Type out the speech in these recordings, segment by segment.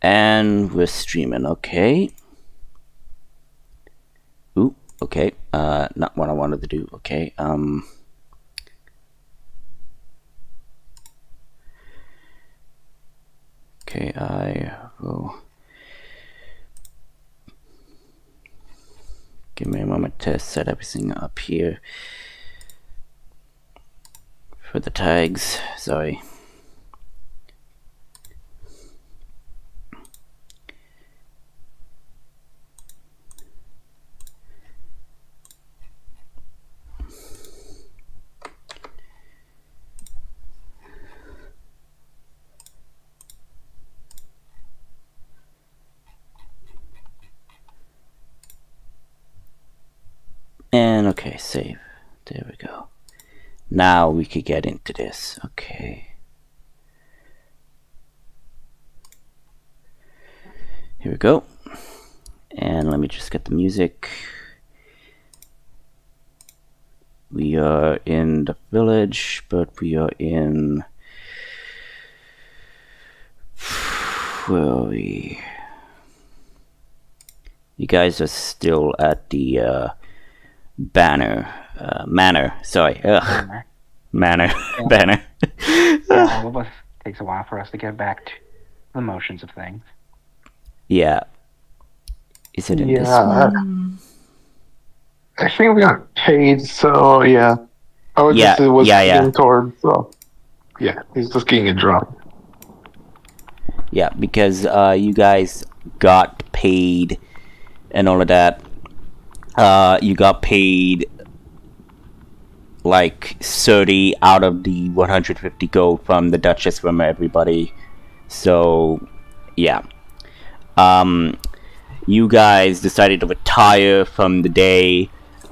And we're streaming, okay. Ooh, okay. Not what I wanted to do, okay. Okay, I will... Give me a moment to set everything up here. For the tags, sorry. And okay, save. There we go. Now we could get into this. Okay. Here we go. And let me just get the music. We are in the village, but we are in... Where are we? You guys are still at the manor. Sorry. Ugh. Manor. Yeah. Banner. Yeah, all of us takes a while for us to get back to the motions of things. Yeah. Is it in this one? I think we got paid, so yeah. Oh, Yeah, this was yeah. getting toward, so yeah, he's just getting a drop. Yeah, because you guys got paid and all of that. You got paid like 30 out of the 150 gold from the Duchess from everybody. So, yeah. You guys decided to retire from the day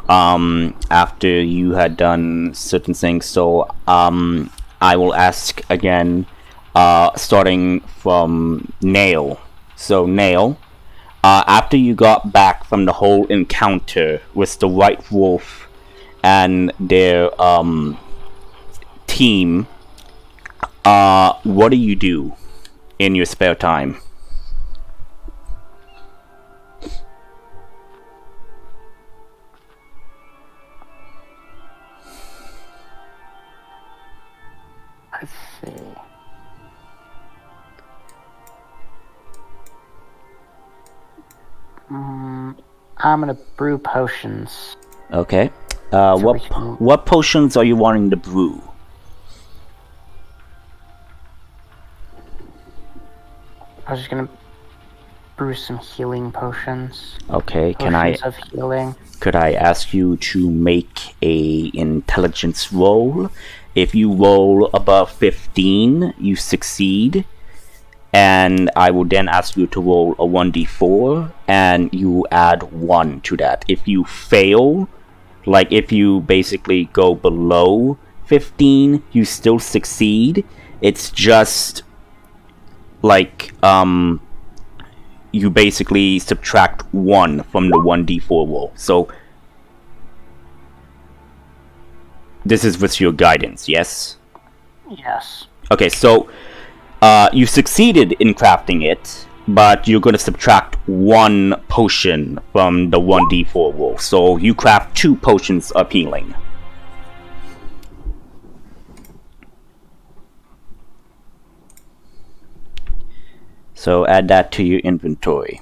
after you had done certain things. So, I will ask again, starting from Nail. So, Nail, after you got back from the whole encounter with the White Wolf and their team, what do you do in your spare time? Let's see. I'm gonna brew potions. Okay. So what we can- what potions are you wanting to brew? I was just gonna brew some healing potions. Okay. Potions of healing. Could I ask you to make a intelligence roll? If you roll above 15, you succeed. And I will then ask you to roll a 1d4, and you add 1 to that. If you fail, like if you basically go below 15, you still succeed. It's just like, you basically subtract 1 from the 1d4 roll. So, this is with your guidance, yes? Yes. Okay, so you succeeded in crafting it, but you're going to subtract 1 potion from the 1d4 roll. So you craft 2 potions of healing. So add that to your inventory.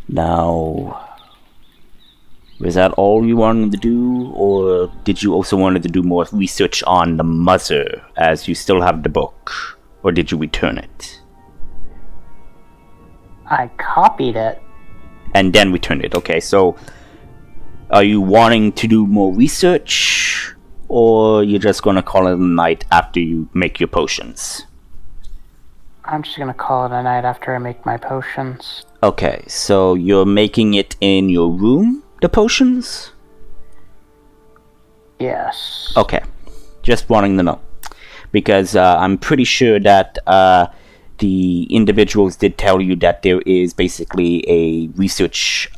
Now, was that all you wanted to do, or did you also wanted to do more research on the mother, as you still have the book, or did you return it? I copied it. And then return it. Okay, so are you wanting to do more research, or you're just gonna call it a night after you make your potions? I'm just gonna call it a night after I make my potions. Okay, so you're making it in your room, the potions? Yes. Okay, just wanting to know. Because I'm pretty sure that the individuals did tell you that there is basically a research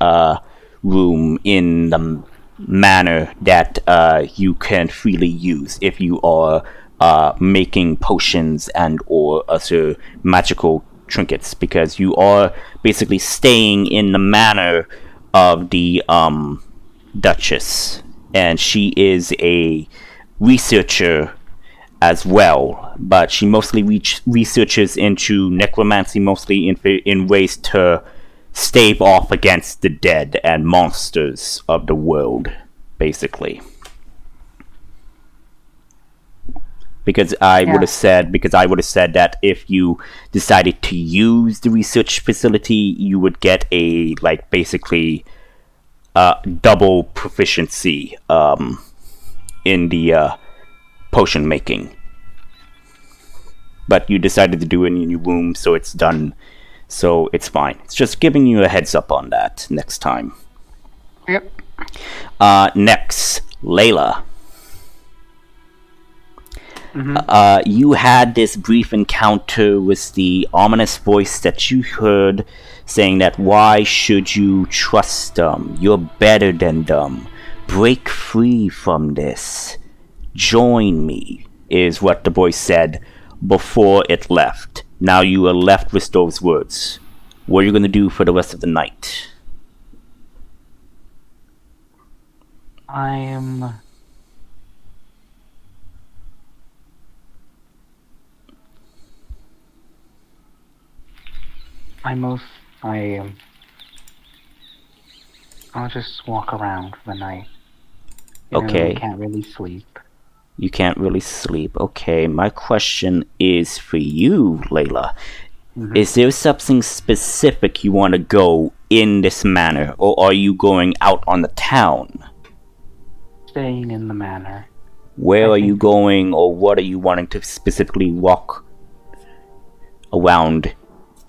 room in the manor that you can freely use if you are making potions and or other magical trinkets, because you are basically staying in the manor of the Duchess, and she is a researcher as well, but she mostly researches into necromancy, mostly in ways to stave off against the dead and monsters of the world, basically. Because I would have said that if you decided to use the research facility, you would get a basically double proficiency in the potion making. But you decided to do it in your room, so it's done. So it's fine. It's just giving you a heads up on that next time. Yep. Next, Layla. Mm-hmm. You had this brief encounter with the ominous voice that you heard saying that why should you trust them? You're better than them. Break free from this. Join me, is what the voice said before it left. Now you are left with those words. What are you going to do for the rest of the night? I I'll just walk around for the night. Okay. I can't really sleep. You can't really sleep. Okay, my question is for you, Layla. Mm-hmm. Is there something specific you want to go in this manor, or are you going out on the town? Staying in the manor. Where are you going, or what are you wanting to specifically walk around?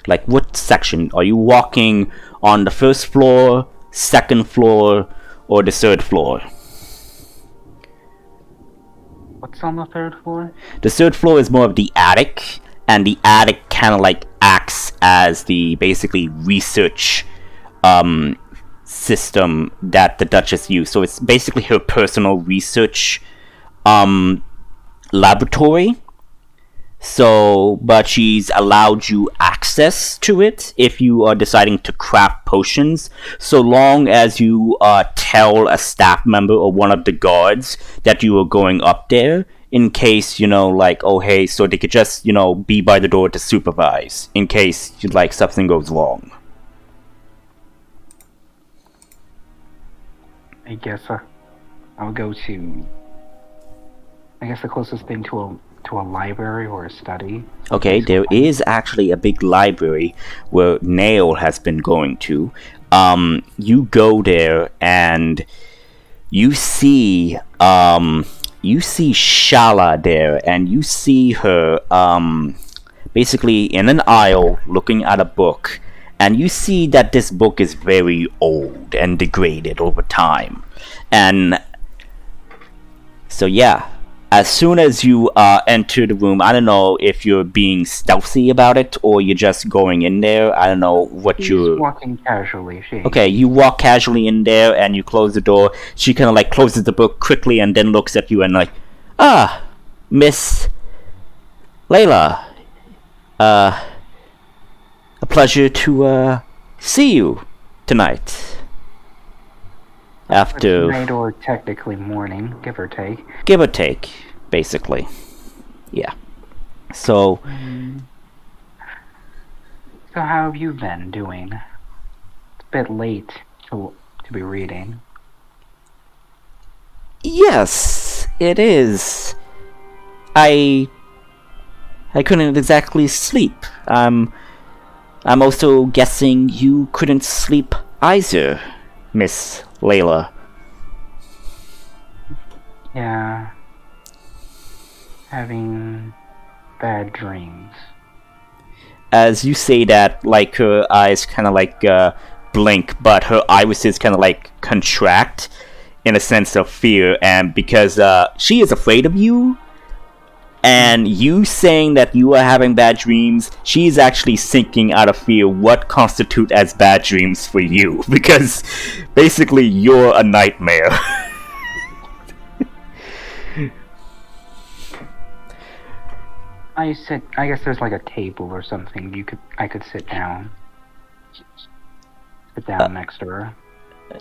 Like, what section? Are you walking on the first floor, second floor, or the third floor? What's on the third floor? The third floor is more of the attic, and the attic kind of acts as the basically research system that the Duchess used. So it's basically her personal research laboratory. So, but she's allowed you access to it if you are deciding to craft potions, so long as you tell a staff member or one of the guards that you are going up there, in case, oh hey, so they could just, be by the door to supervise, in case, something goes wrong. I guess I'll go to, the closest thing to a library or a study. Okay, there is actually a big library where Nail has been going to. You go there and you see Shala there, and you see her basically in an aisle looking at a book, and you see that this book is very old and degraded over time. And so yeah, as soon as you enter the room, I don't know if you're being stealthy about it or you're just going in there. I don't know what you're... walking casually. Okay, you walk casually in there and you close the door. She kind of closes the book quickly and then looks at you and Miss Layla. A pleasure to see you tonight. After night, or technically morning, give or take. Give or take, basically. Yeah. So how have you been doing? It's a bit late to be reading. Yes, it is. I couldn't exactly sleep. I'm also guessing you couldn't sleep either, Miss Layla. Yeah. Having bad dreams. As you say that, her eyes kind of blink, but her irises kind of contract in a sense of fear, and because she is afraid of you, and you saying that you are having bad dreams, she's actually thinking out of fear what constitute as bad dreams for you, because basically you're a nightmare. I guess there's like a table or something. I could sit down. Sit down next to her.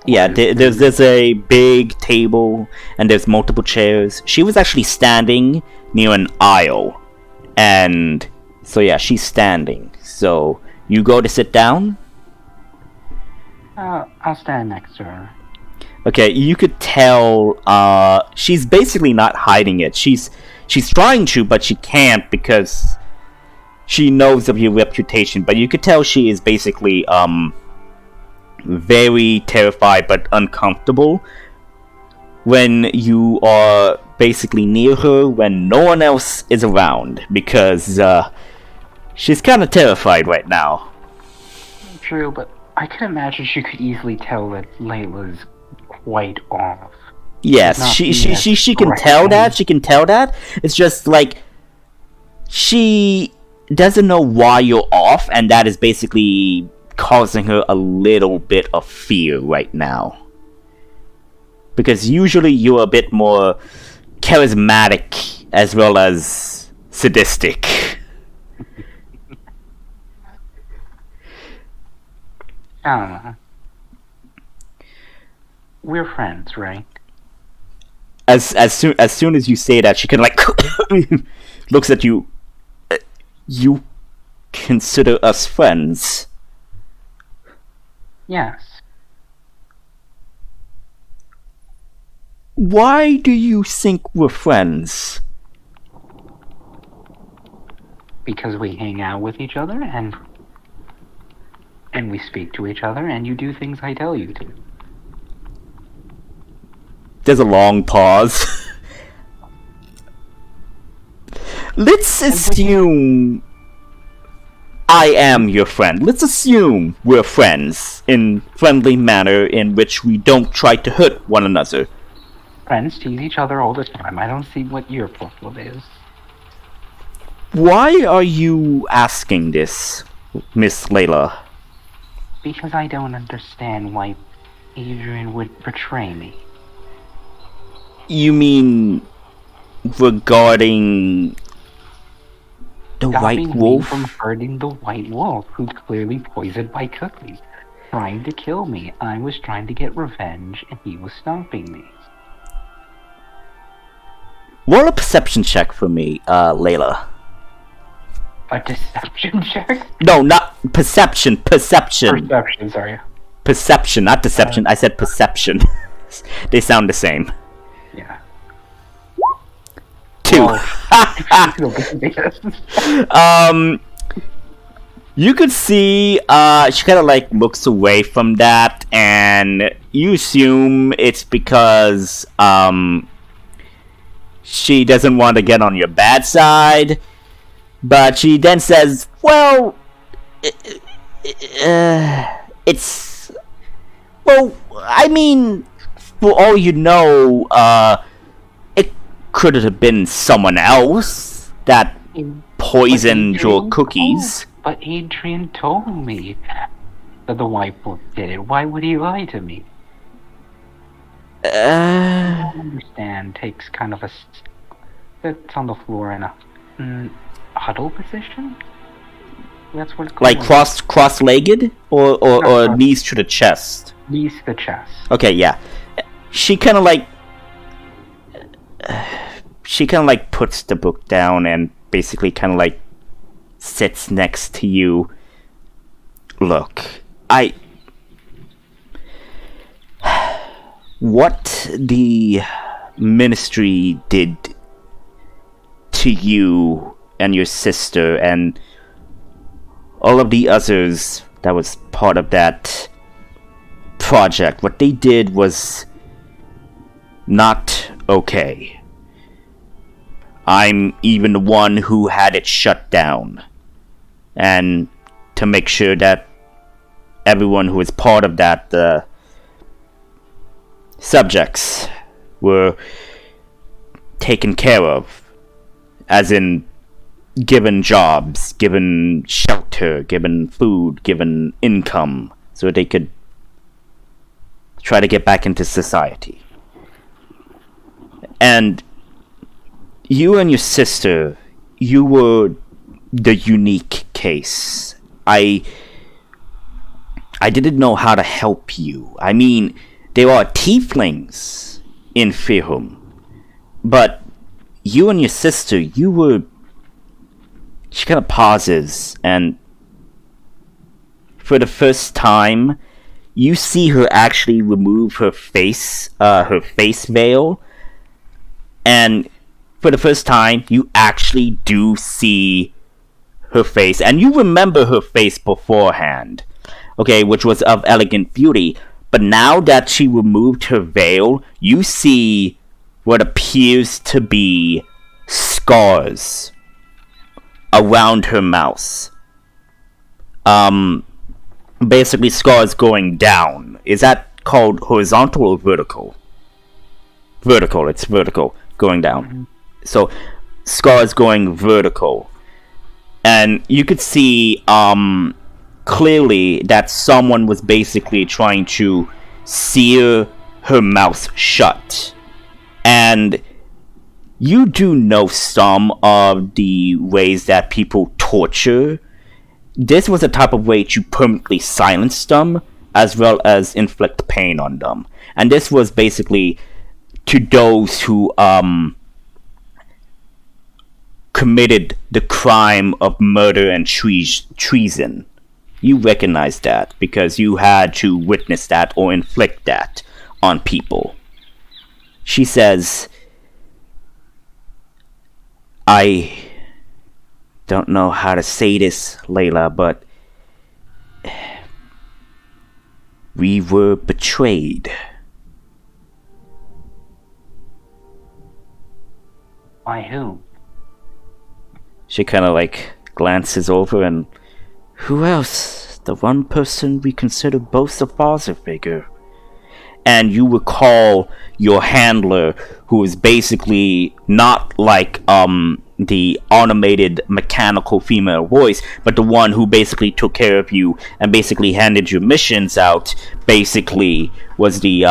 Yeah, there's a big table, and there's multiple chairs. She was actually standing near an aisle. And so yeah, she's standing. So you go to sit down? I'll stand next to her. Okay, you could tell she's basically not hiding it. She's trying to, but she can't because she knows of your reputation. But you could tell she is basically very terrified but uncomfortable when you are basically near her when no one else is around, because she's kind of terrified right now. True, but I can imagine she could easily tell that Layla's quite off. Yes, she can tell that. She can tell that. It's just like she doesn't know why you're off, and that is basically causing her a little bit of fear right now. Because usually you're a bit more charismatic as well as sadistic. I don't know. We're friends, right? As soon as you say that, she kind of like looks at you. You consider us friends? Yes. Why do you think we're friends? Because we hang out with each other and we speak to each other and you do things I tell you to. There's a long pause. Let's assume I am your friend. Let's assume we're friends in friendly manner in which we don't try to hurt one another. Friends tease each other all the time. I don't see what your problem is. Why are you asking this, Miss Layla? Because I don't understand why Adrian would betray me. You mean regarding the Stopping White Wolf? me from hurting the White Wolf, who clearly poisoned my cookies. Trying to kill me. I was trying to get revenge, and he was stopping me. Roll a perception check for me, Layla. A deception check? No, not perception. Perception. Perception, sorry. Perception, not deception. I said perception. They sound the same. Yeah. 2. Well, You could see, she kind of like looks away from that, and you assume it's because, she doesn't want to get on your bad side, but she then says, well, well, I mean, for all you know, it could have been someone else that poisoned your cookies. But Adrian told me that the White Wolf did it. Why would he lie to me? I understand. Takes kind of sits on the floor in a huddle position. That's what it's called. Like cross-legged, or knees to the chest. Knees to the chest. Okay, yeah. She kind of like puts the book down and basically kind of like sits next to you. Look, what the ministry did to you and your sister and all of the others that was part of that project, what they did was not okay. I'm even the one who had it shut down. And to make sure that everyone who is part of that, the subjects, were taken care of. As in, given jobs, given shelter, given food, given income, so they could try to get back into society. And you and your sister, you were the unique case. I didn't know how to help you. I mean, there are tieflings in Firhum, but you and your sister, you were... She kind of pauses, and for the first time, you see her actually remove her face veil, and for the first time, you actually do see her face, and you remember her face beforehand, okay, which was of elegant beauty, but now that she removed her veil, you see what appears to be scars around her mouth. Basically scars going down. Is that called horizontal or vertical? Vertical, it's vertical, going down. Mm-hmm. So, scars going vertical. And you could see, clearly that someone was basically trying to sear her mouth shut. And you do know some of the ways that people torture. This was a type of way to permanently silence them, as well as inflict pain on them. And this was basically to those who committed the crime of murder and treason. You recognize that because you had to witness that or inflict that on people. She says, I don't know how to say this, Layla, but we were betrayed. By who? She kind of glances over, and who else? The one person we consider both a father figure. And you recall your handler, who is basically not like the automated mechanical female voice, but the one who basically took care of you and basically handed your missions out, basically was the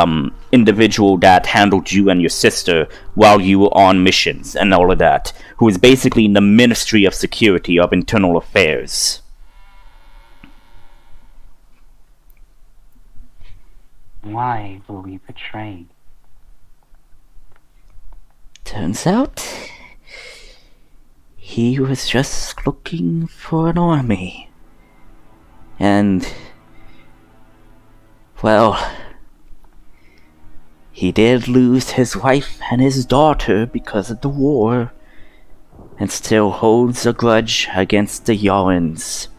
individual that handled you and your sister while you were on missions and all of that, who is basically in the Ministry of Security of Internal Affairs. Why were we betrayed? Turns out, he was just looking for an army. And, well, he did lose his wife and his daughter because of the war, and still holds a grudge against the Yarans.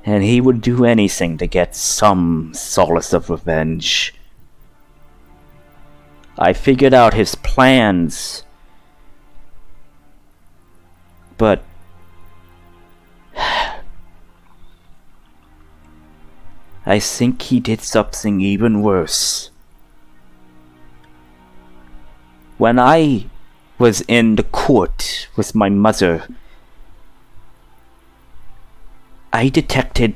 And he would do anything to get some solace of revenge. I figured out his plans, but I think he did something even worse. When I was in the court with my mother, I detected...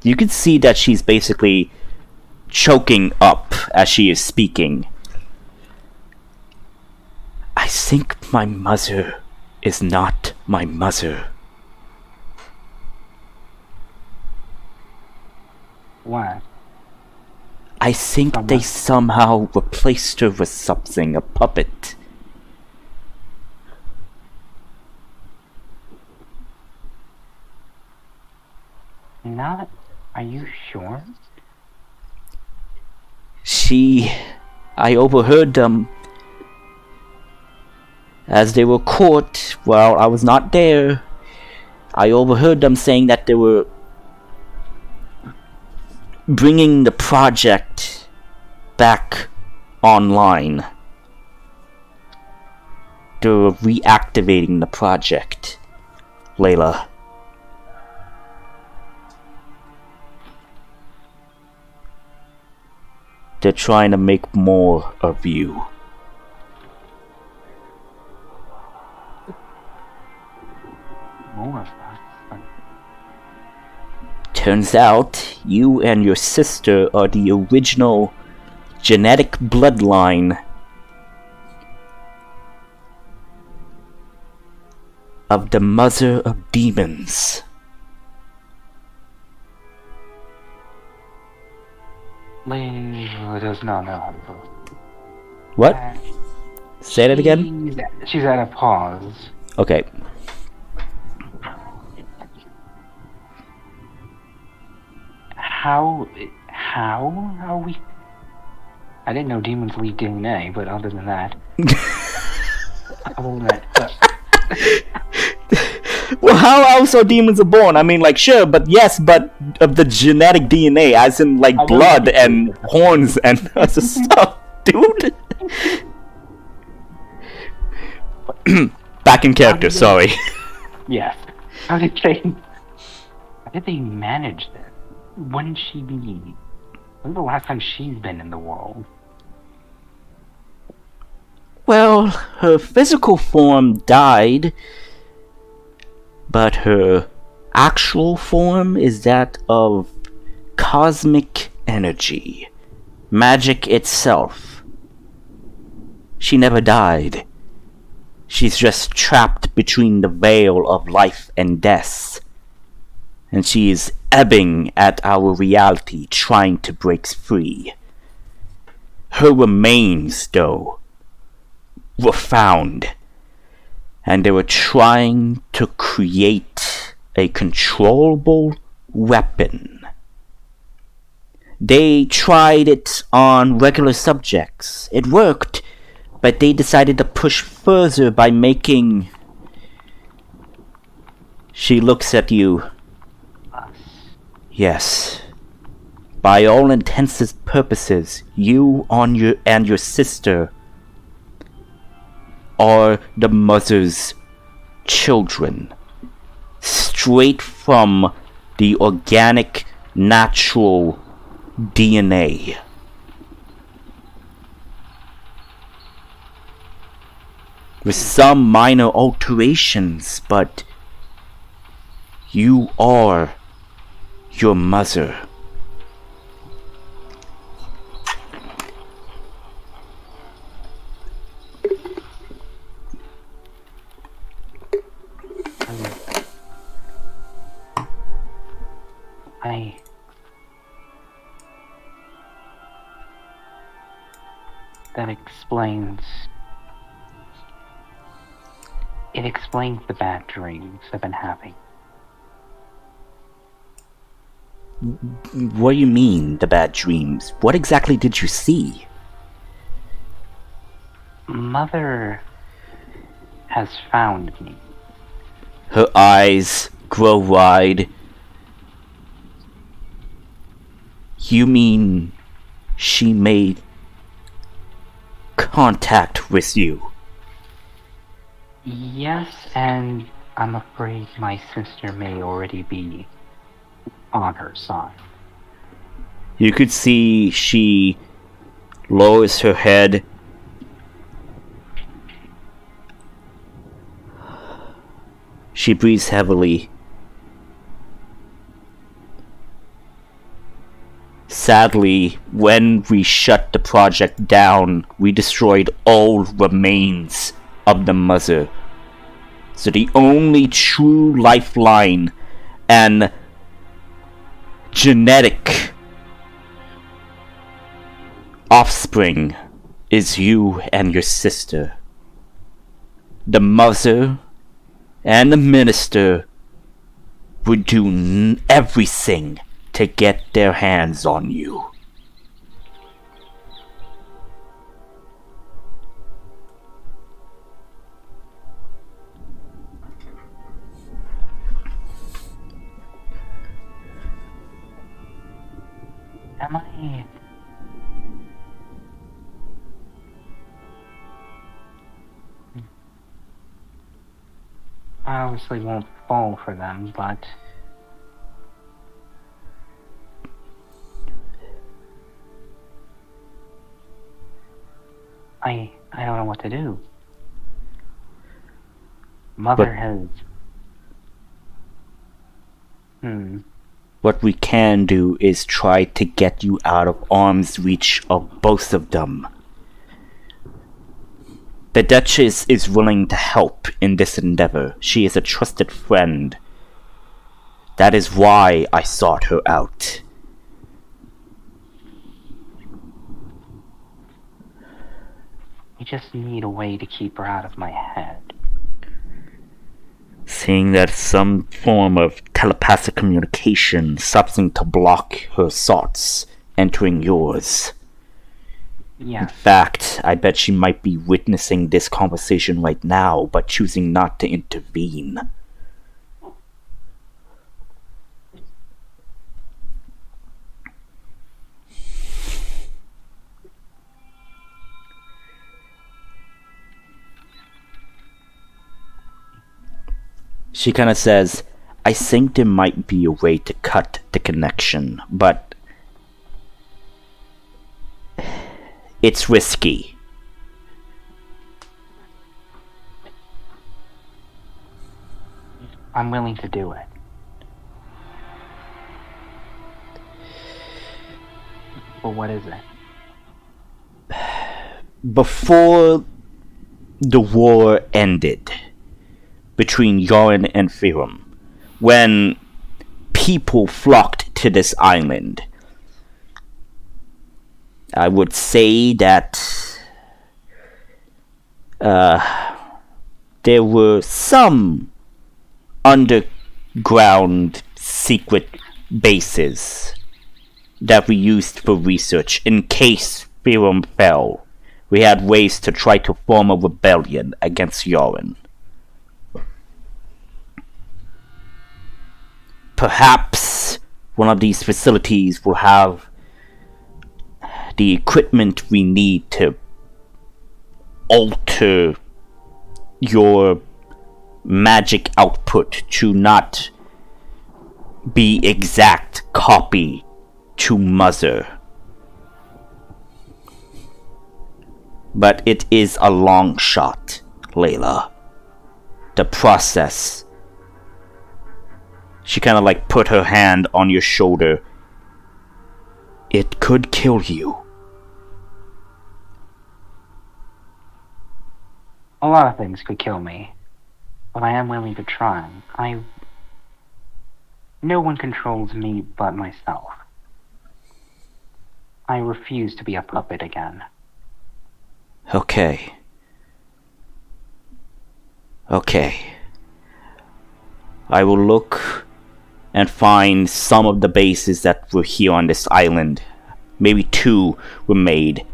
You can see that she's basically choking up as she is speaking. I think my mother is not my mother. What? I think they somehow replaced her with something, a puppet. Not? Are you sure? I overheard them as they were caught while I was not there. I overheard them saying that they were bringing the project back online. They were reactivating the project, Layla. They're trying to make more of you. More of us? Turns out, you and your sister are the original genetic bloodline of the mother of demons. Lady does not know how to vote. What? Say that again? She's at a pause. Okay. How are we? I didn't know demons leave DNA, but other than that, Well, how else are demons born? I mean, like, sure, but yes, but of the genetic DNA, as in, like, blood and horns and other stuff, dude. Back in character, sorry. Yes. How did they manage this? When did she be? When's the last time she's been in the world? Well, her physical form died, but her actual form is that of cosmic energy, magic itself. She never died. She's just trapped between the veil of life and death. And she is ebbing at our reality, trying to break free. Her remains, though, were found. And they were trying to create a controllable weapon. They tried it on regular subjects. It worked, but they decided to push further by making... She looks at you. Yes. By all intents and purposes, you and your sister are the mother's children, straight from the organic, natural DNA. With some minor alterations, but you are your mother. That explains... It explains the bad dreams I've been having. What do you mean, the bad dreams? What exactly did you see? Mother has found me. Her eyes grow wide. You mean she made contact with you? Yes, and I'm afraid my sister may already be on her side. You could see she lowers her head. She breathes heavily. Sadly, when we shut the project down, we destroyed all remains of the mother. So the only true lifeline and genetic offspring is you and your sister. The mother and the minister would do everything to get their hands on you. Am I... I obviously won't fall for them, but... I don't know what to do. Mother has... What we can do is try to get you out of arm's reach of both of them. The Duchess is willing to help in this endeavor. She is a trusted friend. That is why I sought her out. I just need a way to keep her out of my head. Seeing that some form of telepathic communication, something to block her thoughts entering yours. Yes. In fact, I bet she might be witnessing this conversation right now, but choosing not to intervene. She kind of says, I think there might be a way to cut the connection, but it's risky. I'm willing to do it. But what is it? Before the war ended between Yorin and Firum, when people flocked to this island, I would say that there were some underground secret bases that we used for research in case Firum fell. We had ways to try to form a rebellion against Yorin. Perhaps one of these facilities will have the equipment we need to alter your magic output to not be exact copy to Mother. But it is a long shot, Layla. The process. She kind of like put her hand on your shoulder. It could kill you. A lot of things could kill me, but I am willing to try. No one controls me but myself. I refuse to be a puppet again. Okay. I will look and find some of the bases that were here on this island. Maybe 2 were made,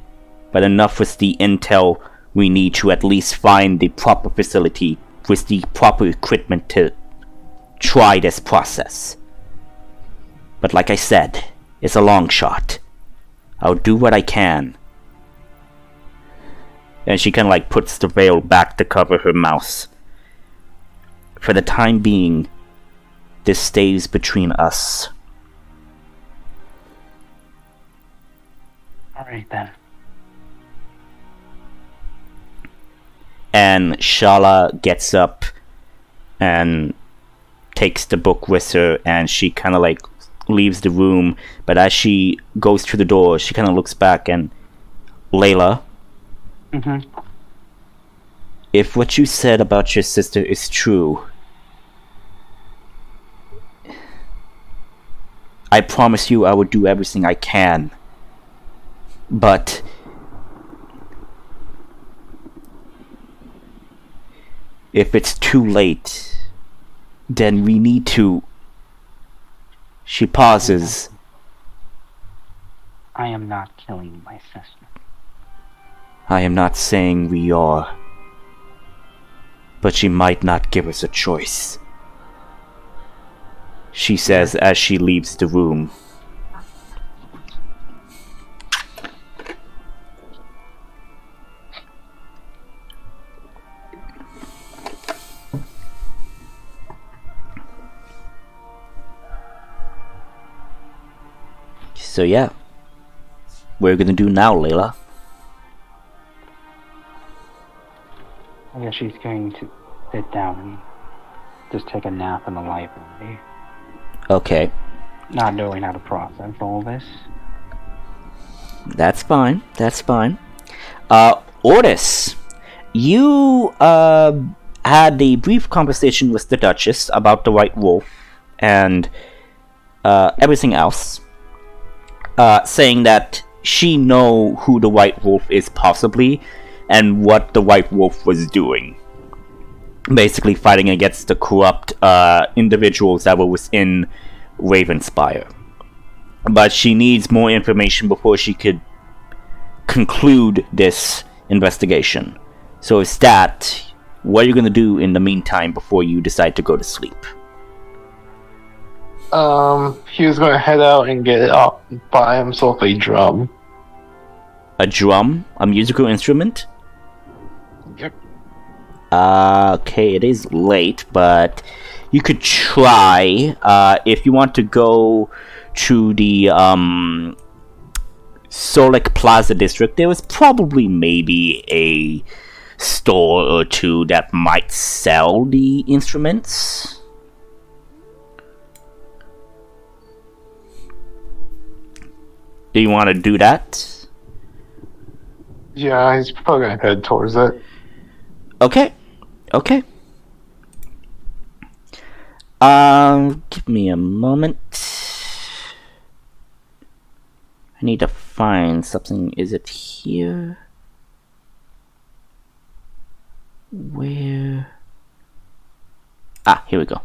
but enough with the intel we need to at least find the proper facility with the proper equipment to try this process. But like I said, it's a long shot. I'll do what I can. And she kinda like puts the veil back to cover her mouth. For the time being, this stays between us. Alright then. And Shala gets up and takes the book with her, and she kind of like leaves the room. But as she goes through the door, she kind of looks back and, Layla, if what you said about your sister is true, I promise you I will do everything I can. But if it's too late, then we need to... She pauses. I am not killing my sister. I am not saying we are, but she might not give us a choice, she says as she leaves the room. So yeah, what are we gonna do now, Layla? I guess she's going to sit down and just take a nap in the library. Okay. Not knowing how to process all this. That's fine. Ortis, you had a brief conversation with the Duchess about the White Wolf and everything else, saying that she know who the White Wolf is possibly and what the White Wolf was doing. Basically fighting against the corrupt individuals that were within Ravenspire. But she needs more information before she could conclude this investigation. So is that what are you going to do in the meantime before you decide to go to sleep? He was going to head out and buy himself a drum. A drum? A musical instrument? Yep. Okay, it is late, but you could try. If you want to go to the Solik Plaza district, there was probably maybe a store or two that might sell the instruments. Do you want to do that? Yeah, he's probably going to head towards it. Okay. Give me a moment. I need to find something. Is it here? Where? Ah, here we go.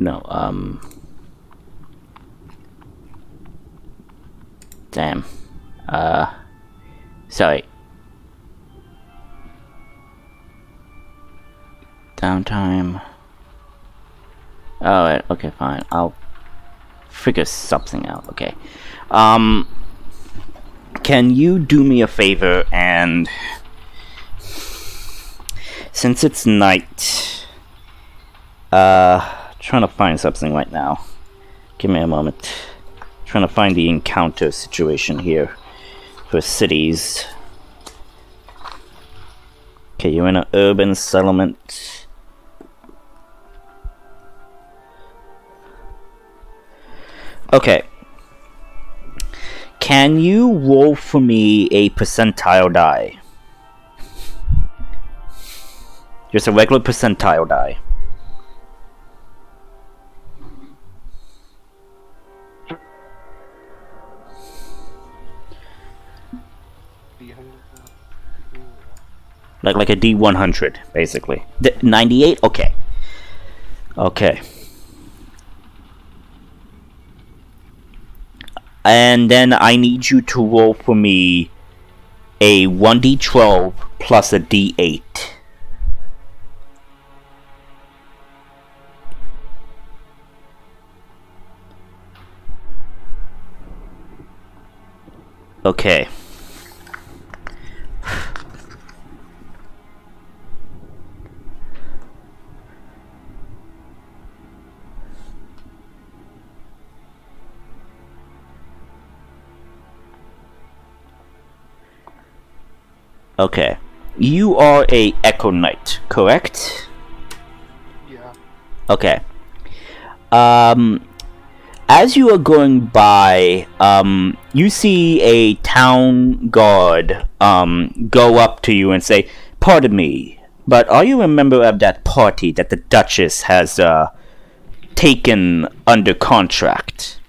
No, damn. Sorry. Downtime. Alright, okay, fine. I'll figure something out, okay. Can you do me a favor and... Since it's night... trying to find something right now. Give me a moment. Trying to find the encounter situation here for cities. Okay, you're in an urban settlement. Okay. Can you roll for me a percentile die? Just a regular percentile die. Like a D100, basically. 98? Okay. Okay. And then I need you to roll for me a 1d12 plus a d8. Okay. Okay. You are a Echo Knight, correct? Yeah. Okay. As you are going by, you see a town guard, go up to you and say, "Pardon me, but are you a member of that party that the Duchess has, taken under contract?"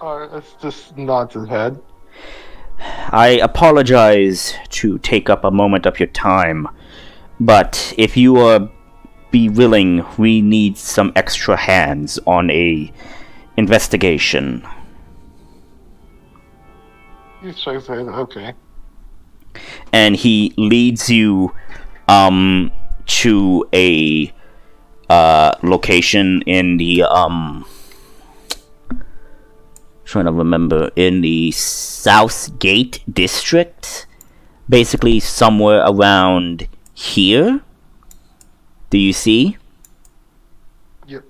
It's just nods his head. I apologize to take up a moment of your time, but if you are be willing, we need some extra hands on a investigation. He shakes his head, okay. And he leads you to a location in the trying to remember, in the South Gate district, basically somewhere around here. Do you see? Yep.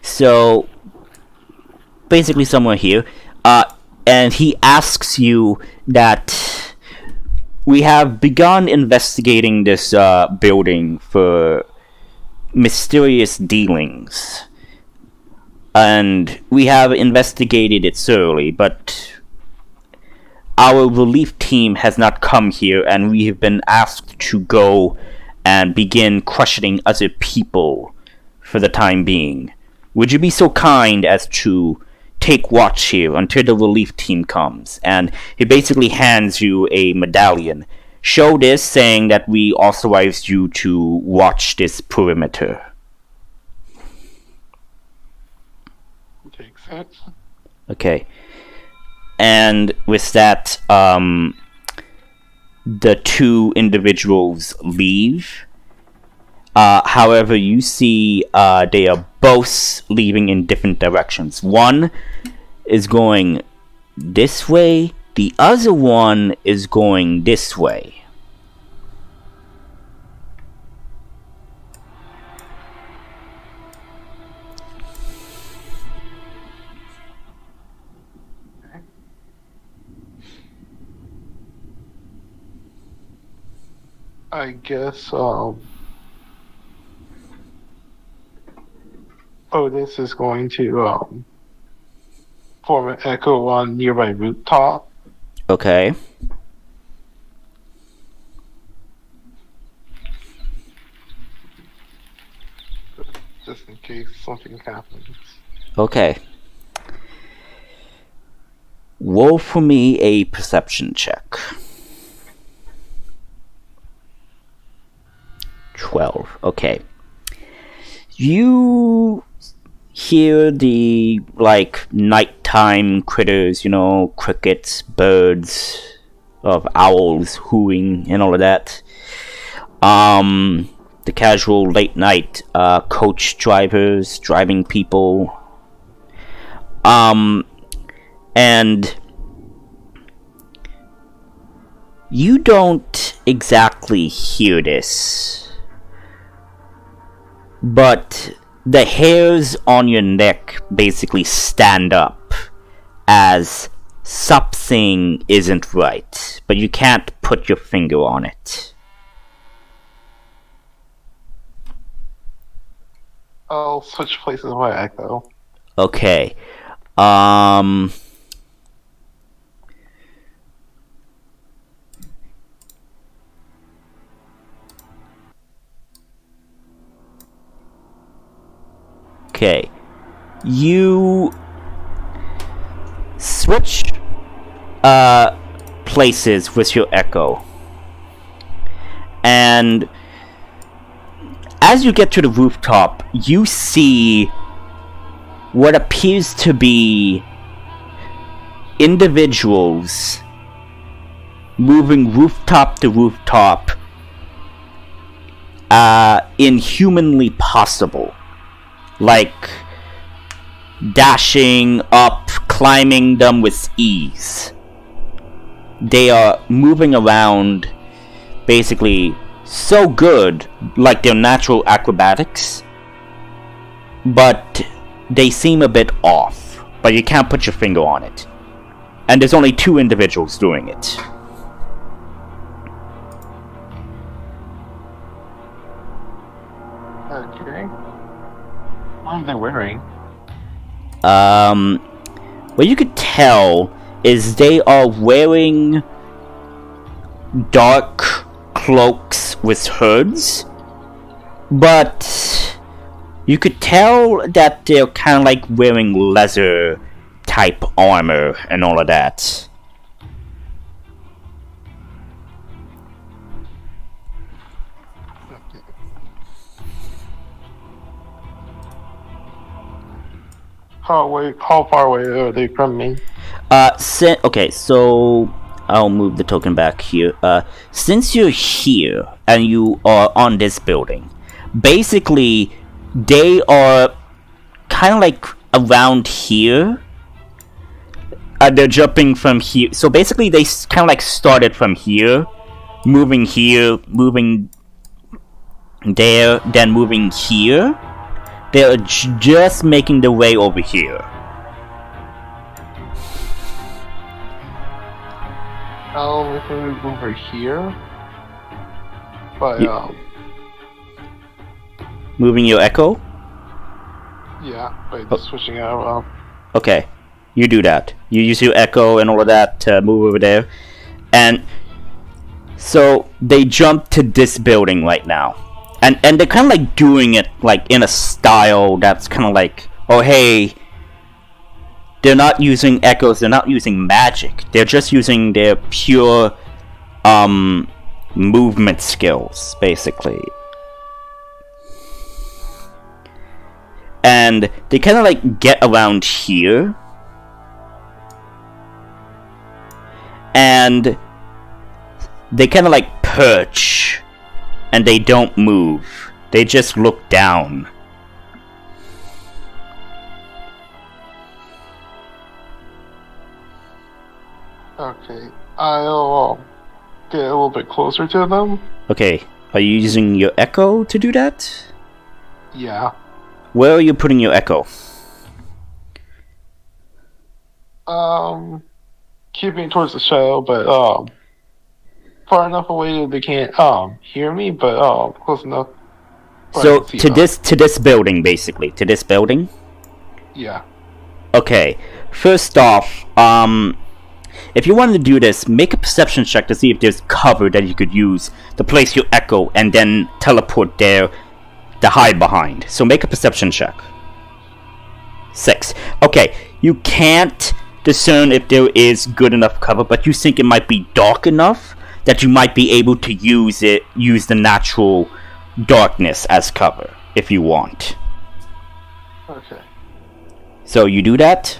So basically somewhere here. and he asks you that we have begun investigating this building for mysterious dealings, and we have investigated it thoroughly, but our relief team has not come here, and we have been asked to go and begin questioning other people for the time being. Would you be so kind as to take watch here until the relief team comes? And he basically hands you a medallion. Show this, saying that we authorized you to watch this perimeter. Takes it. Okay. And with that, the two individuals leave. However, you see they are both leaving in different directions. One is going this way, the other one is going this way. I guess, Otis is going to, form an echo on nearby rooftop. Okay. Just in case something happens. Okay. Roll for me a perception check. 12. Okay. You hear the, nighttime critters, crickets, birds, of owls hooing and all of that. The casual late night, coach drivers driving people. And you don't exactly hear this, but the hairs on your neck basically stand up as something isn't right, but you can't put your finger on it. I'll switch places with my echo. Okay. Okay. You switch places with your echo. And as you get to the rooftop, you see what appears to be individuals moving rooftop to rooftop, inhumanly possible. Like dashing up, climbing them with ease. They are moving around basically so good, like their natural acrobatics, but they seem a bit off, but you can't put your finger on it. And there's only two individuals doing it. Okay. What are they wearing? What you could tell is they are wearing dark cloaks with hoods, but you could tell that they're kind of like wearing leather type armor and all of that. How far away are they from me? Okay, so I'll move the token back here. Since you're here and you are on this building, basically they are kind of like around here. They're jumping from here. So basically they kind of like started from here, moving there, then moving here. They're just making their way over here. If we move over here, but Moving your echo? yeah, by just switching out. Okay, you do that. You use your echo and all of that to move over there. And so they jump to this building right now. And they're kind of like doing it like in a style that's kind of like, oh hey, they're not using echoes, they're not using magic. They're just using their pure movement skills, basically. And they kind of like get around here. And they kind of like perch. And they don't move. They just look down. Okay, I'll get a little bit closer to them. Okay, are you using your echo to do that? Yeah. Where are you putting your echo? Keeping towards the shadow, but far enough away that they can't hear me, but close enough. So to this building, basically, to this building. Yeah. Okay. First off, if you wanted to do this, make a perception check to see if there's cover that you could use to place your echo and then teleport there to hide behind. So make a perception check. 6. Okay, you can't discern if there is good enough cover, but you think it might be dark enough that you might be able to use the natural darkness as cover if you want. Okay. So you do that?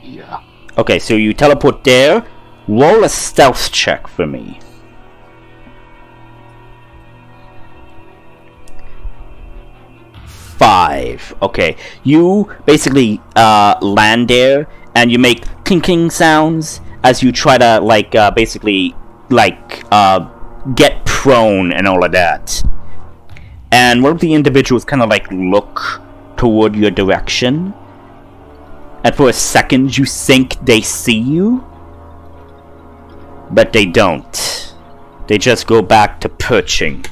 Yeah. Okay, so you teleport there. Roll a stealth check for me. 5. Okay, you basically land there, and you make clinking sounds as you try to get prone and all of that. And one of the individuals kind of like look toward your direction, and for a second you think they see you, but they don't. They just go back to perching.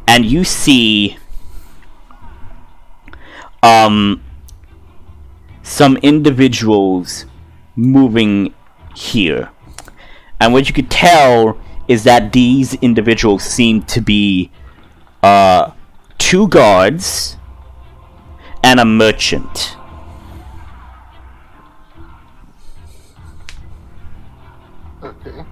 And you see some individuals moving here. And what you could tell is that these individuals seem to be 2 guards and a merchant. Okay.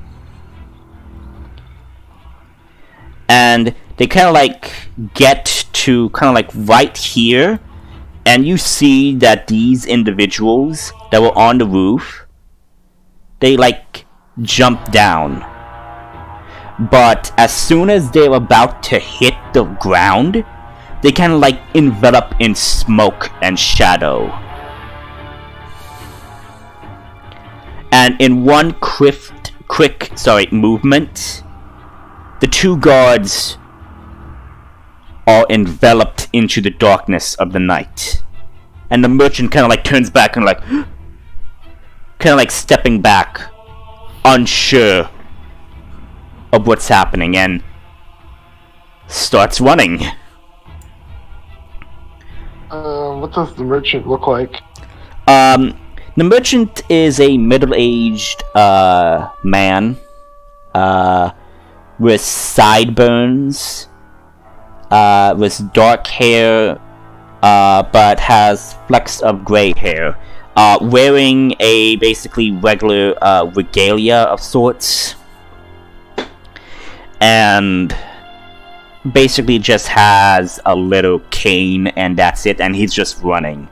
And they kind of like get to kind of like right here, and you see that these individuals that were on the roof, they like jump down. But as soon as they're about to hit the ground, they kind of like envelop in smoke and shadow. And in one quick movement, the 2 guards are enveloped into the darkness of the night. And the merchant kind of like turns back and like kind of like stepping back, unsure of what's happening, and starts running. What does the merchant look like? The merchant is a middle-aged man with sideburns, with dark hair, but has flecks of gray hair, wearing a basically regular regalia of sorts, and basically just has a little cane, and that's it, and he's just running.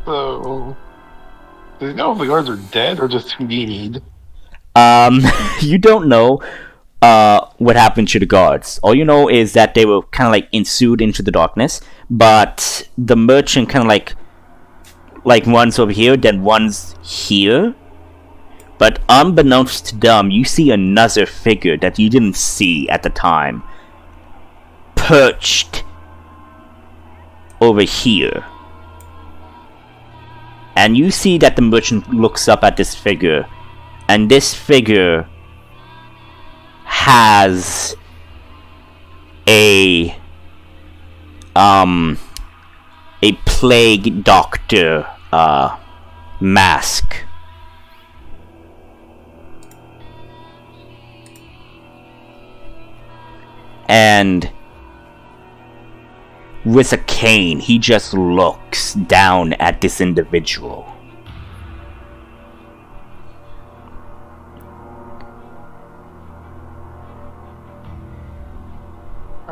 So, do you know if the guards are dead or just Houdini'd? You don't know what happened to the guards. All you know is that they were kind of like ensued into the darkness, but the merchant kind of like runs over here, then runs here. But unbeknownst to them, you see another figure that you didn't see at the time, perched over here. And you see that the merchant looks up at this figure, and this figure has a plague doctor mask. And with a cane, he just looks down at this individual.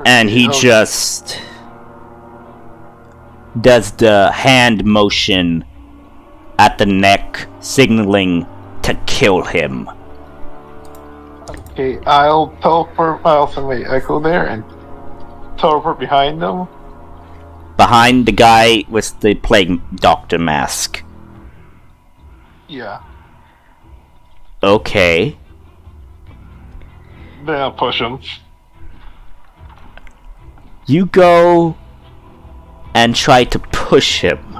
And he just does the hand motion at the neck, signaling to kill him. Okay, I'll teleport. I'll send my echo there and teleport behind them. Behind the guy with the plague doctor mask. Yeah. Okay. Then I'll push him. You go and try to push him.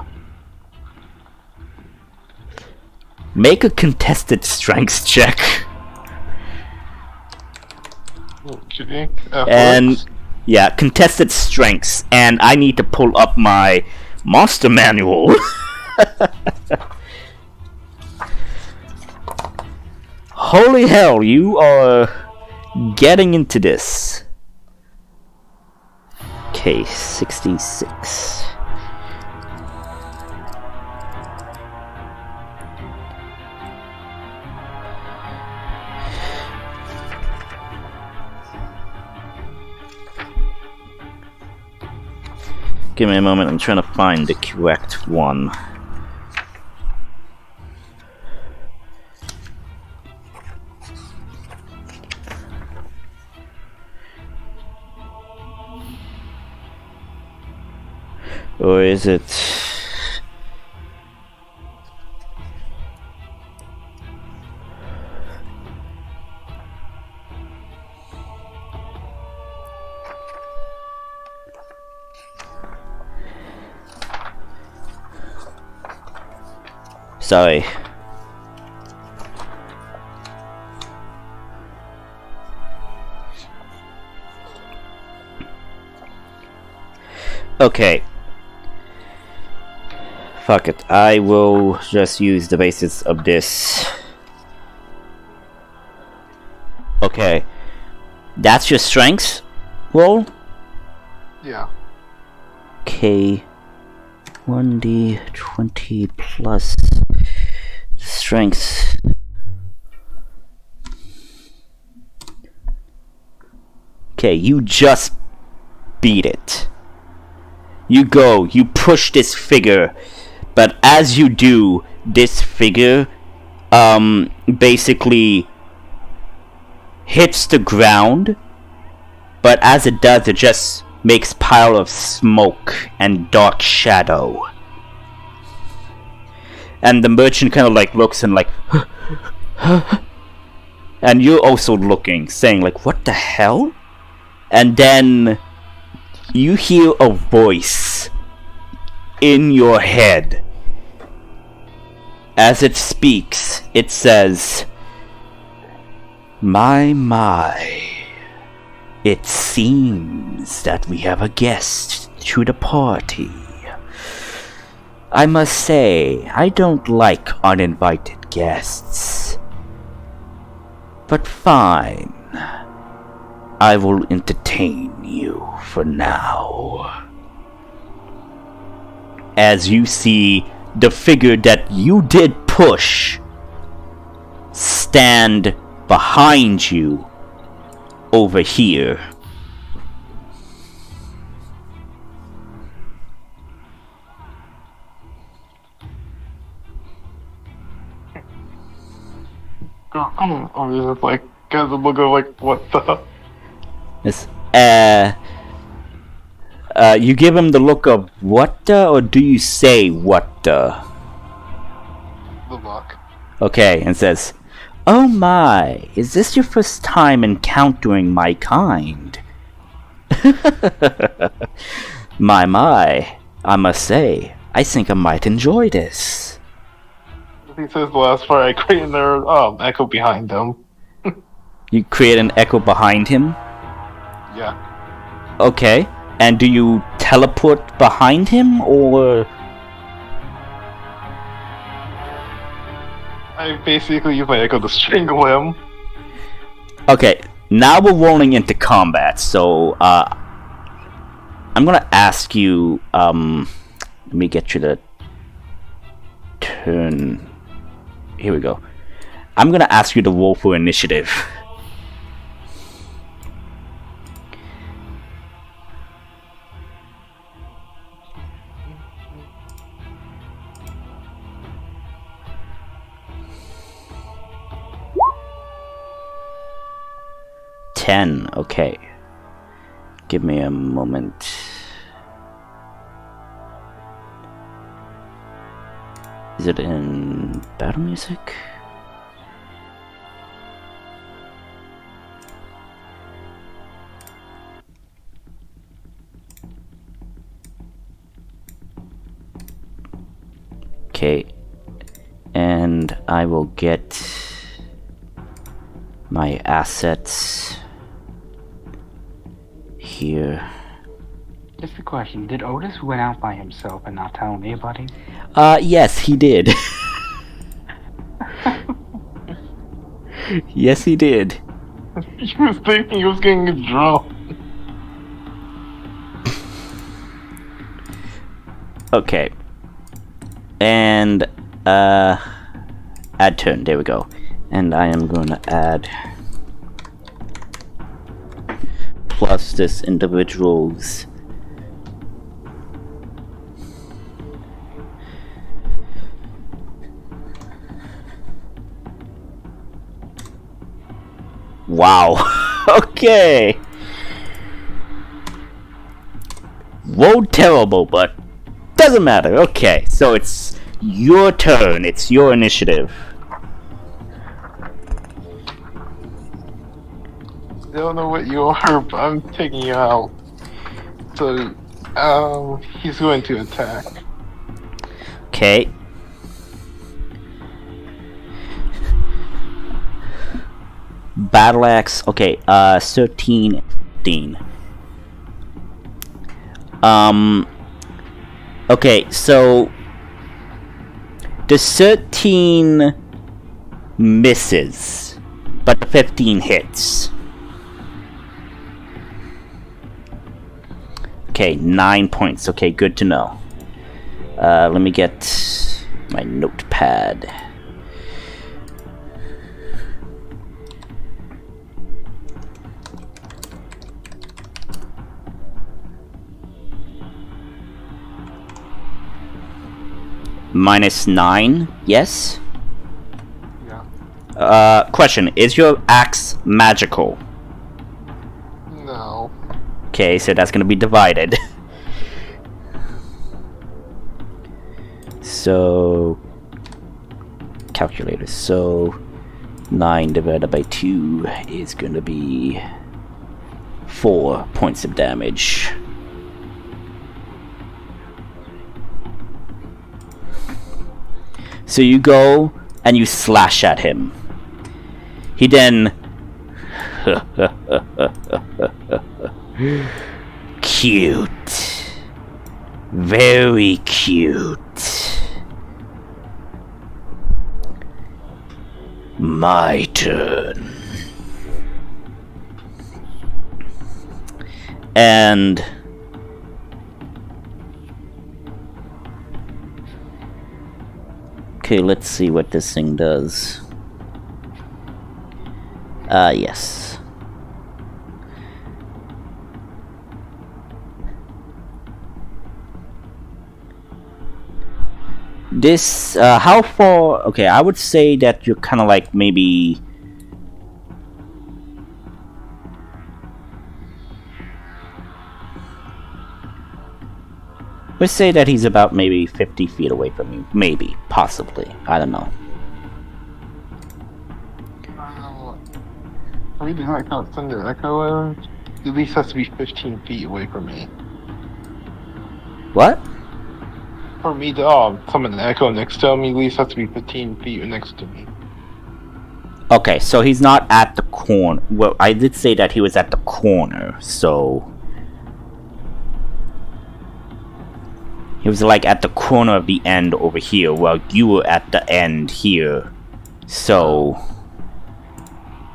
Make a contested strength check. Okay. And yeah, contested strengths, and I need to pull up my monster manual. Holy hell, you are getting into this. Okay, 66. Give me a moment, I'm trying to find the correct one. Or is it... Sorry. Okay. Fuck it. I will just use the basis of this. Okay. That's your strength roll? Yeah. Okay. 1d20 plus strength. Okay, you just beat it. You go, you push this figure, but as you do, this figure basically hits the ground, but as it does, it just makes pile of smoke and dark shadow. And the merchant kind of like looks and like and you're also looking, saying like, what the hell? And then you hear a voice in your head. As it speaks, it says, My, it seems that we have a guest to the party. I must say, I don't like uninvited guests. But fine. I will entertain you for now. As you see the figure that you did push stand behind you over here. I'm just like, kind of looking like, what the? Yes. You give him the look of what the, or do you say what the? The look. Okay, and says, Oh my, is this your first time encountering my kind? My, I must say, I think I might enjoy this. He says the last part, I create another echo behind him. You create an echo behind him? Yeah. Okay. And do you teleport behind him, or... I basically use my echo to strangle him. Okay, now we're rolling into combat, so, I'm gonna ask you, let me get you the turn. Here we go. I'm gonna ask you to roll for initiative. Okay. Give me a moment. Is it in battle music? Okay. And I will get my assets here. Just a question, did Otis went out by himself and not tell anybody? Yes, he did. Yes, he did. He was thinking he was getting drunk. Okay. And, add turn, there we go. And I am going to add plus this individual's wow. Okay. Rolled terrible, but doesn't matter. Okay, so it's your turn. It's your initiative. I don't know what you are, but I'm taking you out. So, he's going to attack. Okay. Battle axe. Okay. 13, 15. Okay. So the 13 misses, but the 15 hits. Okay, 9 points. Okay, good to know. Let me get my notepad. -9, yes? Yeah. Question, is your axe magical? No. Okay, so that's gonna be divided. So... calculator, so... 9 divided by 2 is gonna be... 4 points of damage. So you go and you slash at him. He then... cute. Very cute. My turn. And... okay, let's see what this thing does. Yes. This, how far... okay, I would say that you're kind of like maybe... let's say that he's about maybe 50 feet away from you. Maybe. Possibly. I don't know. Reading like how Thunder Echo at least has to be 15 feet away from me. What? For me to summon an echo next to him, he at least has to be 15 feet next to me. Okay, so he's not at the corner. Well, I did say that he was at the corner, so... He was like at the corner of the end over here, while you were at the end here. So...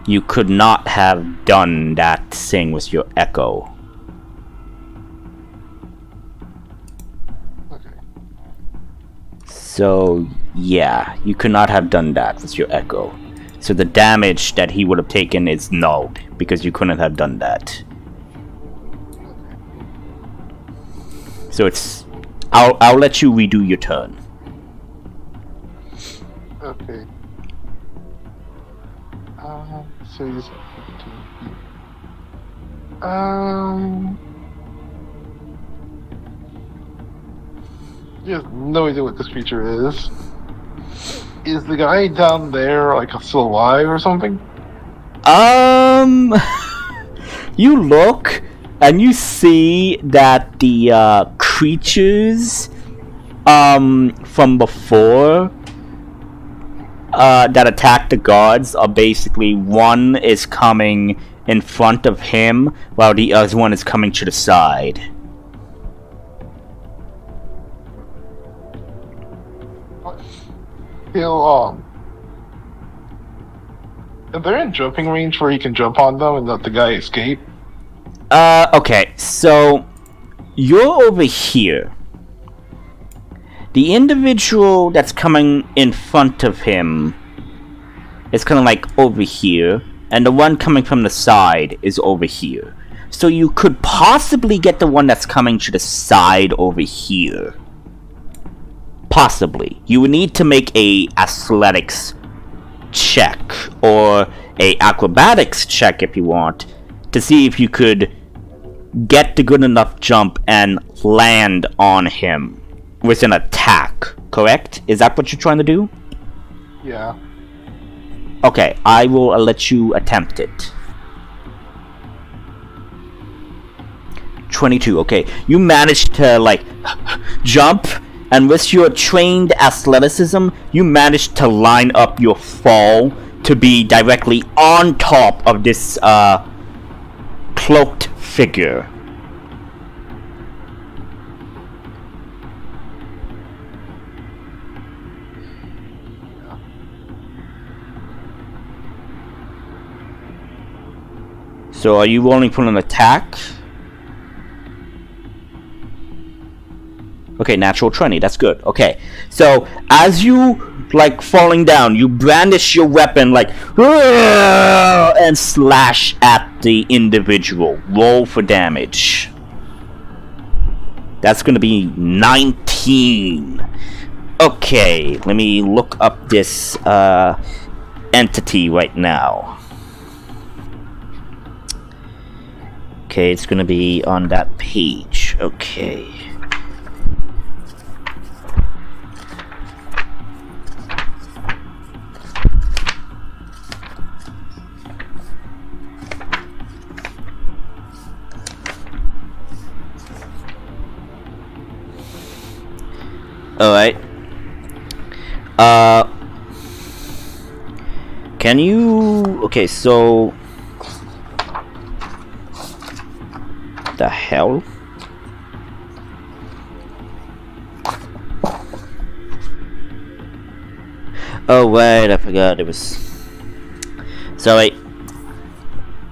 You could not have done that thing with your echo. Okay. So, yeah, you could not have done that with your echo. So the damage that he would have taken is nulled, because you couldn't have done that. So it's... I'll let you redo your turn. Okay. So he's... You have no idea what this creature is. Is the guy down there like still alive or something? You look and you see that the creatures from before that attacked the guards are basically, one is coming in front of him while the other one is coming to the side. He'll Are there in jumping range where he can jump on them and let the guy escape? Okay, so you're over here. The individual that's coming in front of him is kind of like over here, and the one coming from the side is over here. So you could possibly get the one that's coming to the side over here. Possibly. You would need to make a athletics check or a acrobatics check if you want to see if you could get the good enough jump and land on him with an attack, correct? Is that what you're trying to do? Yeah. Okay, I will let you attempt it. 22, okay. You managed to, like, jump, and with your trained athleticism, you managed to line up your fall to be directly on top of this, cloaked figure. So are you rolling for an attack? Okay, natural 20, that's good. Okay, so as you, like, falling down, you brandish your weapon, like, and slash at the individual. Roll for damage. That's gonna be 19. Okay, let me look up this, entity right now. Okay, it's gonna be on that page. Okay. Alright. Can you... Okay, so... The hell? Oh wait, I forgot it was... Sorry.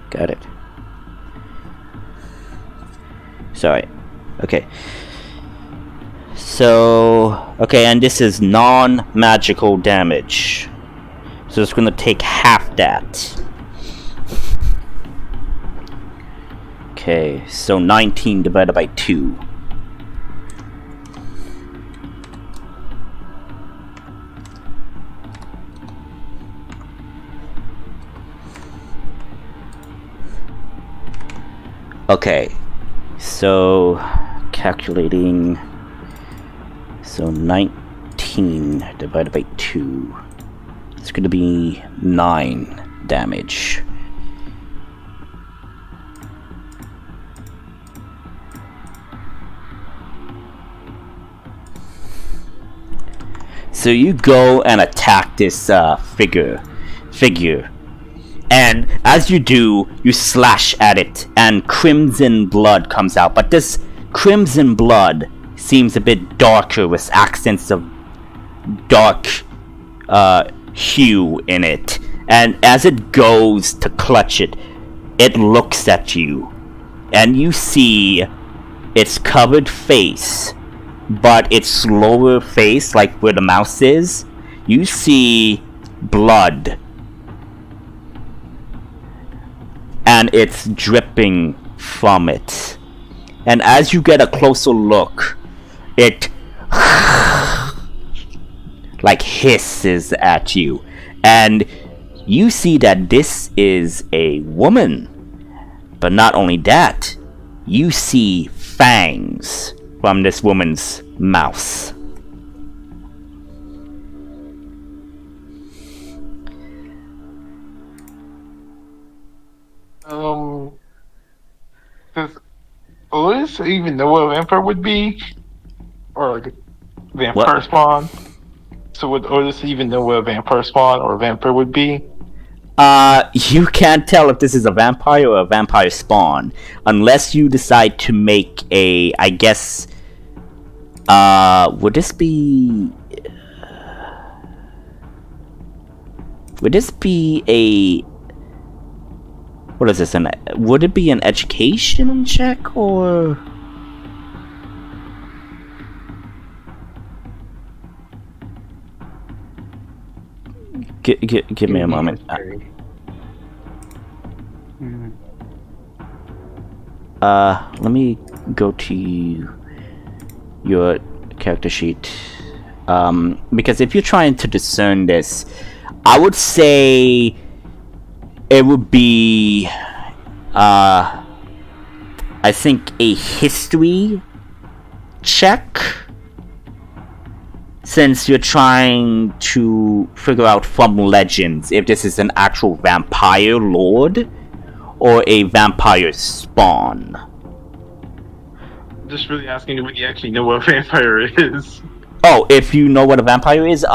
Got it. Sorry. Okay. So... Okay, and this is non-magical damage. So it's gonna take half that. Okay, so 19 divided by 2. Okay, so calculating. So 19 divided by 2. It's gonna be 9 damage. So you go and attack this figure. And as you do, you slash at it, and crimson blood comes out. But this crimson blood seems a bit darker with accents of dark hue in it. And as it goes to clutch it, it looks at you. And you see its covered face, but its lower face, like where the mouse is, you see blood. And it's dripping from it. And as you get a closer look, it like hisses at you. And you see that this is a woman. But not only that, you see fangs from this woman's mouth. Does Otis even know what a vampire would be? Or like a vampire spawn? So would Otis even know what a vampire spawn or a vampire would be? You can't tell if this is a vampire or a vampire spawn unless you decide to make a, I guess, would this be a, what is this, would it be an education check, or? Give me a moment. Let me go to your character sheet. Because if you're trying to discern this, I would say it would be, I think, a history check. Since you're trying to figure out from legends if this is an actual vampire lord or a vampire spawn. I'm just really asking you, would you actually know what a vampire is? Oh, if you know what a vampire is?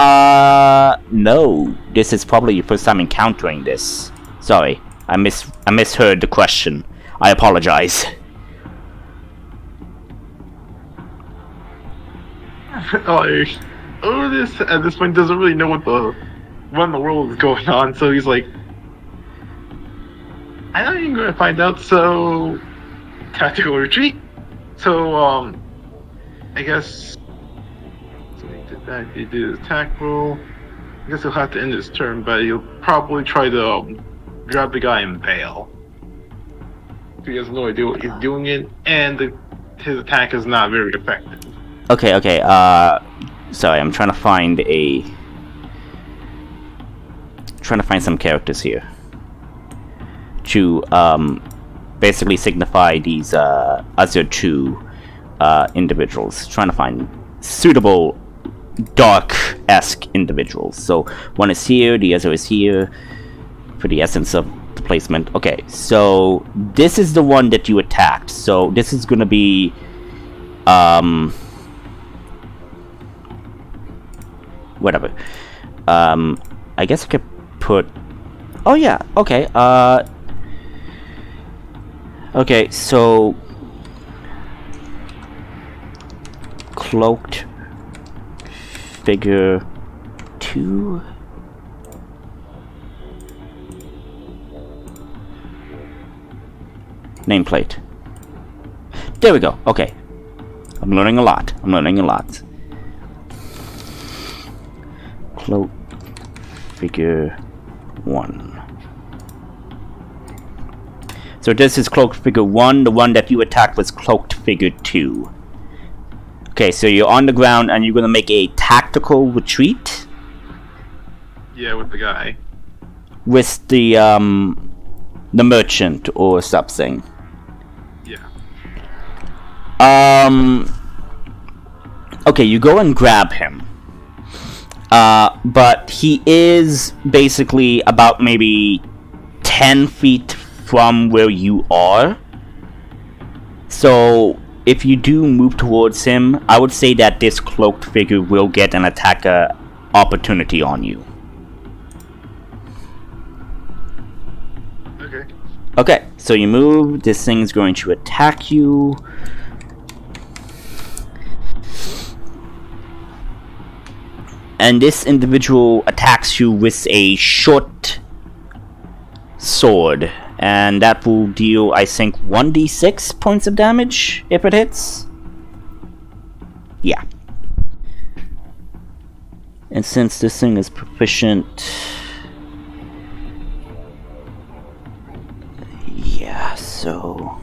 No. This is probably your first time encountering this. Sorry, I misheard the question. I apologize. Otis at this point doesn't really know what in the world is going on, so he's like, I know you're gonna find out, so tactical retreat. So I guess so he did that, he did his attack roll. I guess he'll have to end his turn, but he'll probably try to grab the guy and bail. He has no idea what he's doing it, and his attack is not very effective. Okay, sorry, I'm trying to find some characters here to basically signify these other two individuals. Trying to find suitable dark-esque individuals. So one is here, the other is here for the essence of the placement. Okay, so this is the one that you attacked. So this is gonna be whatever. I guess I could put... Oh yeah, okay. Okay, so... Cloaked figure 2. Nameplate. There we go, okay. I'm learning a lot. Cloak figure 1. So this is cloaked figure 1. The one that you attacked was cloaked figure 2. Okay, so you're on the ground and you're gonna make a tactical retreat. Yeah, with the guy. With the merchant or something. Yeah. Okay, you go and grab him. But he is basically about maybe 10 feet from where you are. So if you do move towards him, I would say that this cloaked figure will get an attack opportunity on you. Okay. Okay, so you move. This thing's going to attack you. And this individual attacks you with a short sword. And that will deal, I think, 1d6 points of damage if it hits. Yeah. And since this thing is proficient... Yeah, so...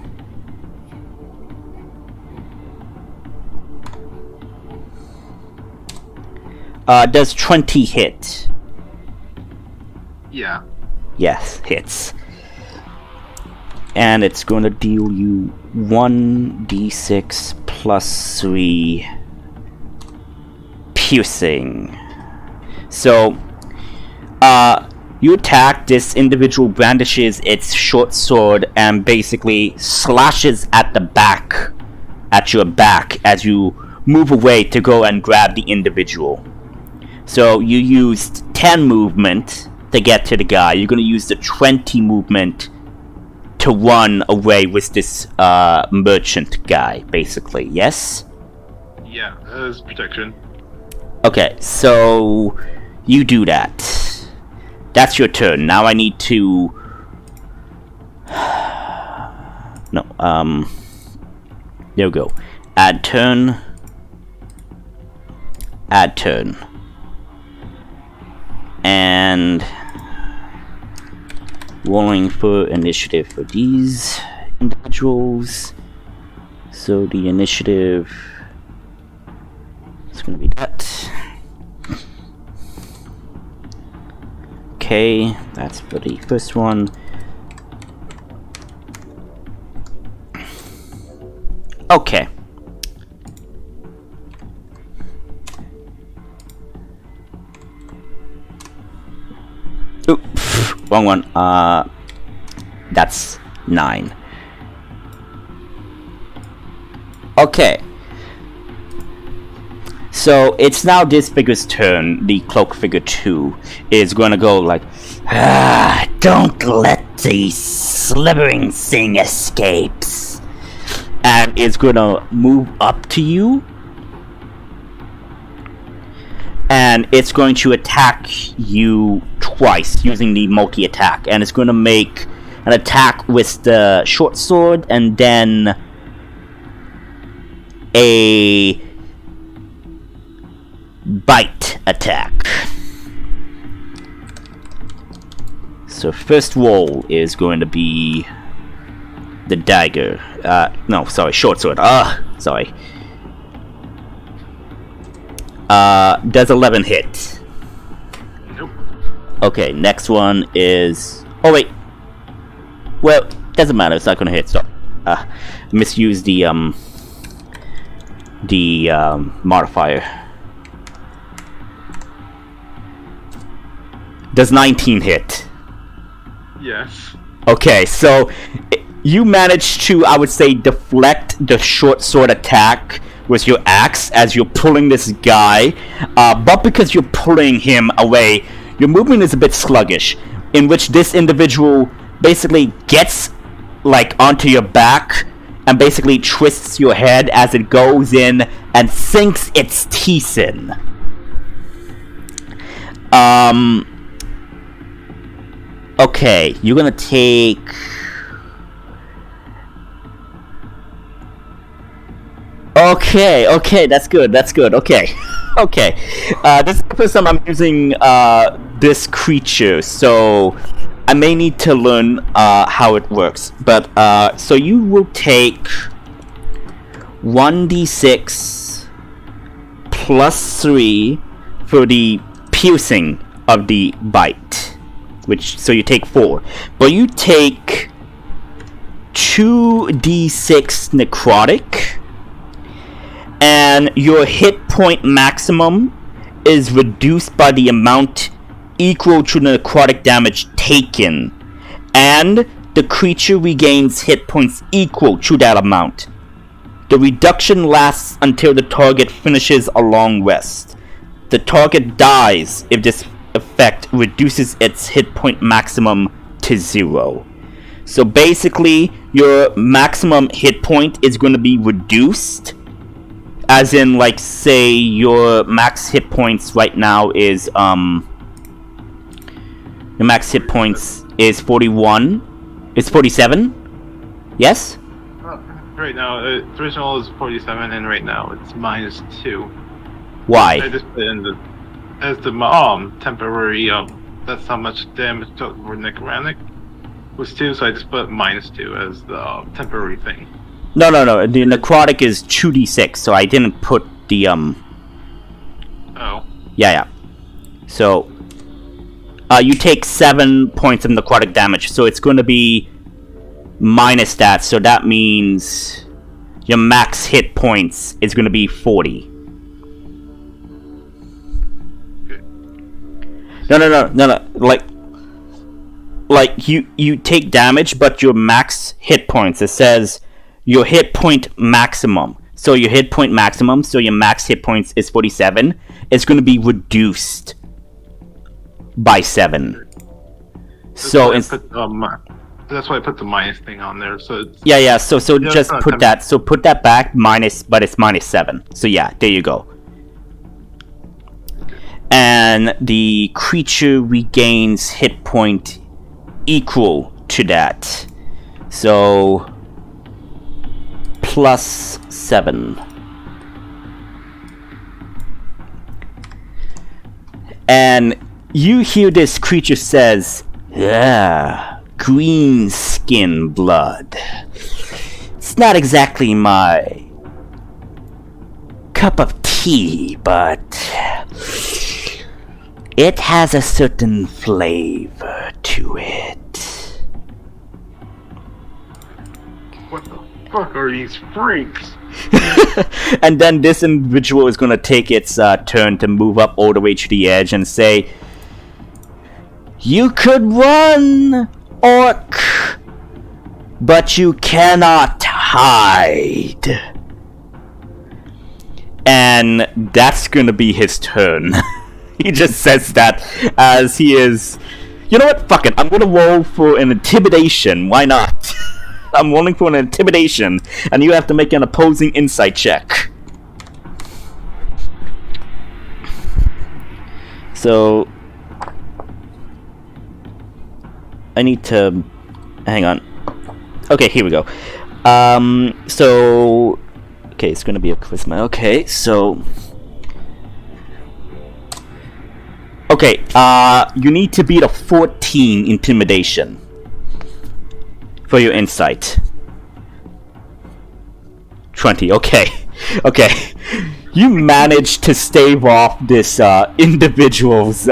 does 20 hit? Yeah. Yes, hits. And it's going to deal you 1d6 plus 3 piercing. So, you attack. This individual brandishes its short sword and basically slashes at your back as you move away to go and grab the individual. So you used 10 movement to get to the guy. You're going to use the 20 movement to run away with this merchant guy, basically. Yes? Yeah, as protection. Okay, so you do that. That's your turn. Now I need to... No, there we go. Add turn. Add turn. And rolling for initiative for these individuals. So the initiative is going to be that. Okay, that's for the first one. Okay. Oop, wrong one. That's 9. Okay. So it's now this figure's turn. The cloak figure 2 is going to go like, don't let the slithering thing escapes. And it's going to move up to you. And it's going to attack you twice using the multi-attack. And it's going to make an attack with the short sword and then a bite attack. So first roll is going to be the dagger. No, sorry, short sword. Sorry. Does 11 hit? Nope. Okay, next one is... Oh, wait. Well, doesn't matter. It's not going to hit, so... misuse the modifier. Does 19 hit? Yes. Okay, so... You managed to, I would say, deflect the short sword attack with your axe as you're pulling this guy, but because you're pulling him away, your movement is a bit sluggish, in which this individual basically gets like onto your back and basically twists your head as it goes in and sinks its teeth in. Okay, you're gonna take... Okay, that's good, okay. This is the first time I'm using, this creature, so I may need to learn, how it works. But, so you will take 1d6 plus 3 for the piercing of the bite. So you take 4. But you take 2d6 necrotic, and your hit point maximum is reduced by the amount equal to the necrotic damage taken, and the creature regains hit points equal to that amount. The reduction lasts until the target finishes a long rest. the target dies if this effect reduces its hit point maximum to 0. So basically, your maximum hit point is going to be reduced. As in, like, say your max hit points right now is, your max hit points is 41. It's 47? Yes? Right now, original is 47, and right now it's -2. Why? I just put in the temporary. That's how much damage took for necromantic was 2, so I just put -2 as the temporary thing. No. The necrotic is 2d6, so I didn't put the Oh. Yeah. So, you take 7 points of necrotic damage, so it's going to be minus that, so that means your max hit points is going to be 40. No. Like you take damage, but your max hit points, it says your hit point maximum. So your hit point maximum, so your max hit points is 47. It's going to be reduced by 7. That's why I put the minus thing on there. So it's, yeah. So just put that. So put that back minus, but it's -7. So yeah, there you go. And the creature regains hit point equal to that. So +7. And you hear this creature says, "Yeah, green skin blood. It's not exactly my cup of tea, but it has a certain flavor to it." what the fuck are these freaks? And then this individual is going to take its turn to move up all the way to the edge and say, "You could run, orc, but you cannot hide." And that's going to be his turn. He just says that as he is... You know what? Fuck it. I'm going to roll for an intimidation. Why not? I'm rolling for an intimidation, and you have to make an opposing insight check. So... I need to... Hang on. Okay, here we go. So... Okay, it's gonna be a charisma. Okay, so... Okay, you need to beat a 14 intimidation for your insight. 20, okay. Okay. You managed to stave off this individual's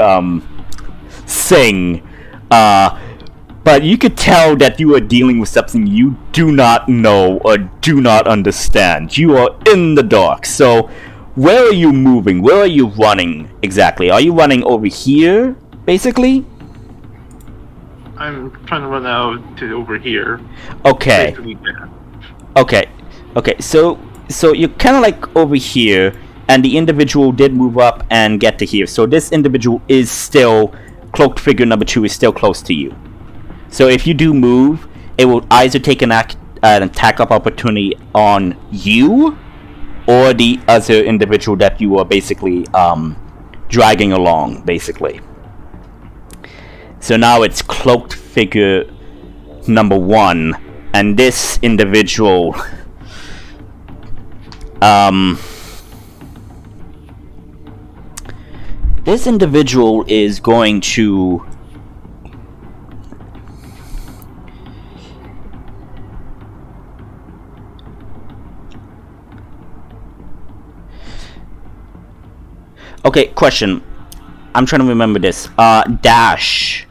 sing. But you could tell that you are dealing with something you do not know or do not understand. You are in the dark. So, where are you moving? Where are you running exactly? Are you running over here, basically? I'm trying to run out to over here. Okay. Okay. So you're kind of like over here, and the individual did move up and get to here. So this individual is still, cloaked figure number 2 is still close to you. So if you do move, it will either take an attack of opportunity on you, or the other individual that you are basically dragging along, basically. So now it's cloaked figure number 1, and this individual, is going to Okay, question. I'm trying to remember this. Dash.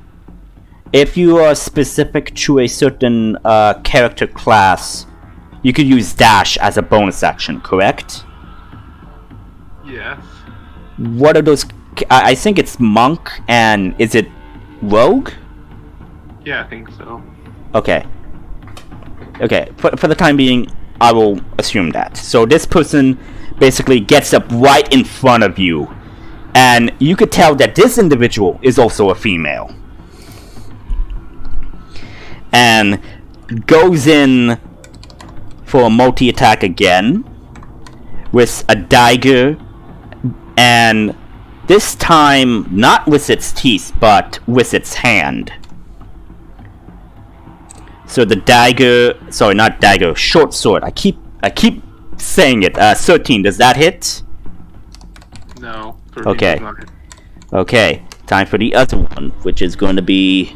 If you are specific to a certain character class, you could use dash as a bonus action, correct? Yes. What are those? I think it's monk, and is it rogue? Yeah, I think so. Okay. Okay, for the time being, I will assume that. So this person basically gets up right in front of you, And you could tell that this individual is also a female. And goes in for a multi-attack again with a dagger, and this time not with its teeth but with its hand. So the dagger, sorry, not dagger, short sword. I keep saying it. 13, does that hit? No. Okay. Does not hit. Okay, time for the other one, which is going to be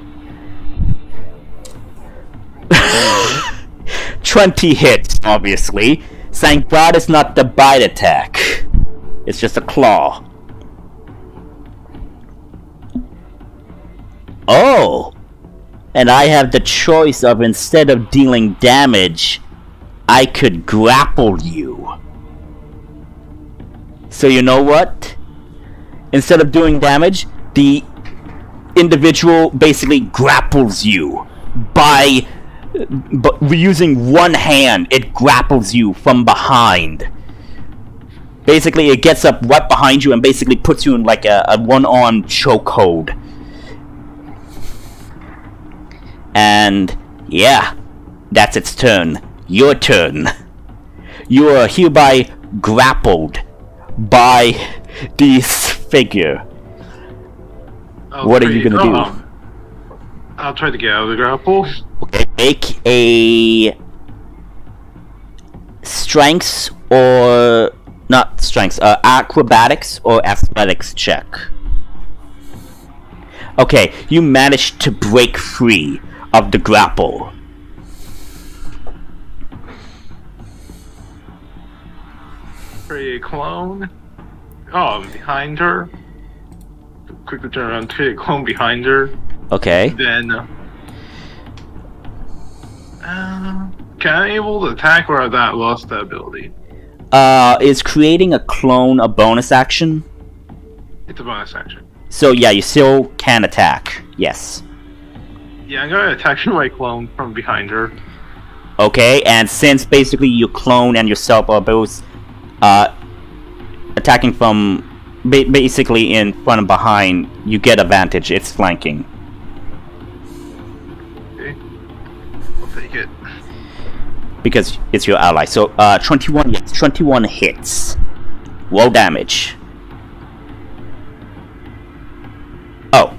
20 hits, obviously. Thank God it's not the bite attack. It's just a claw. Oh! And I have the choice of, instead of dealing damage, I could grapple you. So you know what? Instead of doing damage, the individual basically grapples you by... But using one hand, it grapples you from behind. Basically, it gets up right behind you and basically puts you in like a one-arm chokehold. And yeah, that's its turn. Your turn. You are hereby grappled by this figure. What are you gonna do? I'll try to get out of the grapple. Okay, make a strengths or not strengths, acrobatics or athletics check. Okay, you managed to break free of the grapple. Create a clone. Oh, I'm behind her. Quickly turn around, create a clone behind her. Okay. Then, can I able to attack, or have that lost that ability? Is creating a clone a bonus action? It's a bonus action. So yeah, you still can attack. Yes. Yeah, I'm gonna attack my clone from behind her. Okay, and since basically your clone and yourself are both attacking from basically in front and behind, you get advantage. It's flanking. Okay. I'll take it. Because it's your ally. So 21, yes, 21 hits. Roll damage. Oh.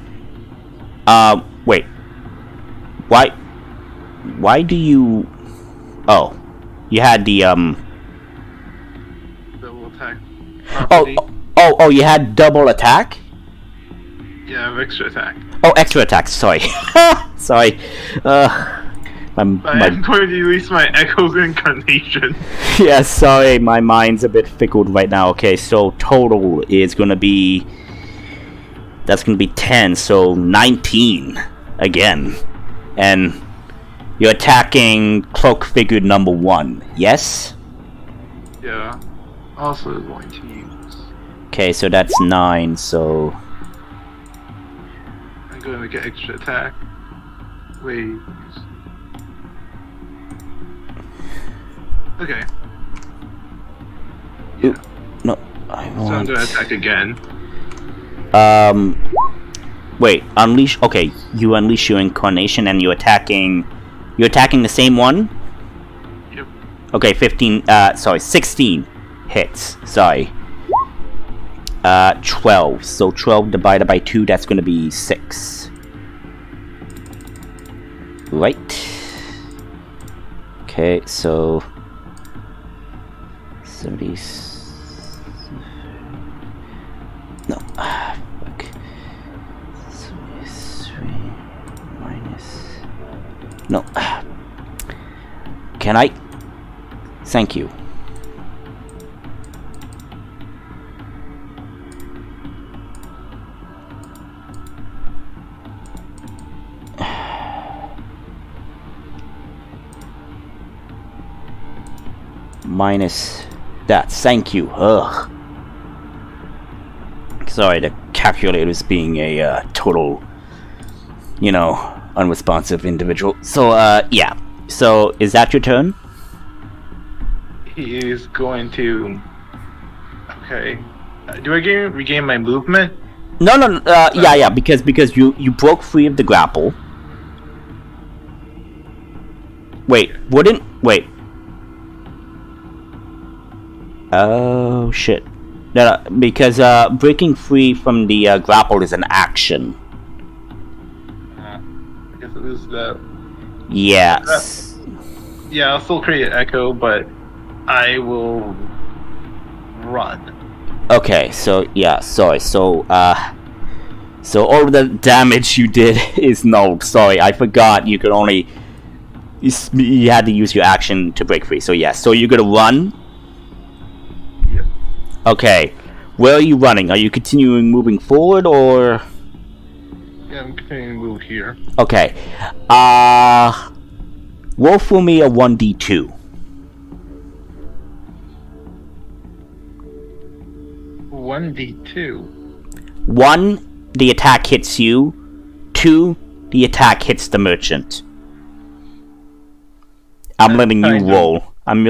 Wait. Why do you... Oh. You had the, Double attack. Oh, you had double attack? Yeah, I have extra attack. Oh, extra attack, sorry. Sorry. I'm going to use my Echo's Incarnation. Yeah, sorry, my mind's a bit fickled right now. Okay, so total is gonna be... That's gonna be 10, so 19 again. And you're attacking cloak figure number 1, yes? Yeah. Also going to use... Okay, so that's 9, so... I'm going to make an extra attack. Wait. Okay. Ooh, no, I So I'm gonna attack again. Wait, unleash... Okay, you unleash your incarnation and you're attacking the same one? Yep. Okay, 16 hits, sorry. 12, so 12 divided by 2, that's gonna be 6. Right. Okay, so... 70... No, fuck. 73 minus... No. Can I? Thank you. Minus that. Thank you. Ugh. Sorry, the calculator's being a total, unresponsive individual. So, yeah. So, is that your turn? He is going to... Okay. Do I regain my movement? No. Yeah. Because you broke free of the grapple. Wait. Oh shit. No, because breaking free from the grapple is an action. I guess it is that. Yes. Yeah, I'll still create an echo, but I will run. Okay, so yeah, sorry. So all of the damage you did is null. Sorry, I forgot you could only you had to use your action to break free. So yeah, so you're gonna run. Yeah. Okay, where are you running? Are you continuing moving forward or? Yeah, I'm continuing to move here. Okay, roll for me a 1d2. 1d2. 1, the attack hits you. 2, the attack hits the merchant. I'm letting you roll. I'm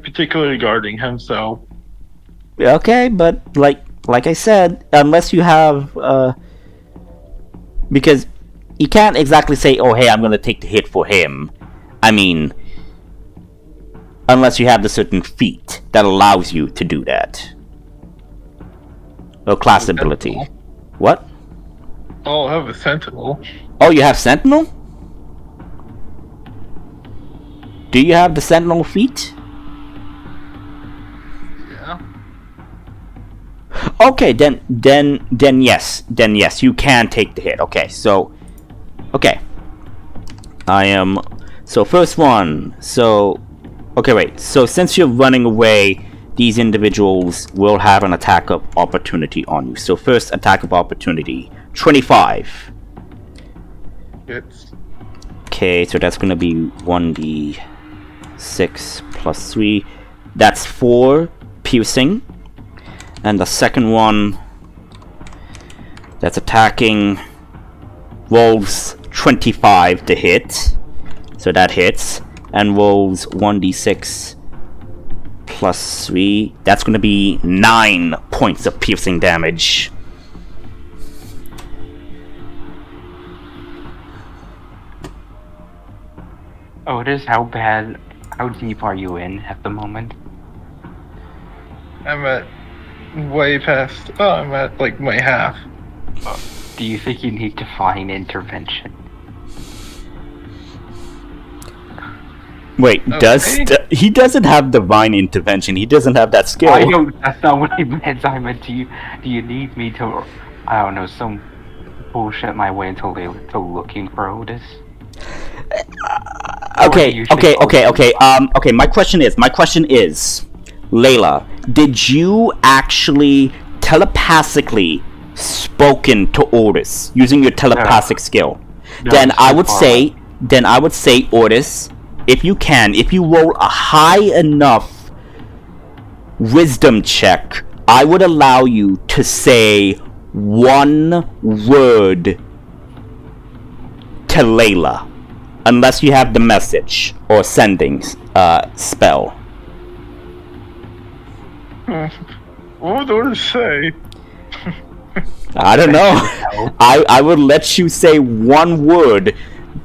particularly guarding him, so. Okay, but like I said, unless you have because you can't exactly say, "Oh, hey, I'm going to take the hit for him." I mean, unless you have the certain feat that allows you to do that. Or class ability. Sentinel. What? Oh, I have a sentinel. Oh, you have Sentinel? Do you have the Sentinel feat? Yeah. Okay, then yes, you can take the hit. Okay, so I am first one. Okay, wait. So since you're running away, these individuals will have an attack of opportunity on you. So first attack of opportunity, 25. Hits. Okay, so that's gonna be 1d6 plus 3. That's 4 piercing. And the second one that's attacking rolls 25 to hit. So that hits. And rolls 1d6 plus 3. That's going to be 9 points of piercing damage. Otis, how deep are you in at the moment? I'm at way past. Oh, I'm at like my half. Do you think you need divine intervention? Wait, Okay. he doesn't have divine intervention. He doesn't have that skill. I don't. That's not what I meant. I meant, do you need me to, I don't know, some bullshit my way into looking for Otis? Okay. My question is, Layla, did you actually telepathically spoken to Otis using your telepathic skill? No, Then so I would far. say, Otis, if you roll a high enough wisdom check, I would allow you to say one word to Layla. Unless you have the message or sending spell. What would Otis say? I don't know. I would let you say one word.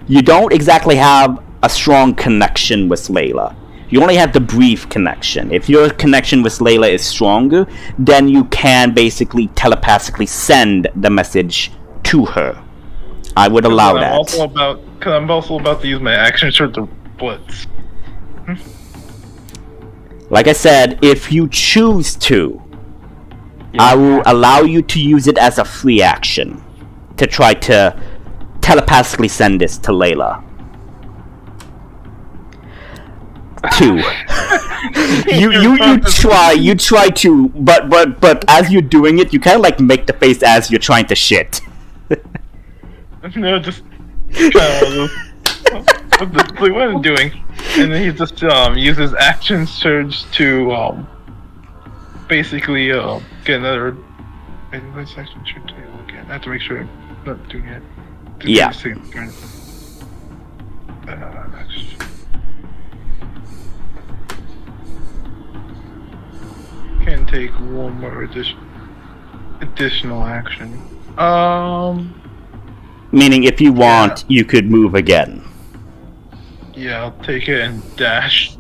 You don't exactly have a strong connection with Layla. You only have the brief connection. If your connection with Layla is stronger, then you can basically telepathically send the message to her. I would allow that. I'm also about to use my action shot to blitz. Like I said, if you choose to, I will allow you to use it as a free action to try to telepathically send this to Layla. 2. you try to, but as you're doing it, you kind of like make the face as you're trying to shit. No, just what I'm doing, and then he just uses action surge to basically get another. What's action surge to look at? I have to make sure I'm not doing it. Yeah. can take one more additional action. Meaning, if you want, you could move again. Yeah, I'll take it and dash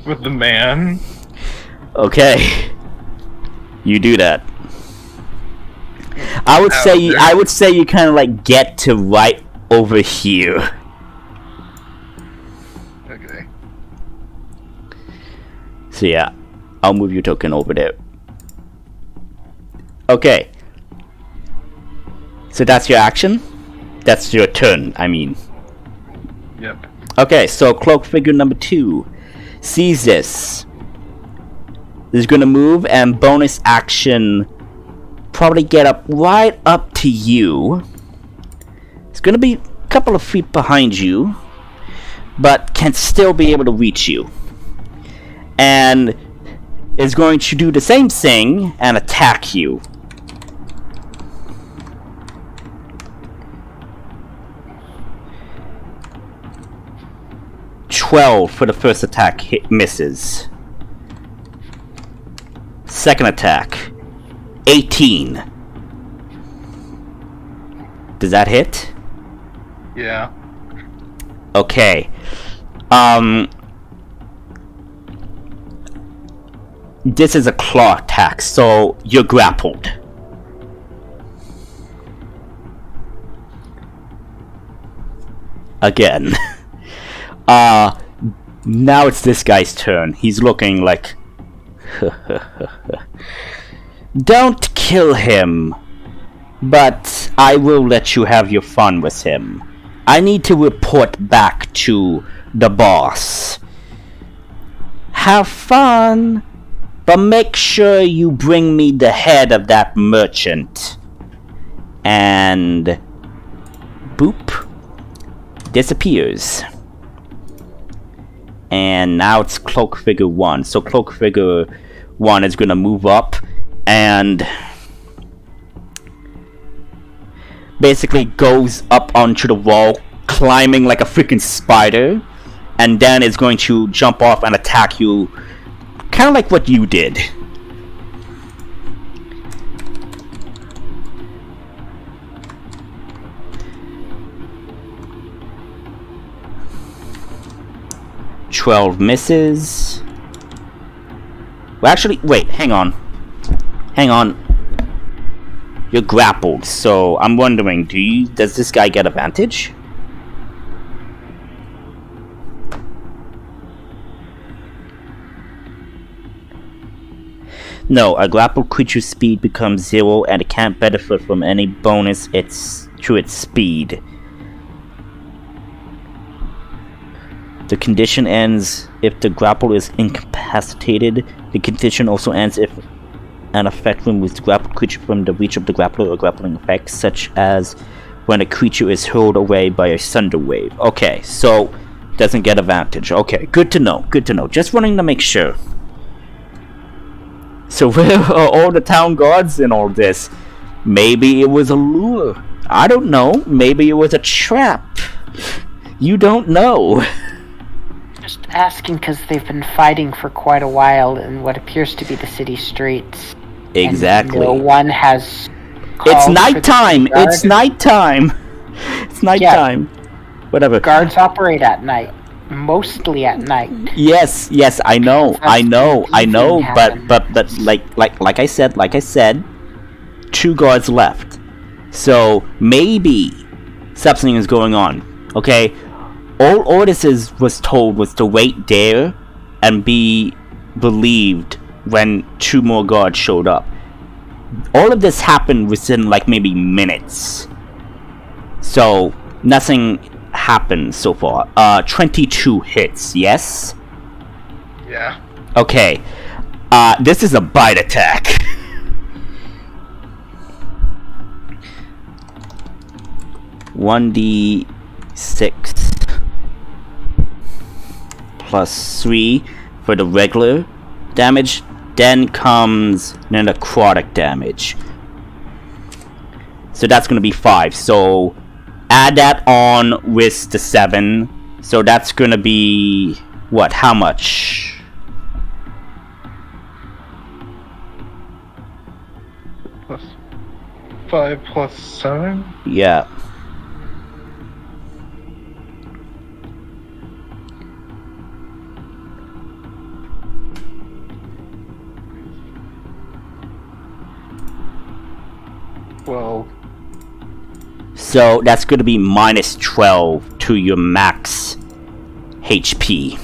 with the man. Okay. You do that. I would say you kind of like get to right over here. Okay. So yeah, I'll move your token over there. Okay. So that's your action? That's your turn, I mean. Yep. Okay, so cloak figure number 2 sees this. Is gonna move and bonus action probably get up right up to you. It's gonna be a couple of feet behind you, but can still be able to reach you. And is going to do the same thing and attack you. $12 for the first attack, misses. Second attack, 18. Does that hit? Yeah. Okay. This is a claw attack, so you're grappled. Again. Now it's this guy's turn. He's looking like... Don't kill him, but I will let you have your fun with him. I need to report back to the boss. Have fun, but make sure you bring me the head of that merchant. And... boop. Disappears. And now it's cloak figure 1. So cloak figure 1 is gonna move up and basically goes up onto the wall, climbing like a freaking spider, and then is going to jump off and attack you, kind of like what you did. $12 misses. Well, actually, wait, hang on. You're grappled, so I'm wondering, does this guy get advantage? No, a grappled creature's speed becomes 0 and it can't benefit from any bonus to its speed. The condition ends if the grapple is incapacitated. The condition also ends if an effect removes the grappled creature from the reach of the grappler or grappling effects, such as when a creature is hurled away by a thunder wave. Okay, so doesn't get advantage. Okay, good to know. Just wanting to make sure. So where are all the town guards in all this? Maybe it was a lure. I don't know. Maybe it was a trap. You don't know. Just asking because they've been fighting for quite a while in what appears to be the city streets. Exactly. And no one has. It's nighttime. It's nighttime. Yeah. Whatever. Guards operate at night, mostly at night. Yes, I know. But like I said, 2 guards left. So maybe something is going on. Okay. All Ortis was told was to wait there and be relieved when 2 more guards showed up. All of this happened within like maybe minutes. So nothing happened so far. 22 hits, yes? Yeah. Okay. This is a bite attack. $1d6 plus 3 for the regular damage. Then comes necrotic damage. So that's gonna be 5. So add that on with the 7. So that's gonna be what? How much? plus 5 plus 7. Yeah. Well, So that's going to be minus 12 to your max HP.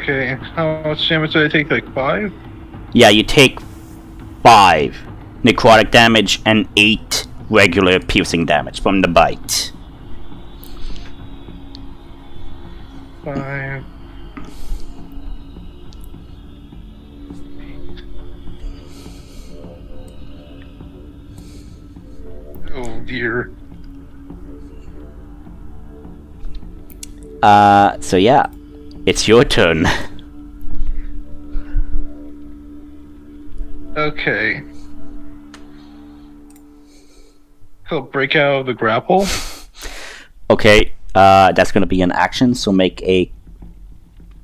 okay, and how much damage did I take? Like 5? Yeah, you take 5 necrotic damage and 8 regular piercing damage from the bite. 5. Oh dear. So yeah, it's your turn. Okay. He'll break out of the grapple. Okay, that's gonna be an action, so make a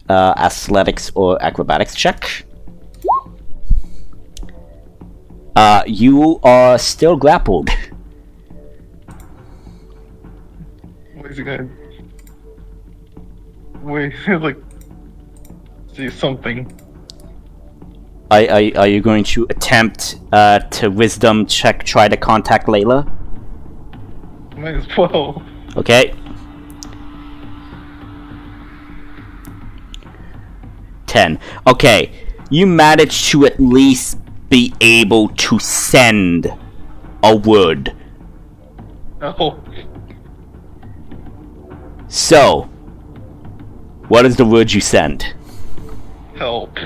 athletics or acrobatics check. You are still grappled. What is he gonna... Wait, like... See something. Are you going to attempt to wisdom check, try to contact Layla? Might as well. Okay. 10. Okay, you managed to at least be able to send a word. Oh. So, what is the word you send? Help.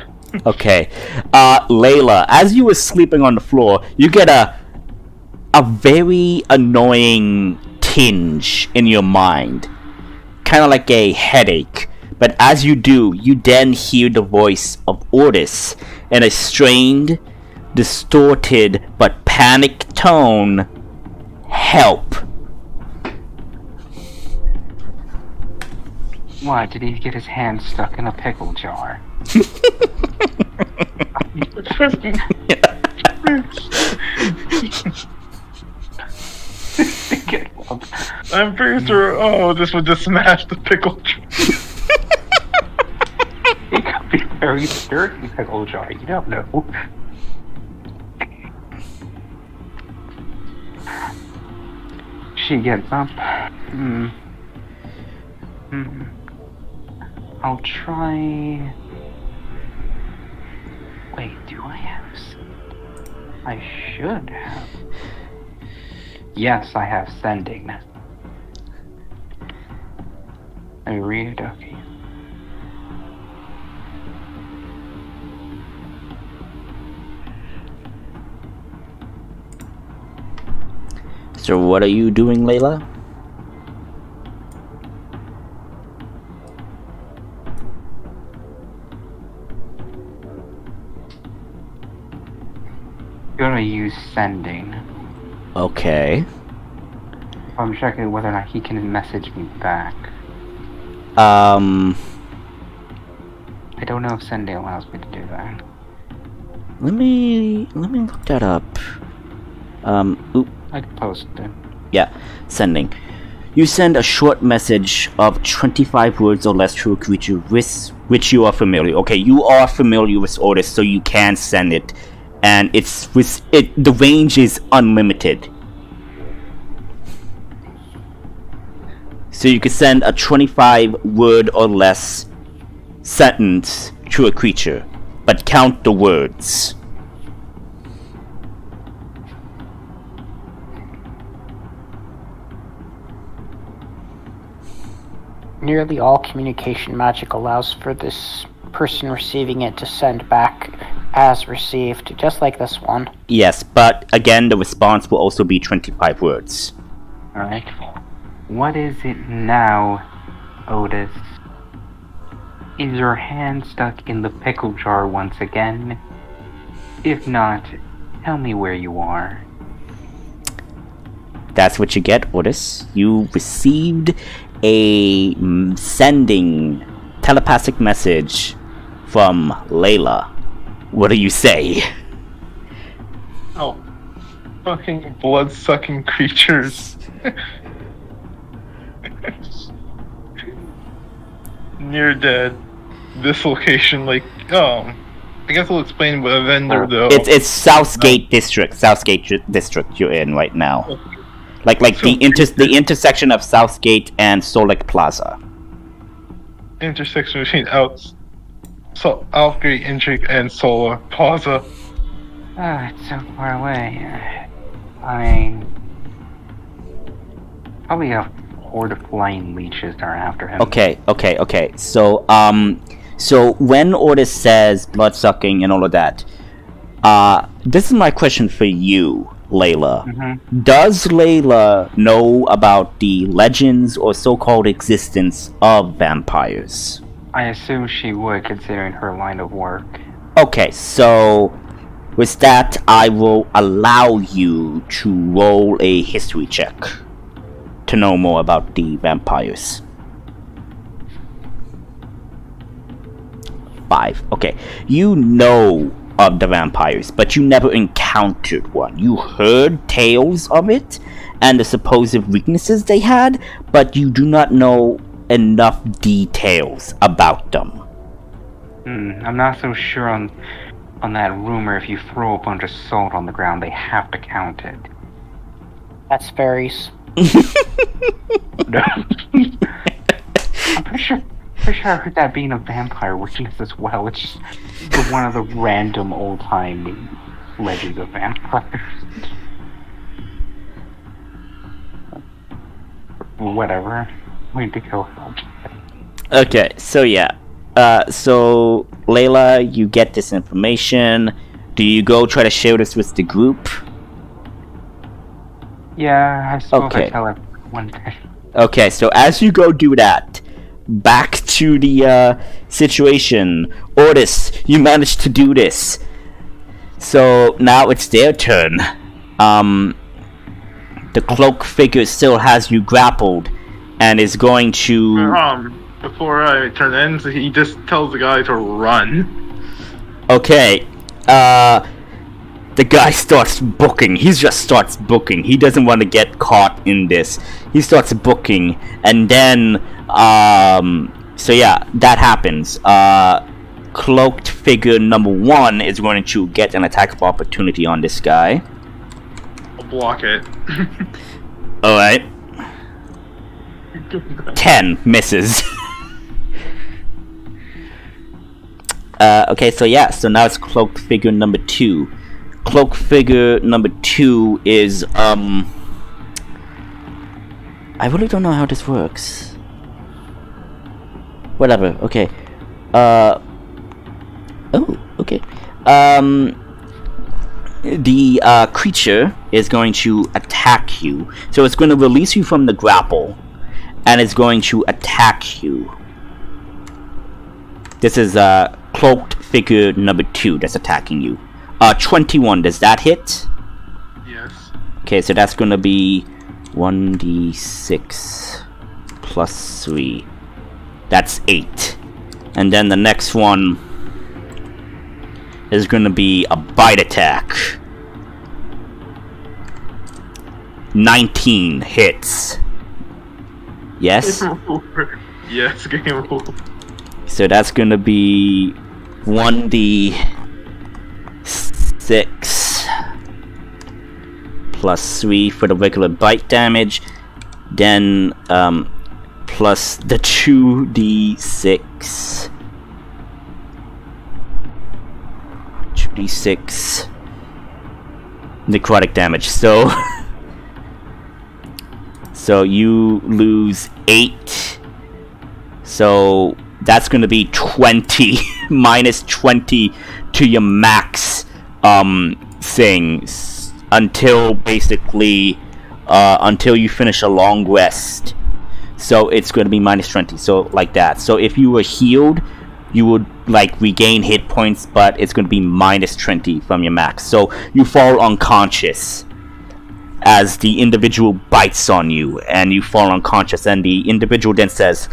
Okay, Layla, as you were sleeping on the floor, you get a very annoying tinge in your mind, kind of like a headache. But as you do, you then hear the voice of Ortis in a strained, distorted but panicked tone. Help. Why, did he get his hand stuck in a pickle jar? I'm pretty sure, this would just smash the pickle. It could be a very dirty pickle jar, you don't know. She gets up. I'll try... Wait, do I have... I should have... Yes, I have sending. I read, okay. So what are you doing, Layla? Gonna use sending. Okay. I'm checking whether or not he can message me back. I don't know if sending allows me to do that. Let me look that up. Oop. I can post it. Yeah, sending. You send a short message of 25 words or less to a creature with which you are familiar. Okay, you are familiar with Ortis, so you can send it, and the range is unlimited. So you can send a 25 word or less sentence to a creature, but count the words. Nearly all communication magic allows for this person receiving it to send back as received, just like this one. Yes, but again, the response will also be 25 words. Alright. What is it now, Otis? Is your hand stuck in the pickle jar once again? If not, tell me where you are. That's what you get, Otis. You received a sending telepathic message from Layla. What do you say? Oh, fucking blood-sucking creatures. Near dead. This location, like, I guess I'll explain what a vendor though. It's Southgate District. Southgate District you're in right now. Like the intersection of Southgate and Solek Plaza. Intersection between Outgate Intrigue and Solar Plaza. It's so far away. I mean, probably a horde of flying leeches are after him. Okay. So when Ordis says blood-sucking and all of that, this is my question for you, Layla. Mm-hmm. Does Layla know about the legends or so-called existence of vampires? I assume she would, considering her line of work. Okay, so with that, I will allow you to roll a history check to know more about the vampires. 5. Okay. You know of the vampires, but you never encountered one. You heard tales of it and the supposed weaknesses they had, but you do not know enough details about them. I'm not so sure on that rumor. If you throw a bunch of salt on the ground, they have to count it. That's fairies. No. I'm pretty sure I heard that being a vampire weakness as well. It's just one of the random old-time legends of vampires. Whatever. We need to go help. Okay, so yeah. So Layla, you get this information. Do you go try to share this with the group? Yeah, I suppose Okay. I tell everyone day. Okay, so as you go do that, back to the situation. Ordis, you managed to do this. So now it's their turn. The cloak figure still has you grappled and is going to... Before I turn in, so he just tells the guy to run. Okay, the guy starts booking. He just starts booking. He doesn't want to get caught in this. He starts booking, and then, so yeah, that happens. Cloaked figure number 1 is going to get an attack of opportunity on this guy. I'll block it. Alright. 10 misses. Okay, so yeah, so now it's cloaked figure number 2. Cloaked figure number 2 is, I really don't know how this works. Whatever, okay. Oh, okay. The creature is going to attack you. So it's going to release you from the grapple, and it's going to attack you. This is cloaked figure number 2 that's attacking you. 21, does that hit? Yes. Okay, so that's gonna be 1d6 plus 3. That's 8. And then the next one is gonna be a bite attack. 19 hits. Yes? Game over. Yes, game over. So that's gonna be 1d6 plus 3 for the regular bite damage, then plus the 2d6 necrotic damage. So so you lose 8. So that's gonna be 20 minus 20 to your max thing until basically until you finish a long rest. So it's gonna be minus 20, so like that. So if you were healed, you would like regain hit points, but it's gonna be minus 20 from your max. So you fall unconscious as the individual bites on you, and you fall unconscious, and the individual then says,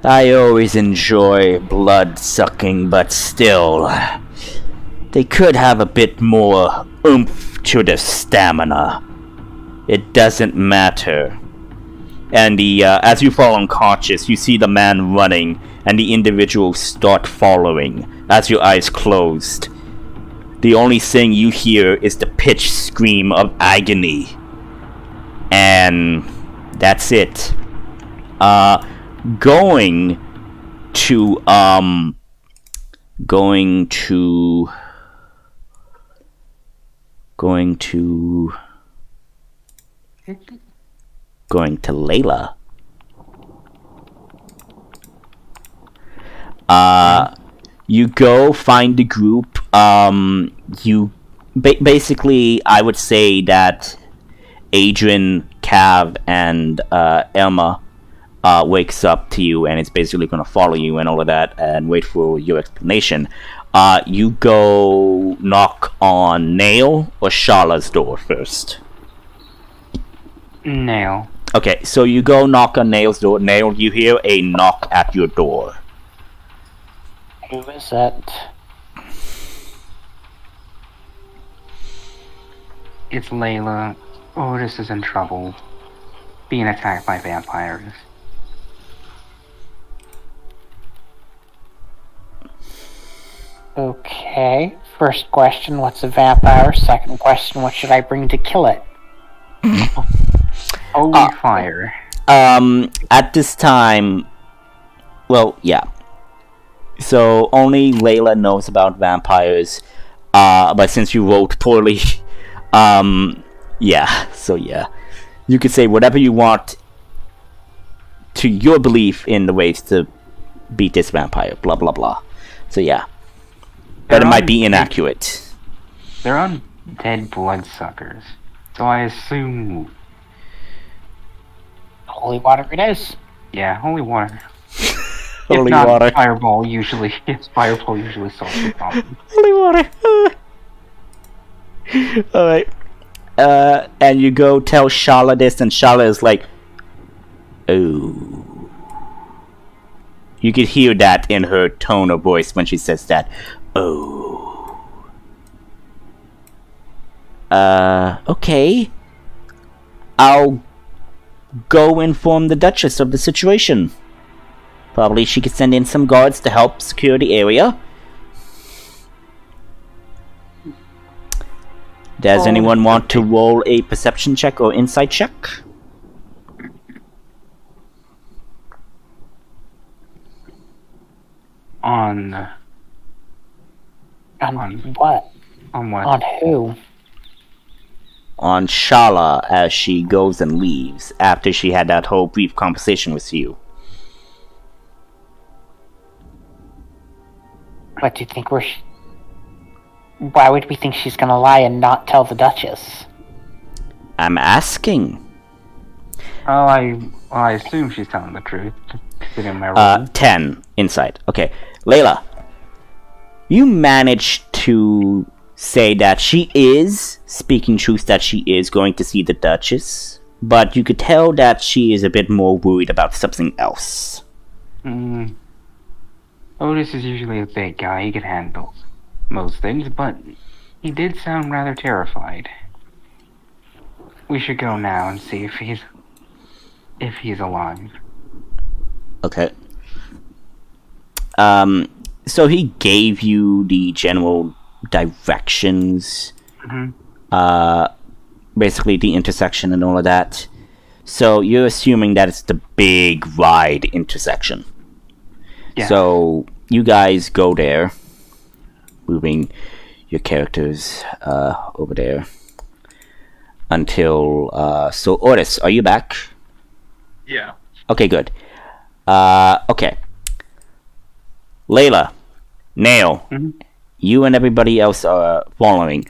I always enjoy blood-sucking, but still, they could have a bit more oomph to their stamina. It doesn't matter. And as you fall unconscious, you see the man running, and the individuals start following as your eyes closed. The only thing you hear is the pitched scream of agony. And that's it. Going to Layla. You go find the group. You basically, I would say that Adrian, Cav, and Elma wakes up to you, and it's basically going to follow you and all of that, and wait for your explanation. You go knock on Nail or Sharla's door first. Nail. Okay, so you go knock on Nail's door. Nail, you hear a knock at your door. Who is it? It's Layla. Otis is in trouble. Being attacked by vampires. Okay. First question, what's a vampire? Second question, what should I bring to kill it? Holy fire. At this time, well, yeah. So only Layla knows about vampires. But since you rolled poorly, yeah. So yeah, you could say whatever you want to your belief in the ways to beat this vampire. Blah blah blah. So yeah, but it might be inaccurate. They're undead bloodsuckers, so I assume. Holy water it is. Yeah, holy water. Holy if not, water. Fireball usually. Fireball usually solves the problem. Holy water. All right. And you go tell Sharla this, and Sharla is like, "Oh." You could hear that in her tone of voice when she says that. Oh. Okay. I'll go inform the Duchess of the situation. Probably she could send in some guards to help secure the area. Does anyone want to roll a perception check or insight check? On what? On what? On who? On Sharla as she goes and leaves after she had that whole brief conversation with you. What do you think why would we think she's gonna lie and not tell the Duchess? I'm asking. Oh, I assume she's telling the truth, considering my role. 10 insight. Okay. Layla, you managed to say that she is speaking truth, that she is going to see the Duchess, but you could tell that she is a bit more worried about something else. Otis is usually a big guy. He can handle most things, but he did sound rather terrified. We should go now and see if he's alive. Okay. So he gave you the general directions. Basically the intersection and all of that. So you're assuming that it's the big, wide intersection. Yeah. So you guys go there, moving your characters over there until so Otis, are you back? Yeah. Okay, good. Okay. Layla, Nail, you and everybody else are following.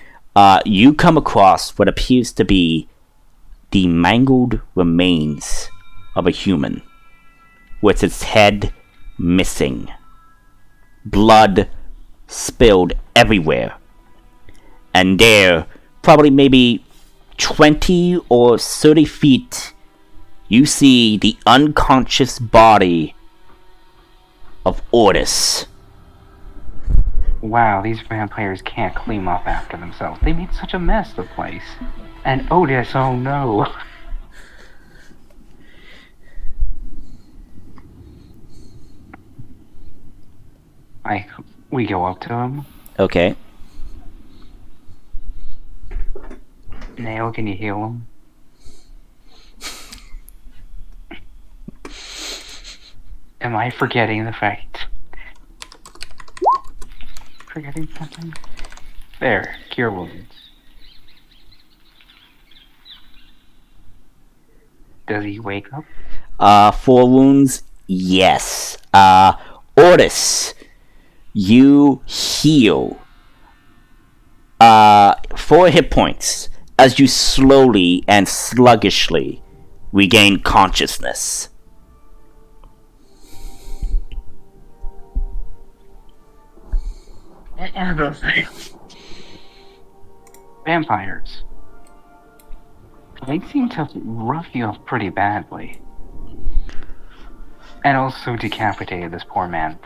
You come across what appears to be the mangled remains of a human, with its head missing. Blood spilled everywhere. And there, probably maybe 20 or 30 feet, you see the unconscious body of Otis. Wow, these vampires can't clean up after themselves. They made such a mess of the place. And Otis, oh no. We go up to him. Okay. Nail, can you heal him? Am I forgetting the fact? Forgetting something? There, cure wounds. Does he wake up? 4 wounds, yes. Otis, you heal 4 hit points as you slowly and sluggishly regain consciousness. What are those things? Vampires. They seem to rough you up pretty badly. And also decapitated this poor man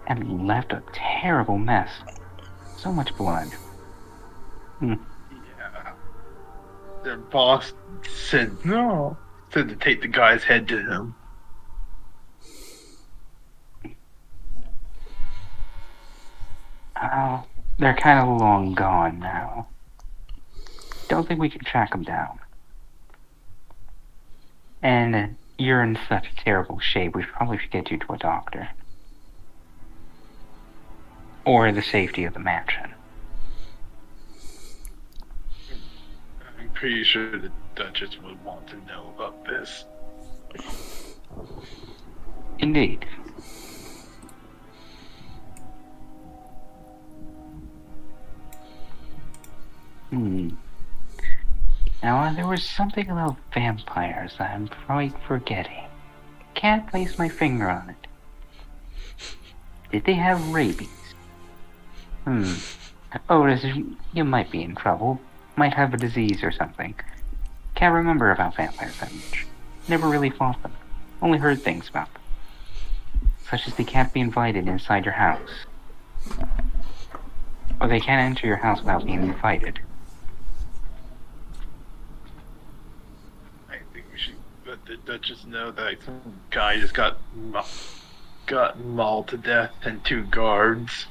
and left a terrible mess. So much blood. Yeah. Their boss said no. Said to take the guy's head to him. They're kind of long gone now. Don't think we can track them down. And you're in such terrible shape, we probably should get you to a doctor. Or the safety of the mansion. I'm pretty sure the Duchess would want to know about this. Indeed. Now, there was something about vampires that I'm quite forgetting. Can't place my finger on it. Did they have rabies? Otis, you might be in trouble. Might have a disease or something. Can't remember about vampires that much. Never really fought them. Only heard things about them. Such as they can't be invited inside your house. Or they can't enter your house without being invited. I think we should let the Duchess know that some guy just got mauled to death and 2 guards.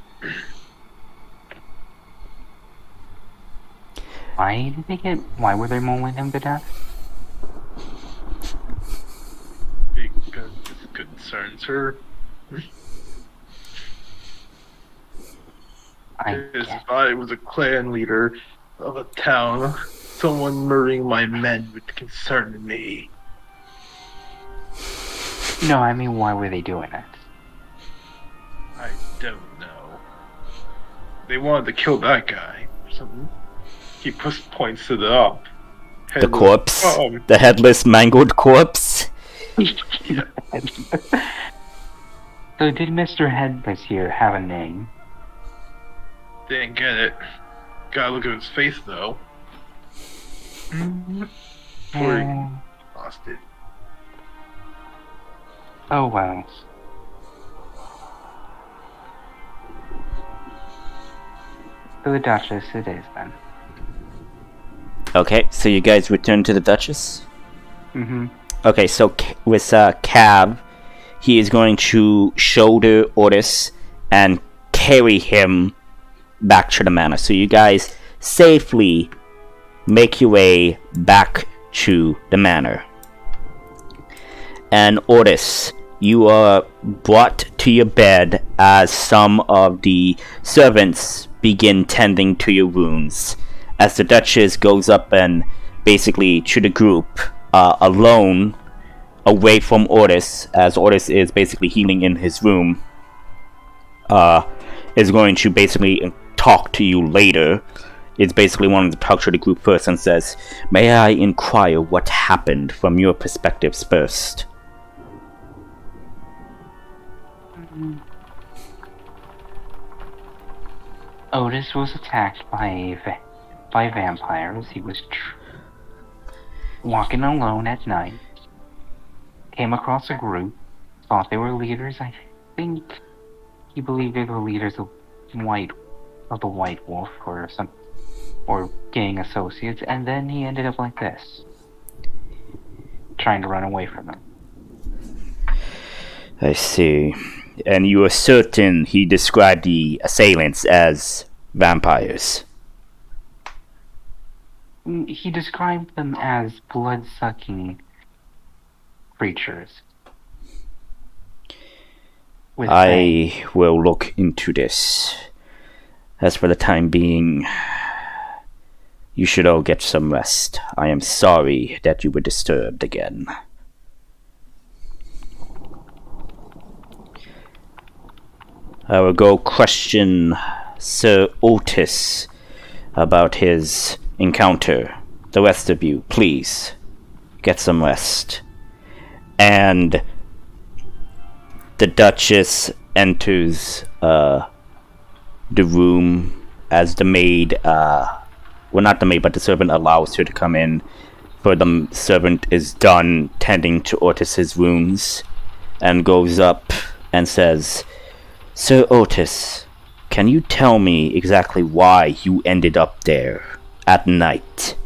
Why were they mauling him to death? Because this concerns her. If I was a clan leader of a town, someone murdering my men would concern me. No, I mean, why were they doing it? I don't know. They wanted to kill that guy or something. He points to the The corpse. The headless, mangled corpse. So did Mr. Headless here have a name? Didn't get it. Gotta look at his face though. Before he lost it. Oh well. So the Duchess it is then. Okay, so you guys return to the Duchess? Mm-hmm. Okay, so with Cav, he is going to shoulder Otis and carry him back to the manor. So you guys safely make your way back to the manor. And Otis, you are brought to your bed as some of the servants begin tending to your wounds. As the Duchess goes up and basically to the group, alone, away from Otis, as Otis is basically healing in his room, is going to basically talk to you later. It's basically wanting to talk to the group first and says, "May I inquire what happened from your perspectives first?" Otis was attacked by vampires. He was walking alone at night. Came across a group. Thought they were leaders. think he believed they were leaders of the White Wolf or gang associates, and then he ended up like this, trying to run away from them. I see. And you are certain he described the assailants as vampires? He described them as blood-sucking creatures. I will look into this. As for the time being, you should all get some rest. I am sorry that you were disturbed again. I will go question Sir Otis about his encounter. The rest of you, please, get some rest. And the Duchess enters the room as the maid, well, not the maid, but the servant allows her to come in, for the servant is done tending to Otis's wounds, and goes up and says, Sir Otis, can you tell me exactly why you ended up there at night?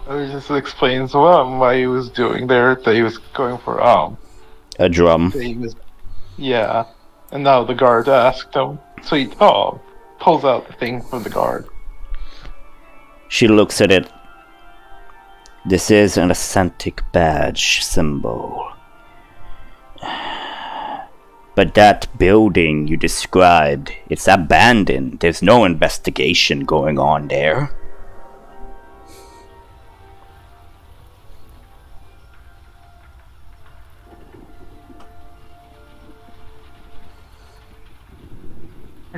It just explains why he was doing there. That he was going for a drum. Yeah, and now the guard asked him, so he pulls out the thing from the guard. She looks at it. This is an authentic badge symbol. But that building you described, it's abandoned. There's no investigation going on there.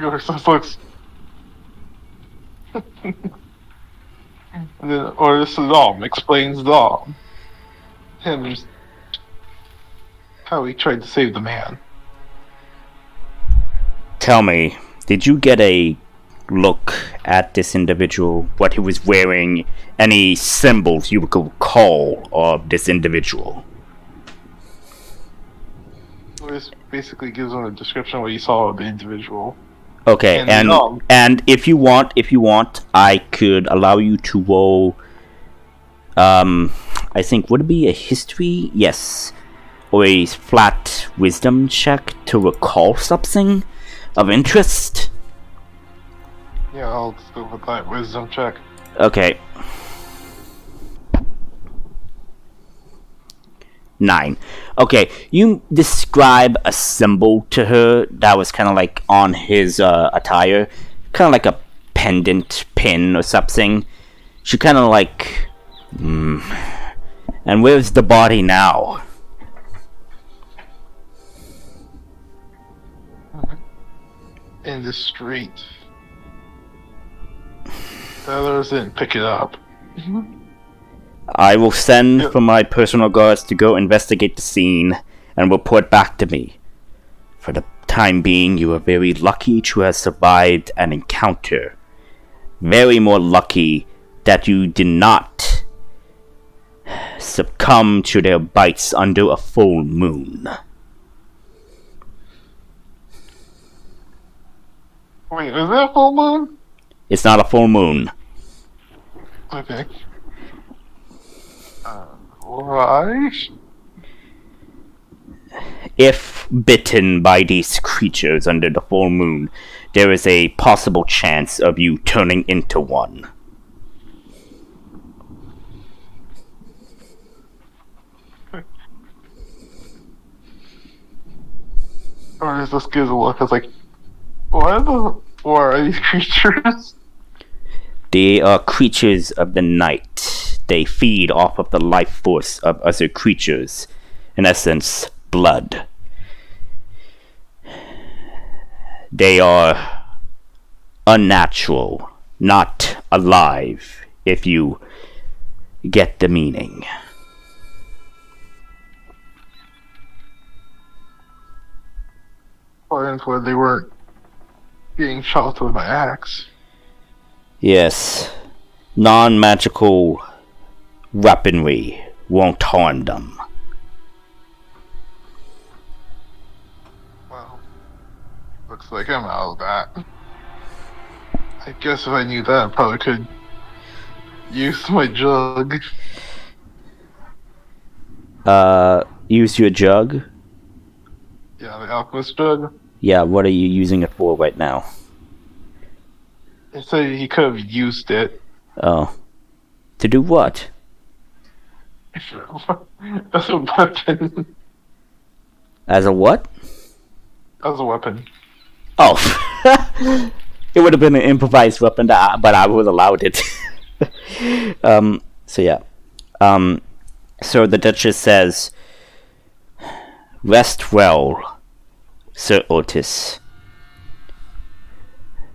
Looks. Or this is explains him how he tried to save the man. Tell me, did you get a look at this individual? What he was wearing? Any symbols you could recall of this individual? Well, this basically gives him a description of what he saw of the individual. Okay, and if you want, I could allow you to roll. I think would it be a history? Yes, or a flat wisdom check to recall something of interest. Yeah, I'll just go with that wisdom check. Okay. 9. Okay, you describe a symbol to her that was kind of like on his attire, kind of like a pendant pin or something. She kind of like, and where's the body now? In the street. The others didn't pick it up. I will send for my personal guards to go investigate the scene and report back to me. For the time being, you are very lucky to have survived an encounter. Very more lucky that you did not succumb to their bites under a full moon. Wait, is that a full moon? It's not a full moon. Okay. Why? If bitten by these creatures under the full moon, there is a possible chance of you turning into one. Or is this gives a look? It's like, what are these creatures? They are creatures of the night. They feed off of the life force of other creatures. In essence, blood. They are unnatural, not alive, if you get the meaning. Or where they weren't being shot with my axe. Yes, non-magical weaponry won't harm them. Well, looks like I'm out of that. I guess if I knew that, I probably could use my jug. Use your jug? Yeah, the alchemist jug. Yeah, what are you using it for right now? He said he could have used it. Oh. To do what? As a weapon. As a what? As a weapon. Oh. It would have been an improvised weapon, but I would have allowed it. So yeah. So the Duchess says, "Rest well, Sir Otis.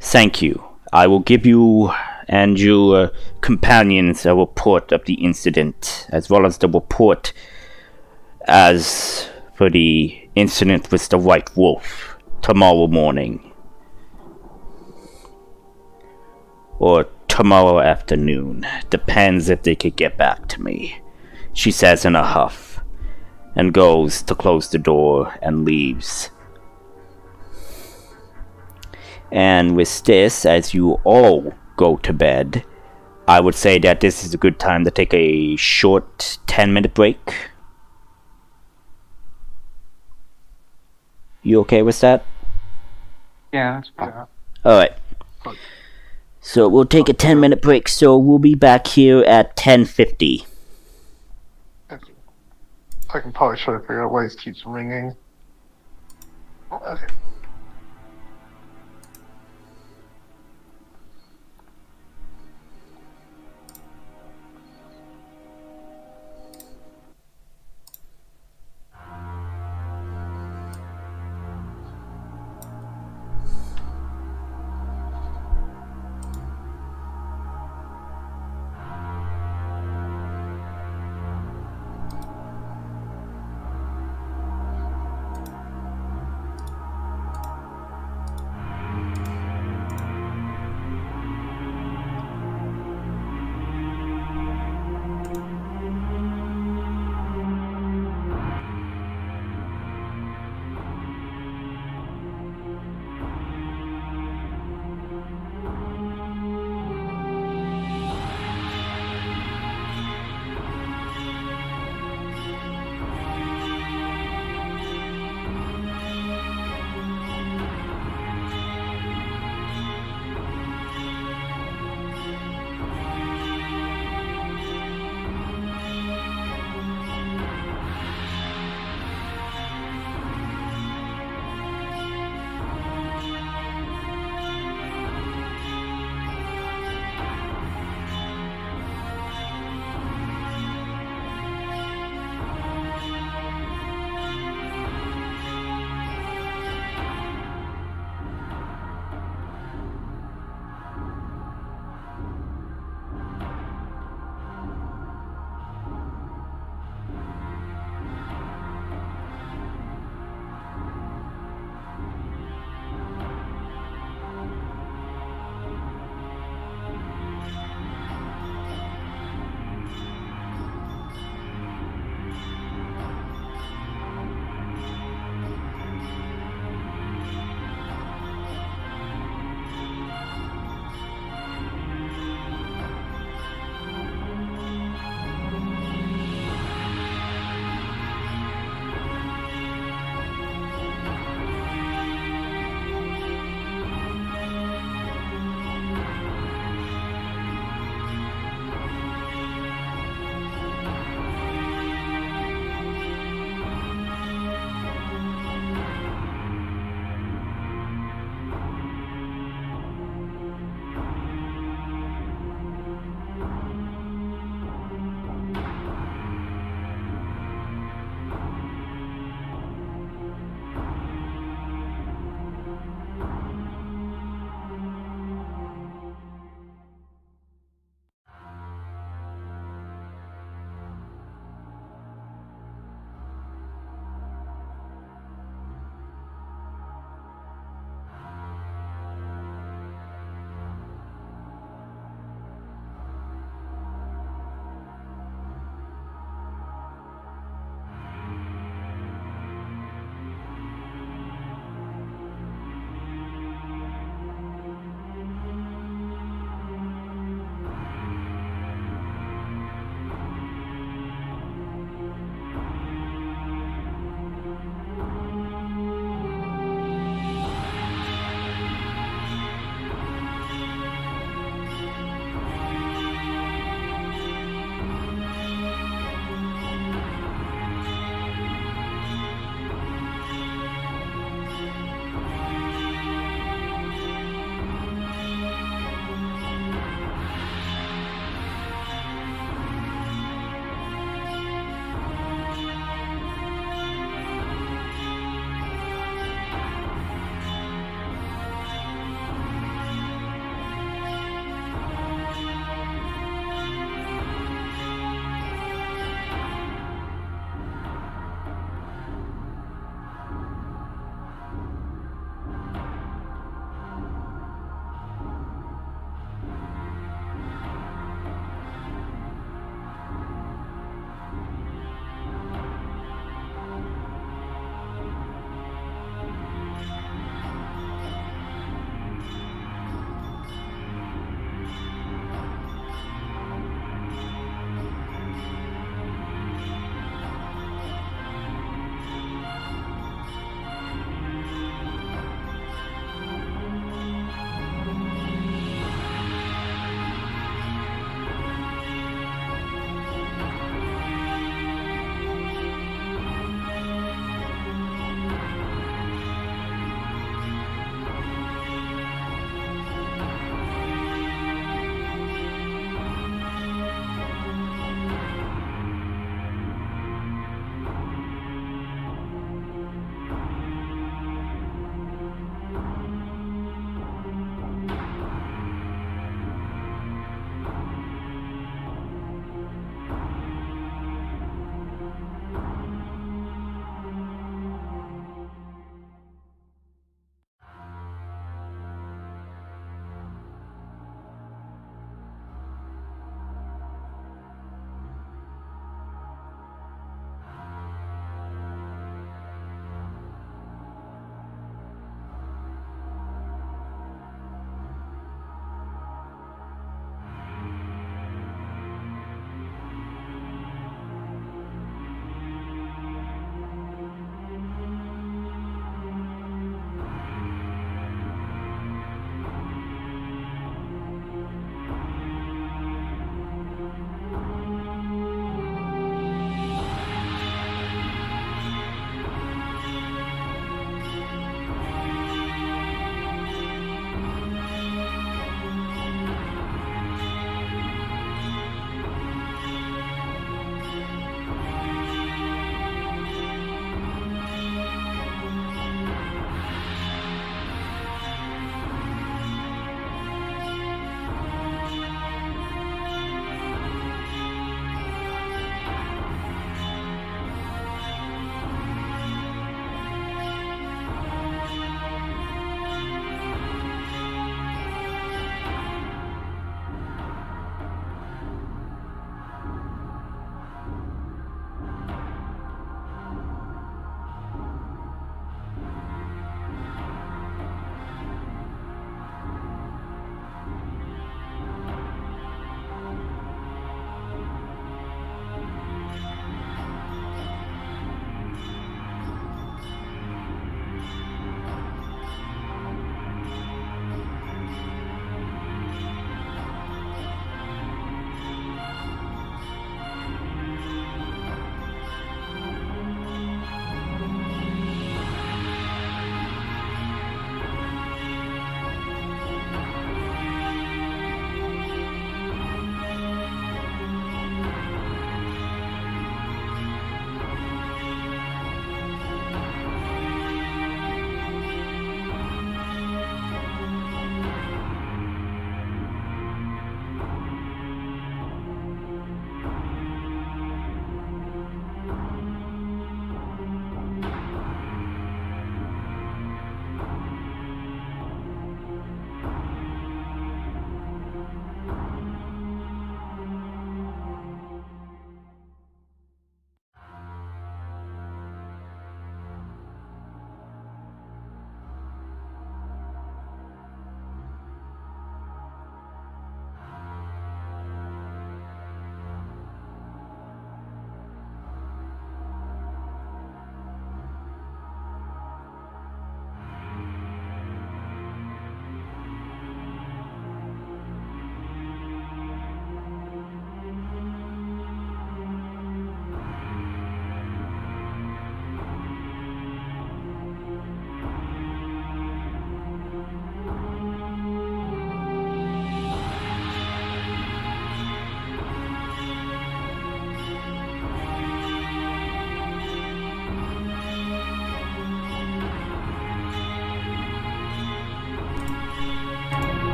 Thank you. I will give you and your companions a report of the incident, as well as the report as for the incident with the White Wolf tomorrow morning. Or tomorrow afternoon. Depends if they could get back to me," she says in a huff, and goes to close the door and leaves. And with this, as you all go to bed, I would say that this is a good time to take a short 10-minute break. You okay with that? Yeah, that's fine. Yeah. Alright. So we'll take a 10-minute break, so we'll be back here at 10:50. I can probably try to figure out why it keeps ringing. Okay.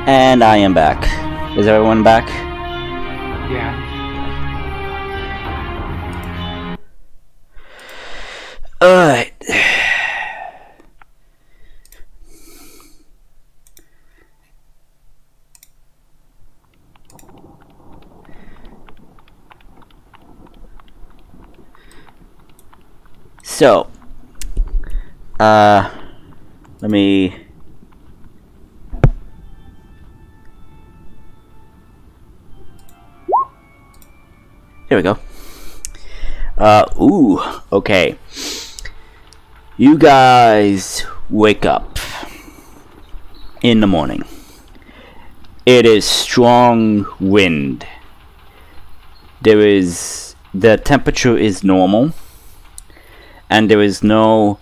And I am back. Is everyone back? Yeah. Alright. So, let me... Here we go. Okay. You guys wake up in the morning. It is strong wind. The temperature is normal, and there is no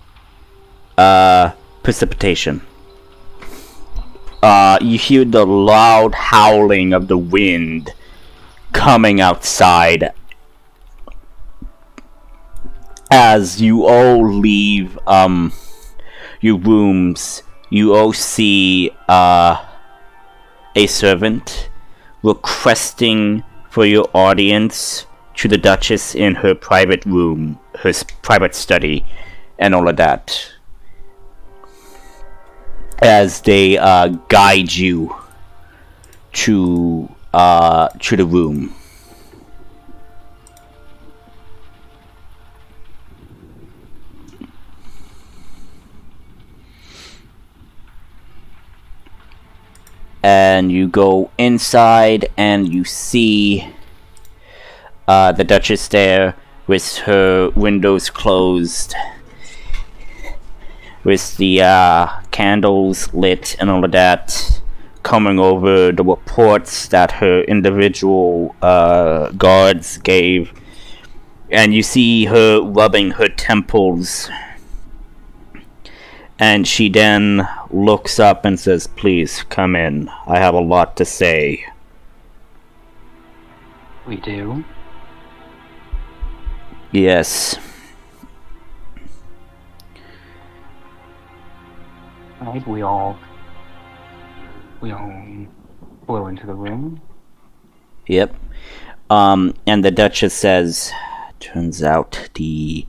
precipitation. You hear the loud howling of the wind coming outside as you all leave your rooms. You all see a servant requesting for your audience to the Duchess in her private room, her private study, and all of that, as they guide you to the room. And you go inside and you see the Duchess there with her windows closed, with the candles lit and all of that, coming over the reports that her individual guards gave. And you see her rubbing her temples. And she then looks up and says, "Please, come in. I have a lot to say." We do? Yes. Right, we all flow into the room. Yep. And the Duchess says, "Turns out the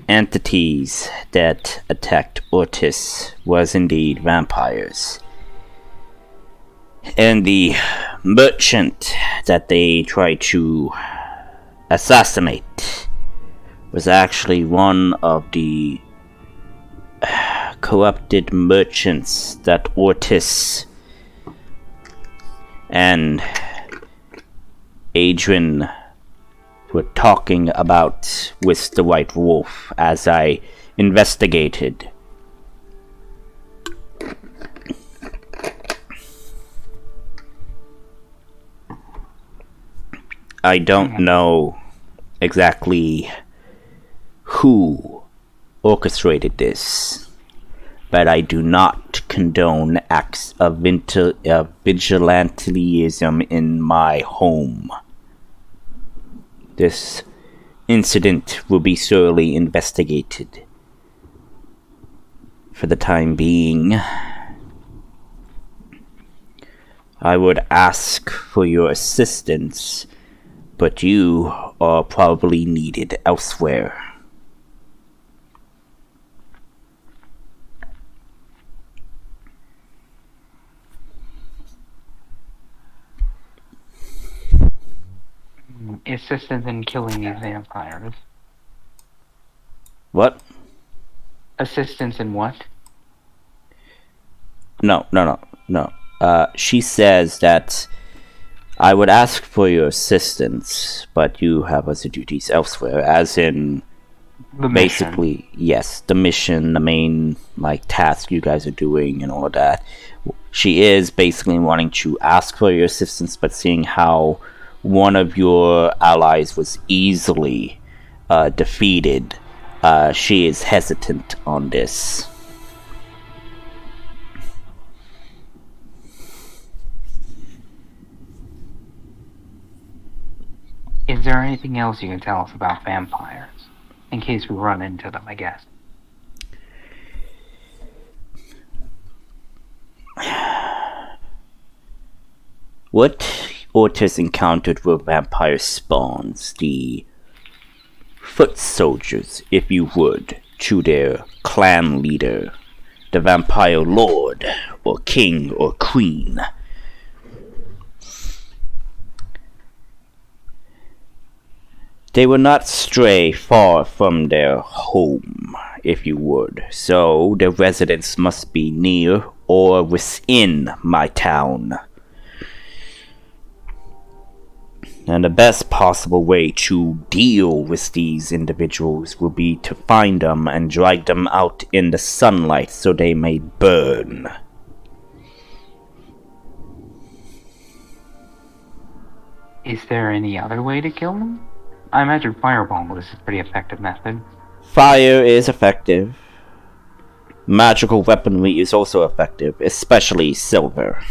entities that attacked Ortis was indeed vampires. And the merchant that they tried to assassinate was actually one of the corrupted merchants that Ortis and Adrian were talking about with the White Wolf as I investigated." I don't know exactly who orchestrated this, but I do not condone acts of vigilantism in my home. This incident will be thoroughly investigated. For the time being, I would ask for your assistance, but you are probably needed elsewhere. Assistance in killing these vampires. What? Assistance in what? No. She says that I would ask for your assistance, but you have other duties elsewhere, as in The basically, mission. yes, the mission, the main task you guys are doing and all of that. She is basically wanting to ask for your assistance, but seeing how one of your allies was easily defeated, she is hesitant on this. Is there anything else you can tell us about vampires? In case we run into them, I guess. What Otis encountered were vampire spawns, the foot soldiers, if you would, to their clan leader, the vampire lord, or king, or queen. They will not stray far from their home, if you would, so their residence must be near or within my town. And the best possible way to deal with these individuals will be to find them and drag them out in the sunlight so they may burn. Is there any other way to kill them? I imagine fireball is a pretty effective method. Fire is effective. Magical weaponry is also effective, especially silver.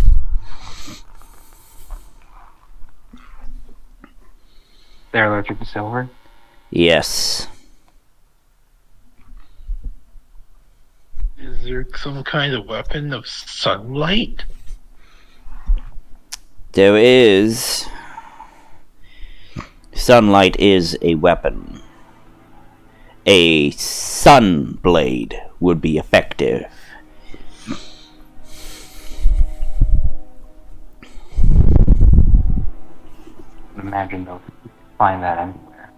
They're allergic to silver? Yes. Is there some kind of weapon of sunlight? There is. Sunlight is a weapon. A sun blade would be effective. Imagine they'll find that anywhere.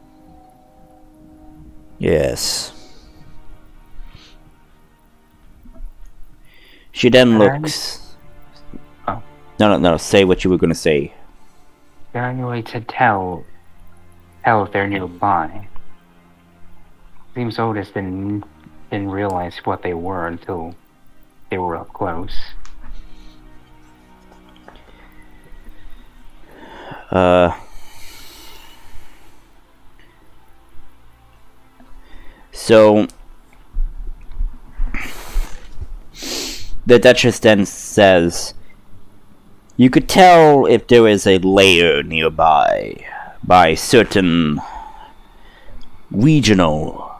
Yes. She then looks. Oh. No. Say what you were going to say. Is there any way to tell if they're nearby? Seems Otis didn't realize what they were until they were up close. So the Duchess then says, you could tell if there is a lair nearby by certain regional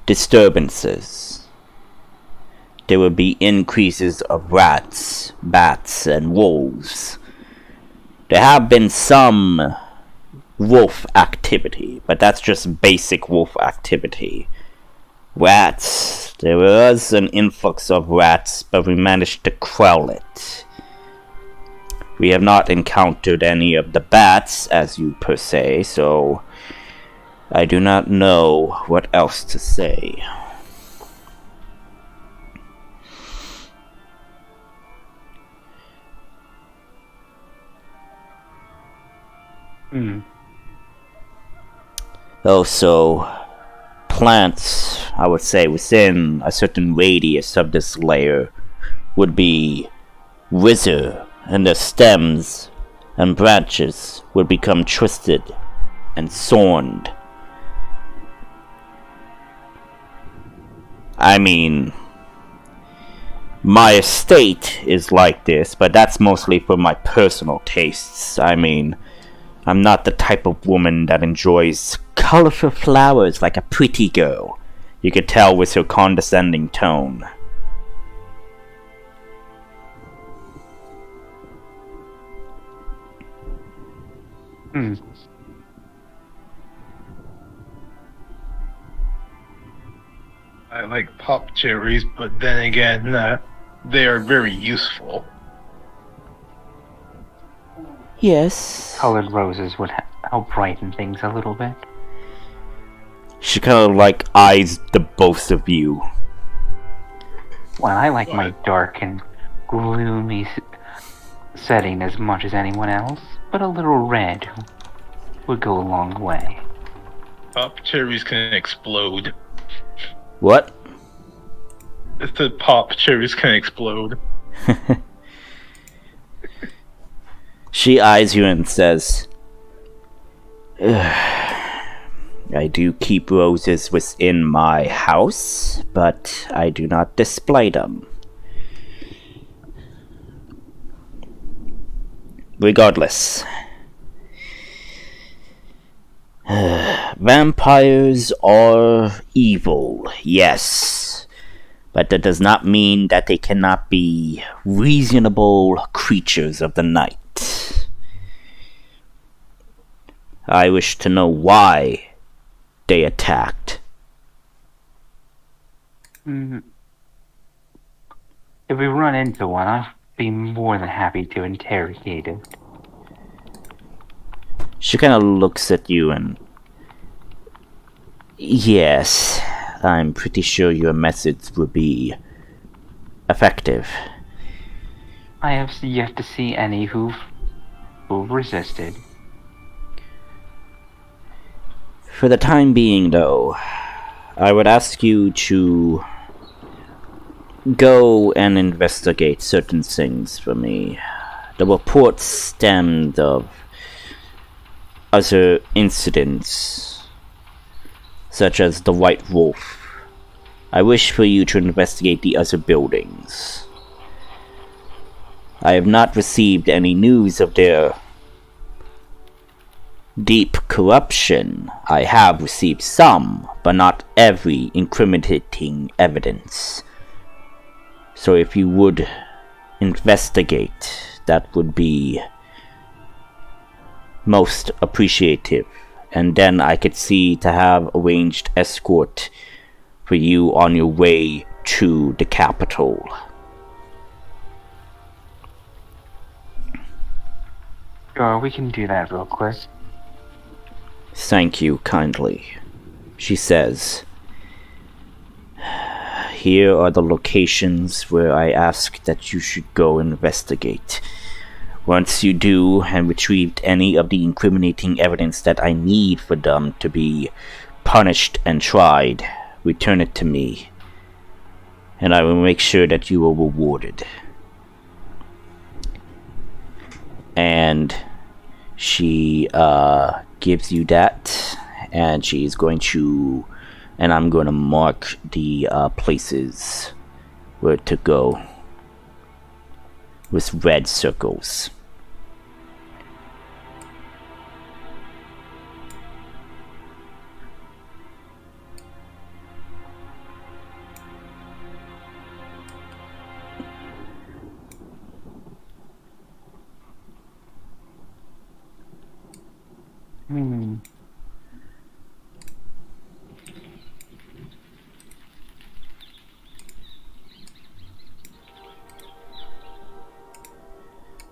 disturbances. There will be increases of rats, bats, and wolves. There have been some wolf activity, but that's just basic wolf activity. Rats. There was an influx of rats, but we managed to quell it. We have not encountered any of the bats, as you per se, so I do not know what else to say. Also, plants, I would say, within a certain radius of this layer would be wither, and the stems and branches would become twisted and sorned. I mean, my estate is like this, but that's mostly for my personal tastes. I mean, I'm not the type of woman that enjoys colorful flowers like a pretty girl. You could tell with her condescending tone. I like pop cherries, but then again, they are very useful. Yes. Colored roses would help brighten things a little bit. She kind of like eyes the both of you. Well, I like my dark and gloomy setting as much as anyone else, but a little red would go a long way. Pop cherries can explode. What? It's the pop cherries can explode. She eyes you and says, I do keep roses within my house, but I do not display them. Regardless. Vampires are evil, yes. But that does not mean that they cannot be reasonable creatures of the night. I wish to know why they attacked. If we run into one, I'd be more than happy to interrogate it. She kind of looks at you and... Yes, I'm pretty sure your methods will be effective. I have yet to see any who've resisted. For the time being, though, I would ask you to go and investigate certain things for me. The reports stemmed of other incidents, such as the White Wolf. I wish for you to investigate the other buildings. I have not received any news of their deep corruption. I have received some, but not every incriminating evidence. So if you would investigate, that would be most appreciative. And then I could see to have arranged escort for you on your way to the capital. Sure, we can do that real quick. Thank you kindly, she says. Here are the locations where I ask that you should go investigate. Once you do and retrieved any of the incriminating evidence that I need for them to be punished and tried, return it to me, and I will make sure that you are rewarded. And she gives you that, and she's going to, and I'm going to mark the places where to go with red circles.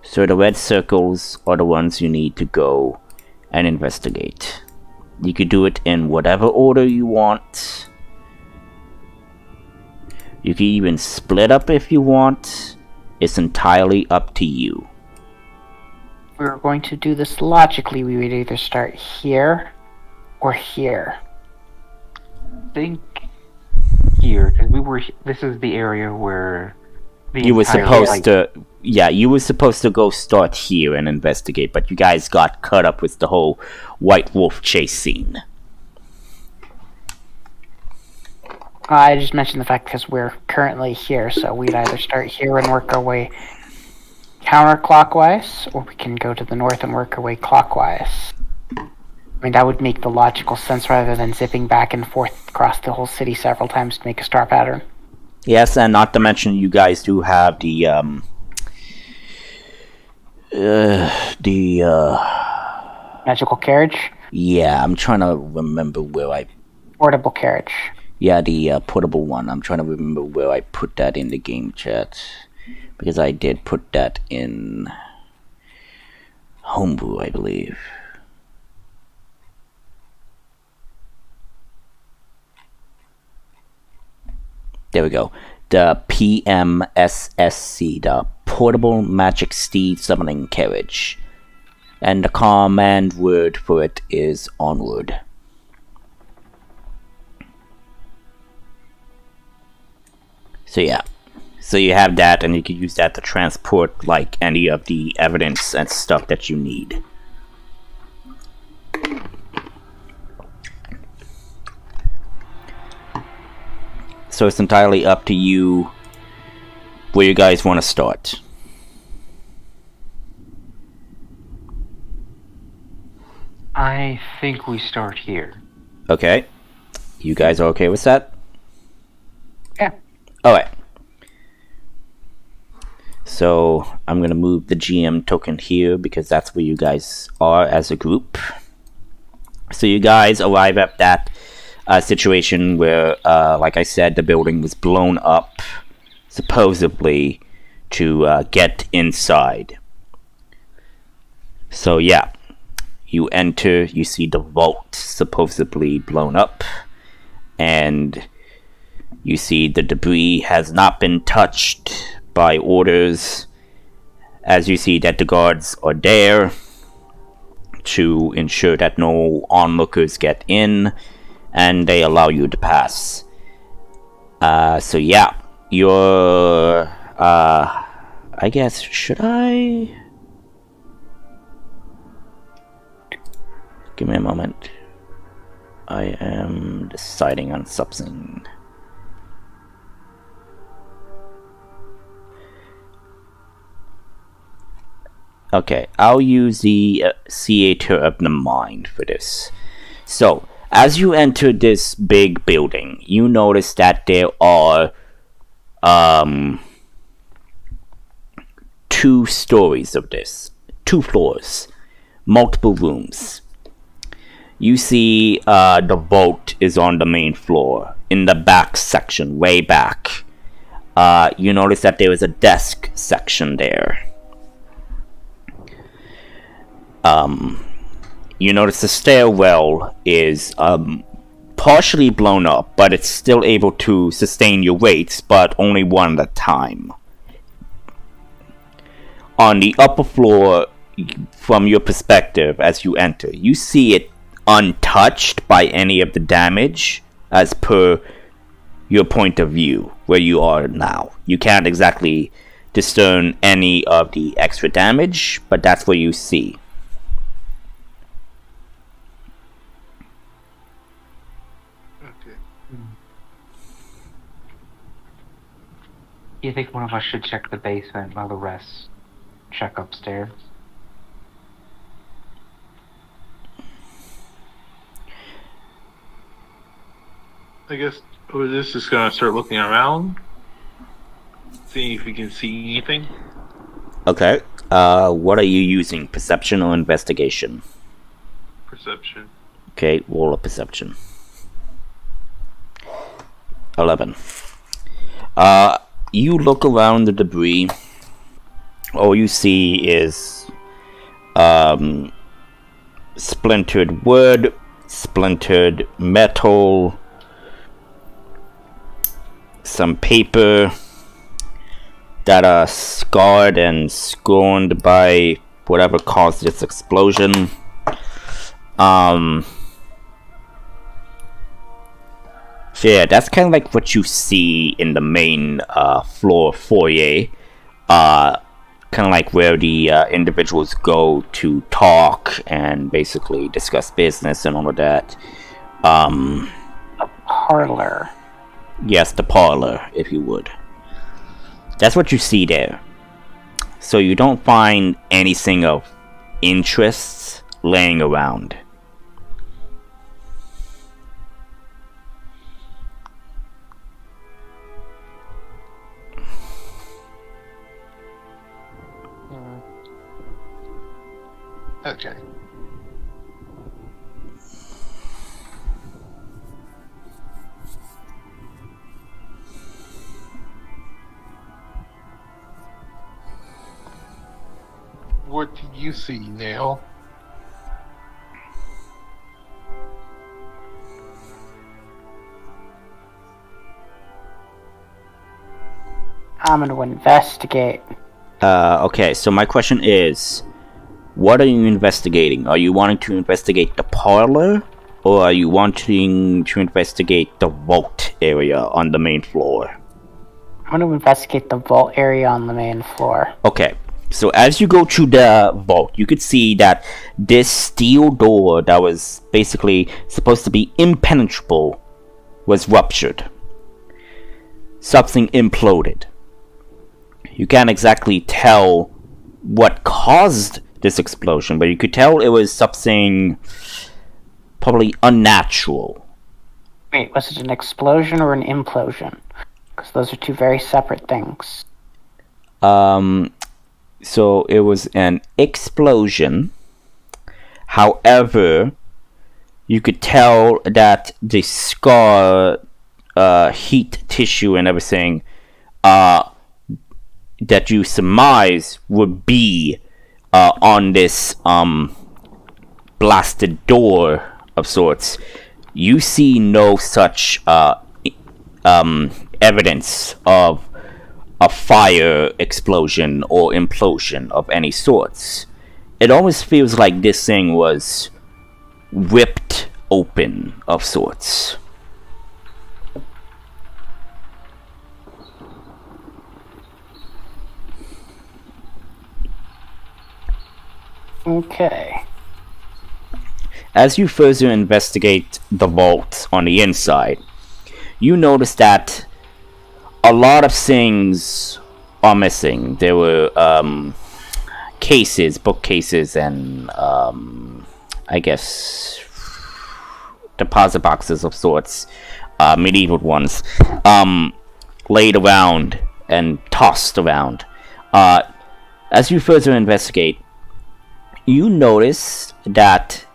So the red circles are the ones you need to go and investigate. You could do it in whatever order you want. You can even split up if you want. It's entirely up to you. If we were going to do this logically, we would either start here or here. Think here, because this is the area where You were supposed to... Yeah, you were supposed to go start here and investigate, but you guys got caught up with the whole White Wolf chase scene. I just mentioned the fact because we're currently here, so we'd either start here and work our way counterclockwise, or we can go to the north and work our way clockwise. I mean, that would make the logical sense rather than zipping back and forth across the whole city several times to make a star pattern. Yes, and not to mention you guys do have the Magical carriage? yeah, I'm trying to remember where I... Portable carriage. Yeah, the portable one. I'm trying to remember where I put that in the game chat. Because I did put that in Homebrew, I believe. There we go. The PMSSC, the Portable Magic Steed Summoning Carriage. And the command word for it is onward. So yeah. So you have that, and you can use that to transport like any of the evidence and stuff that you need. So it's entirely up to you where you guys want to start. I think we start here. Okay. You guys are okay with that? Yeah. Alright. So, I'm gonna move the GM token here because that's where you guys are as a group. So you guys arrive at that situation where, like I said, the building was blown up, supposedly, to get inside. So yeah, you enter, you see the vault supposedly blown up, and you see the debris has not been touched by orders, as you see that the guards are there to ensure that no onlookers get in, and they allow you to pass. So yeah, you're, I guess, should I? Give me a moment. I am deciding on something. Okay, I'll use the Theater of the Mind for this. So, as you enter this big building, you notice that there are 2 stories of this. 2 floors. Multiple rooms. You see the vault is on the main floor. In the back section, way back. You notice that there is a desk section there. You notice the stairwell is partially blown up, but it's still able to sustain your weights, but only one at a time. On the upper floor, from your perspective as you enter, you see it untouched by any of the damage as per your point of view where you are now. You can't exactly discern any of the extra damage, but that's what you see. You think one of us should check the basement while the rest check upstairs? I guess we're just gonna start looking around, seeing if we can see anything. Okay. What are you using? Perception or investigation? Perception. Okay, roll a perception. 11. You look around the debris. All you see is splintered wood, splintered metal, some paper that are scarred and scorned by whatever caused this explosion. So yeah, that's kind of like what you see in the main floor foyer. Kind of like where the individuals go to talk and basically discuss business and all of that. A parlor. Yes, the parlor, if you would. That's what you see there. So you don't find anything of interest laying around. Okay. What do you see, Neil? I'm going to investigate. Okay, so my question is, what are you investigating? Are you wanting to investigate the parlor, or are you wanting to investigate the vault area on the main floor? I'm going to investigate the vault area on the main floor. Okay, so as you go to the vault, you could see that this steel door that was basically supposed to be impenetrable was ruptured. Something imploded. You can't exactly tell what caused this explosion, but you could tell it was something probably unnatural. Wait, was it an explosion or an implosion? Because those are two very separate things. So it was an explosion. However, you could tell that the scar, heat, tissue, and everything, that you surmise would be on this blasted door of sorts. You see no such evidence of a fire explosion or implosion of any sorts. It almost feels like this thing was ripped open of sorts. Okay. As you further investigate the vault on the inside, you notice that a lot of things are missing. There were cases, bookcases, and I guess deposit boxes of sorts, medieval ones, laid around and tossed around. As you further investigate, you notice that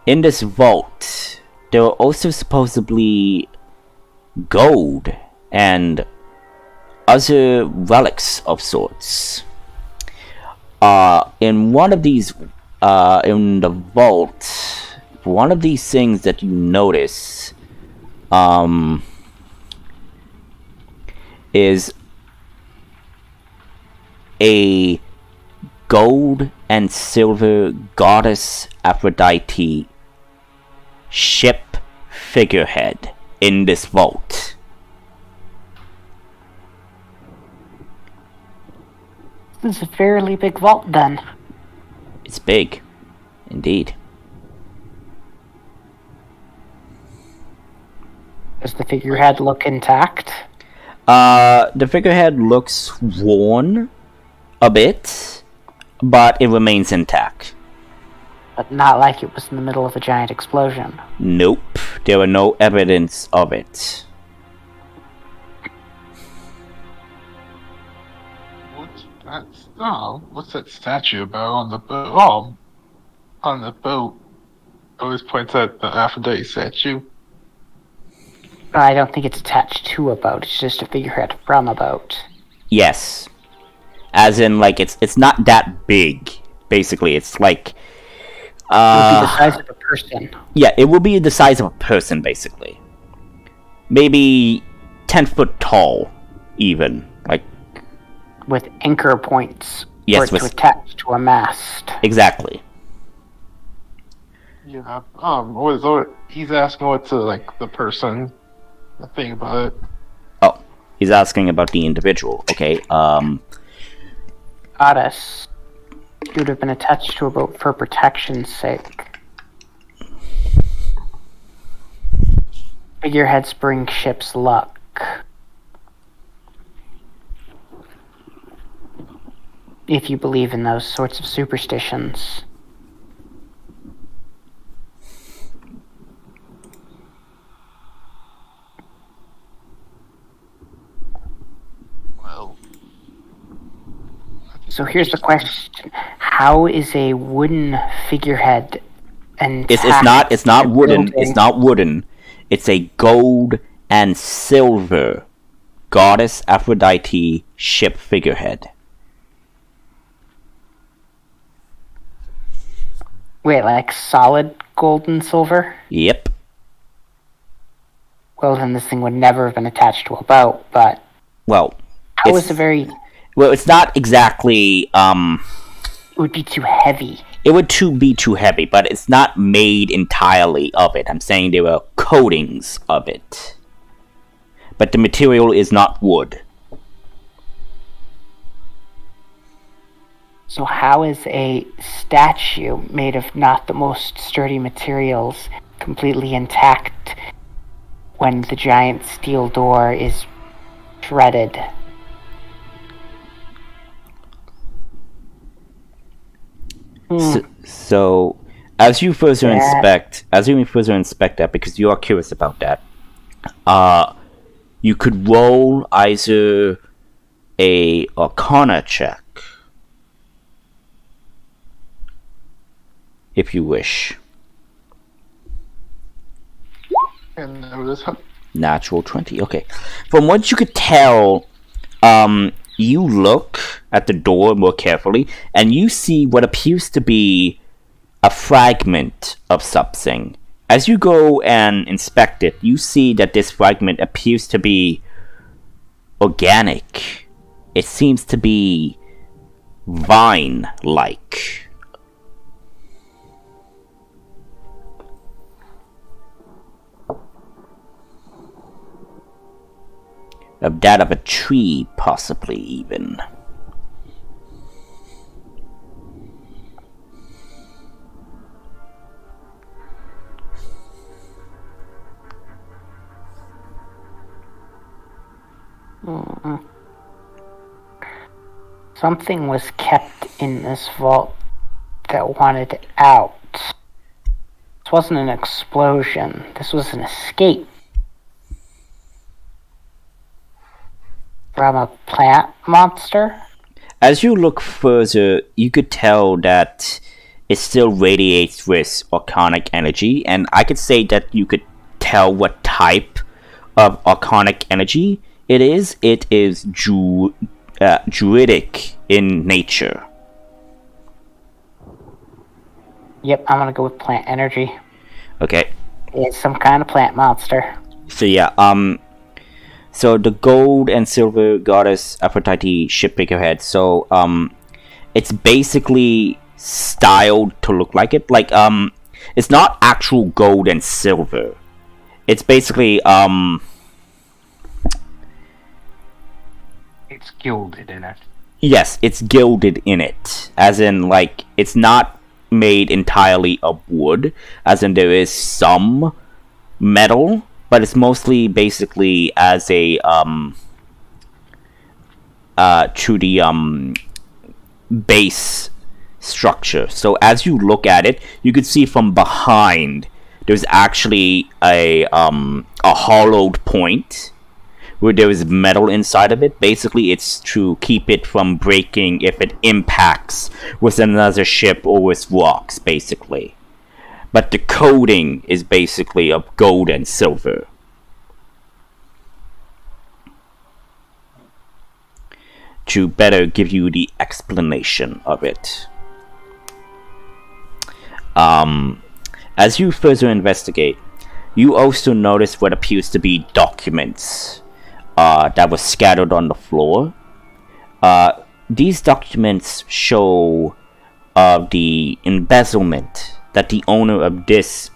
in this vault there are also supposedly gold and other relics of sorts. In one of these, in the vault, one of these things that you notice, is a gold and silver goddess Aphrodite ship figurehead in this vault. This is a fairly big vault, then. It's big, indeed. Does the figurehead look intact? The figurehead looks worn a bit, but it remains intact. But not like it was in the middle of a giant explosion. Nope, there are no evidence of it. What's that statue about on the boat? Oh, on the boat. Always points at the Aphrodite statue. I don't think it's attached to a boat. It's just a figurehead from a boat. Yes. As in, like, it's not that big, basically. It's like... It would be the size of a person. Yeah, it will be the size of a person, basically. Maybe 10 foot tall, even. Like... With anchor points Yes, for it to attach to a mast. Exactly. Yeah. He's asking what's the person, the thing about it. Oh, he's asking about the individual. Okay. Goddess. She would have been attached to a boat for protection's sake. Figureheads bring ships luck. If you believe in those sorts of superstitions. Well. So here's the question. How is a wooden figurehead and It's not wooden. It's not wooden. It's a gold and silver goddess Aphrodite ship figurehead. Wait, like solid gold and silver? Yep. Well, then this thing would never have been attached to a boat, but... Well, How is a very... Well, it's not exactly, It would be too heavy. It would be too heavy, but it's not made entirely of it. I'm saying there were coatings of it. But the material is not wood. So how is a statue made of not the most sturdy materials completely intact when the giant steel door is shredded? So as you further inspect that, because you are curious about that, You could roll either a Arcana check, if you wish. And Otis, Natural 20. Okay. From what you could tell, you look at the door more carefully, and you see what appears to be a fragment of something. As you go and inspect it, you see that this fragment appears to be organic. It seems to be vine-like. Of that of a tree, possibly even. Something was kept in this vault that wanted out. This wasn't an explosion. This was an escape from a plant monster. As you look further, you could tell that it still radiates with arcanic energy, and I could say that you could tell what type of arcanic energy it is. It is druidic in nature. Yep, I'm gonna go with plant energy. Okay. It's some kind of plant monster. So yeah, so the gold and silver goddess Aphrodite ship figurehead. So it's basically styled to look like it. Like it's not actual gold and silver. It's basically It's gilded in it. yes, it's gilded in it. As in, like, it's not made entirely of wood. As in, there is some metal, but it's mostly basically as a to the base structure. So as you look at it, you could see from behind there's actually a hollowed point where there is metal inside of it. Basically, it's to keep it from breaking if it impacts with another ship or with rocks, basically. But the coating is basically of gold and silver. To better give you the explanation of it. As you further investigate, you also notice what appears to be documents that were scattered on the floor. These documents show the embezzlement that the owner of this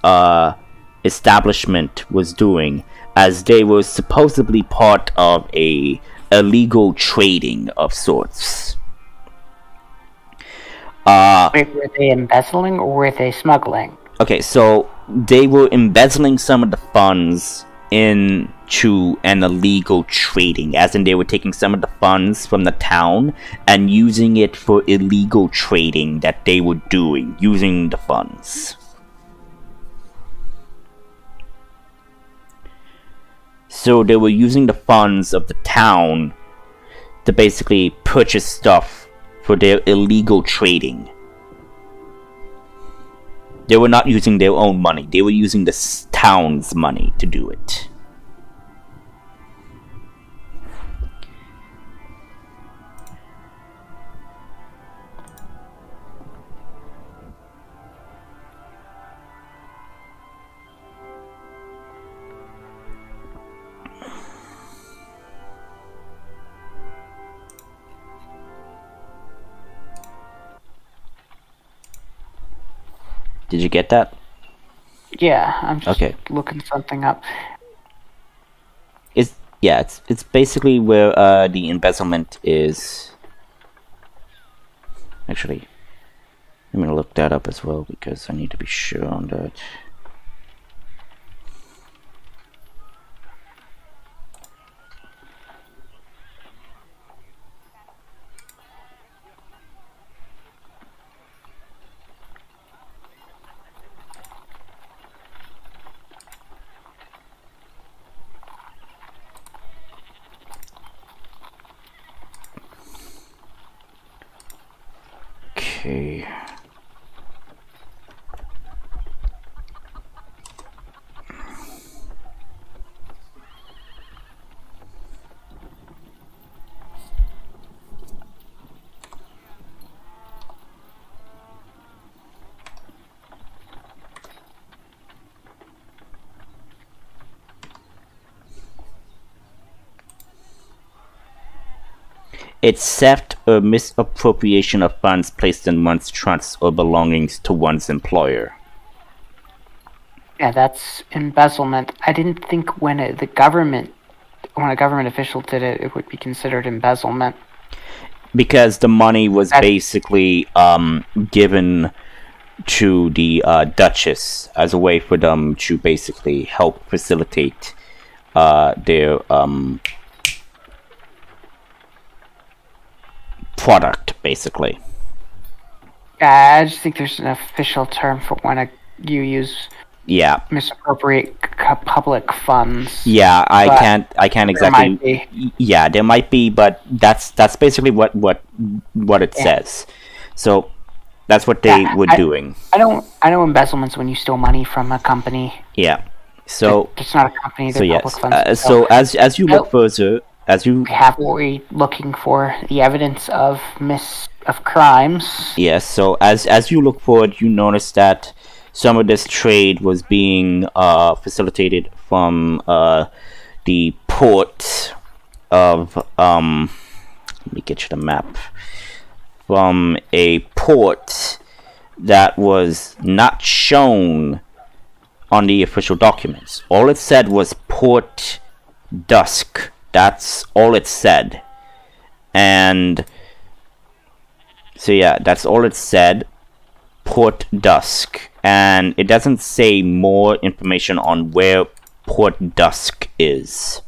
establishment was doing, as they were supposedly part of a illegal trading of sorts. Wait, were they embezzling or were they smuggling? Okay, so they were embezzling some of the funds into an illegal trading, as in they were taking some of the funds from the town and using it for illegal trading that they were doing, using the funds. So they were using the funds of the town to basically purchase stuff for their illegal trading. They were not using their own money. They were using the town's money to do it. Did you get that? Yeah, I'm just Okay. looking something up. It's basically where the embezzlement is. Actually, I'm gonna look that up as well because I need to be sure on that. Okay. It's theft or misappropriation of funds placed in one's trust or belongings to one's employer. Yeah, that's embezzlement. I didn't think when a government official did it, it would be considered embezzlement. Because the money was basically given to the Duchess as a way for them to basically help facilitate their product, basically. I just think there's an official term for when you use misappropriate public funds. Yeah, I can't exactly. Yeah, there might be, but that's basically what it says. So that's what they were doing. I know embezzlement's when you steal money from a company. Yeah. So it's not a company. They're public funds. So as you look further, as you have what we're looking for, the evidence of crimes. Yes. So as you look forward, you notice that some of this trade was being facilitated from the port of let me get you the map. From a port that was not shown on the official documents. All it said was Port Dusk. That's all it said. And so yeah, that's all it said. Port Dusk. And it doesn't say more information on where Port Dusk is.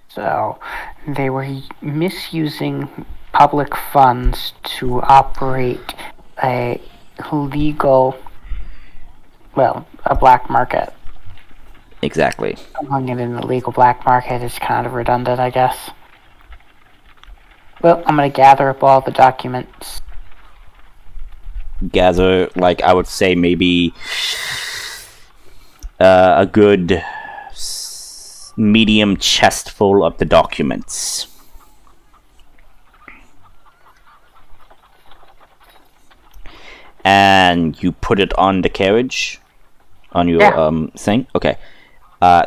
So they were misusing public funds to operate a black market. Exactly. Calling it an illegal black market is kind of redundant, I guess. Well, I'm going to gather up all the documents. Gather, like, I would say maybe a good medium chest full of the documents. And you put it on the carriage? On your thing? Okay.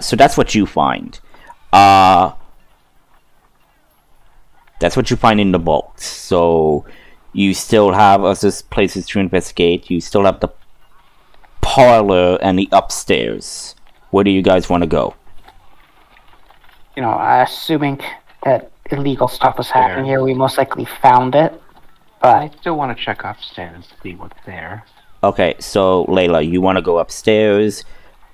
So that's what you find. That's what you find in the vault. So you still have other places to investigate. You still have the parlor and the upstairs. Where do you guys want to go? You know, assuming that illegal stuff was happening here, we most likely found it. But I still want to check upstairs to see what's there. Okay, so Layla, you want to go upstairs.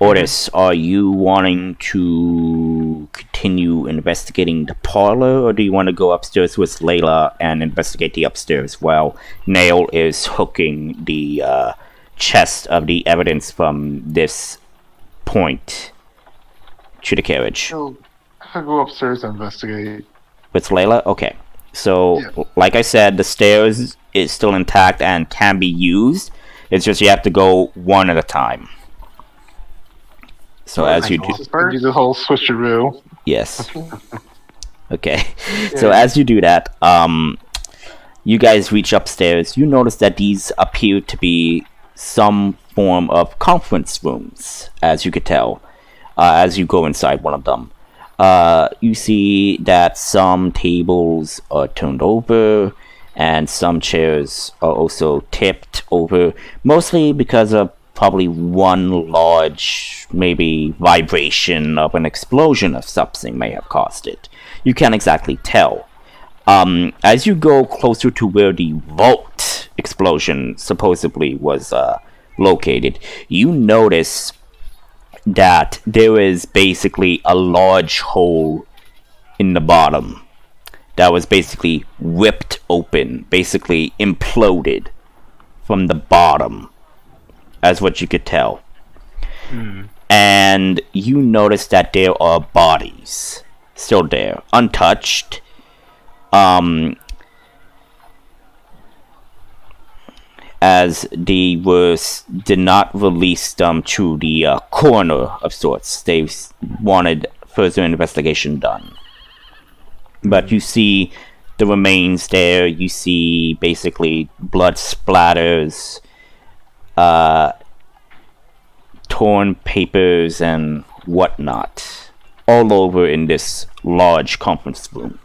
Otis, are you wanting to continue investigating the parlor, or do you want to go upstairs with Layla and investigate the upstairs while Nail is hooking the chest of the evidence from this point to the carriage? I'll go upstairs and investigate. With Layla? Okay. So, like I said, the stairs is still intact and can be used. It's just you have to go one at a time. So as you do the whole switcheroo. Yes. Okay. So as you do that, you guys reach upstairs. You notice that these appear to be some form of conference rooms, as you could tell, as you go inside one of them. You see that some tables are turned over and some chairs are also tipped over, mostly because of probably one large, maybe vibration of an explosion of something may have caused it. You can't exactly tell. As you go closer to where the vault explosion supposedly was located, you notice that there is basically a large hole in the bottom that was basically ripped open, basically imploded from the bottom, as what you could tell. And you notice that there are bodies still there, untouched. As they did not release them to the coroner of sorts. They wanted further investigation done. But you see the remains there. You see basically blood splatters, torn papers and whatnot all over in this large conference room.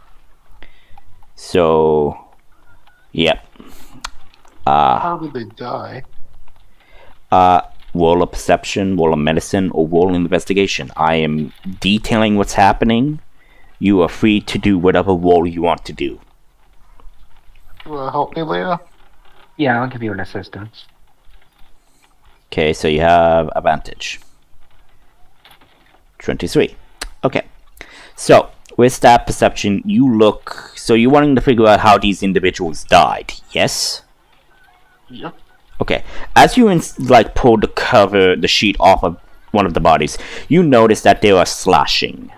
So, yep. How did they die? Roll of perception, roll of medicine, or roll of investigation. I am detailing what's happening. You are free to do whatever role you want to do. Help me, Leah? Yeah, I'll give you an assistance. Okay, so you have advantage. 23. Okay. So, with that perception, you look... So you're wanting to figure out how these individuals died, yes? Yep. Okay. As you pull the sheet off of one of the bodies, you notice that there are slashing.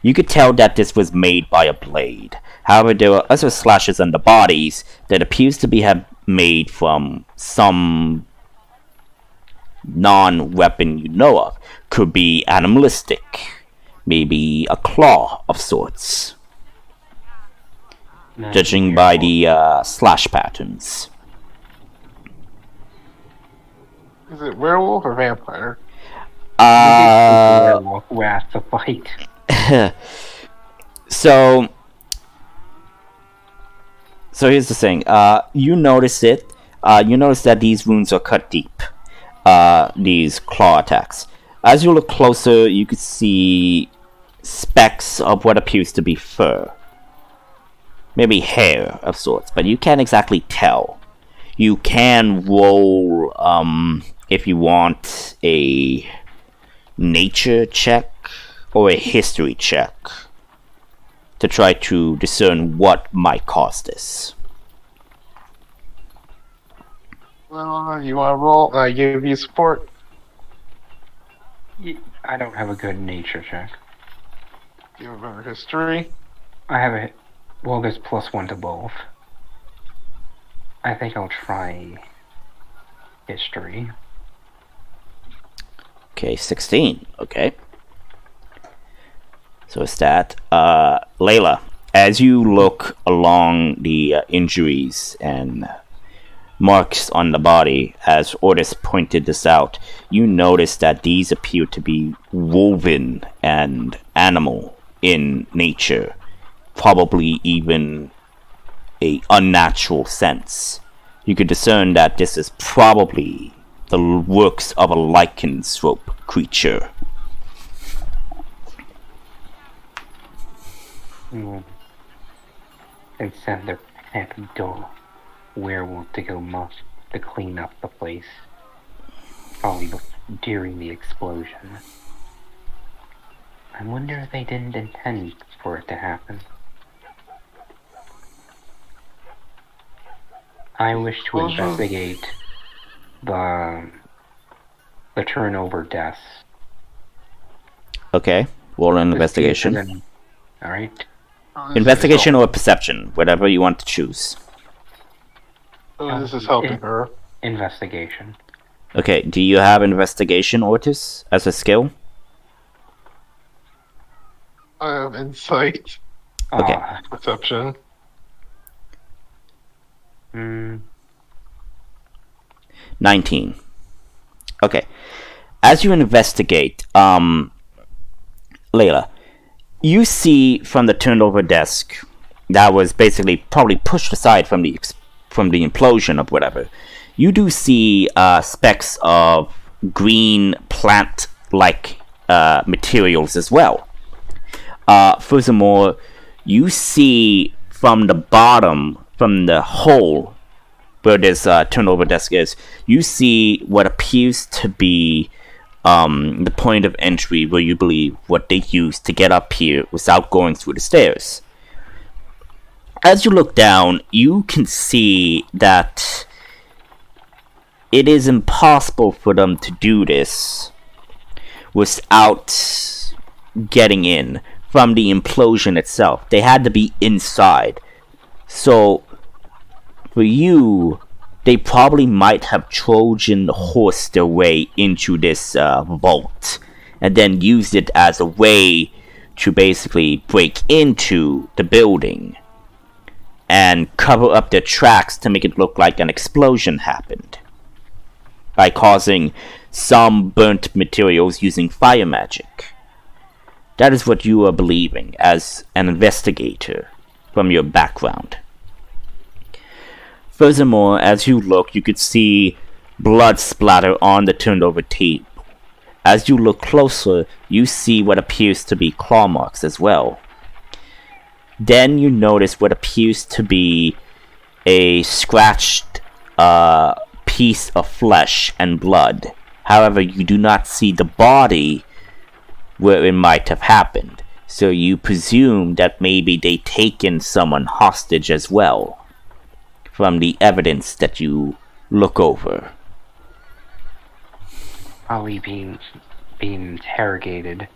You could tell that this was made by a blade. However, there are other slashes on the bodies that appears to be made from some non-weapon you know of. Could be animalistic. Maybe a claw of sorts. Judging by the slash patterns. Is it werewolf or vampire? Werewolf who has to fight. So here's the thing. You notice it. You notice that these wounds are cut deep. These claw attacks. As you look closer, you could see specks of what appears to be fur. Maybe hair of sorts, but you can't exactly tell. You can roll, if you want, a nature check or a history check to try to discern what might cause this. Well, you want to roll? I give you support. I don't have a good nature check. You have a history. I have a... Well, there's +1 to both. I think I'll try history. Okay, 16. Okay. So it's that. Layla, as you look along the injuries and marks on the body, as Ortis pointed this out, you notice that these appear to be woven and animal in nature. Probably even a unnatural sense. You could discern that this is probably the works of a lycanthrope creature. They send their happy dog werewolf to go to clean up the place. Probably during the explosion. I wonder if they didn't intend for it to happen. I wish to investigate the turnover deaths. Okay, roll an investigation. Alright. Investigation or perception, whatever you want to choose. Oh, this is helping her. Investigation. Okay, do you have investigation, Ortis, as a skill? I have insight. Okay. Perception. 19. Okay. As you investigate, Layla, you see from the turned over desk that was basically probably pushed aside from the implosion of whatever. You do see specks of green plant-like materials as well. Furthermore, you see from the bottom, from the hole where this turnover desk is, you see what appears to be the point of entry where you believe what they used to get up here without going through the stairs. As you look down, you can see that it is impossible for them to do this without getting in from the implosion itself. They had to be inside. So, for you, they probably might have Trojan horsed their way into this vault, and then used it as a way to basically break into the building and cover up their tracks to make it look like an explosion happened, by causing some burnt materials using fire magic. That is what you are believing as an investigator from your background. Furthermore, as you look, you could see blood splatter on the turned over table. As you look closer, you see what appears to be claw marks as well. Then you notice what appears to be a scratched piece of flesh and blood. However, you do not see the body where it might have happened. So you presume that maybe they taken someone hostage as well, from the evidence that you look over. Probably being interrogated,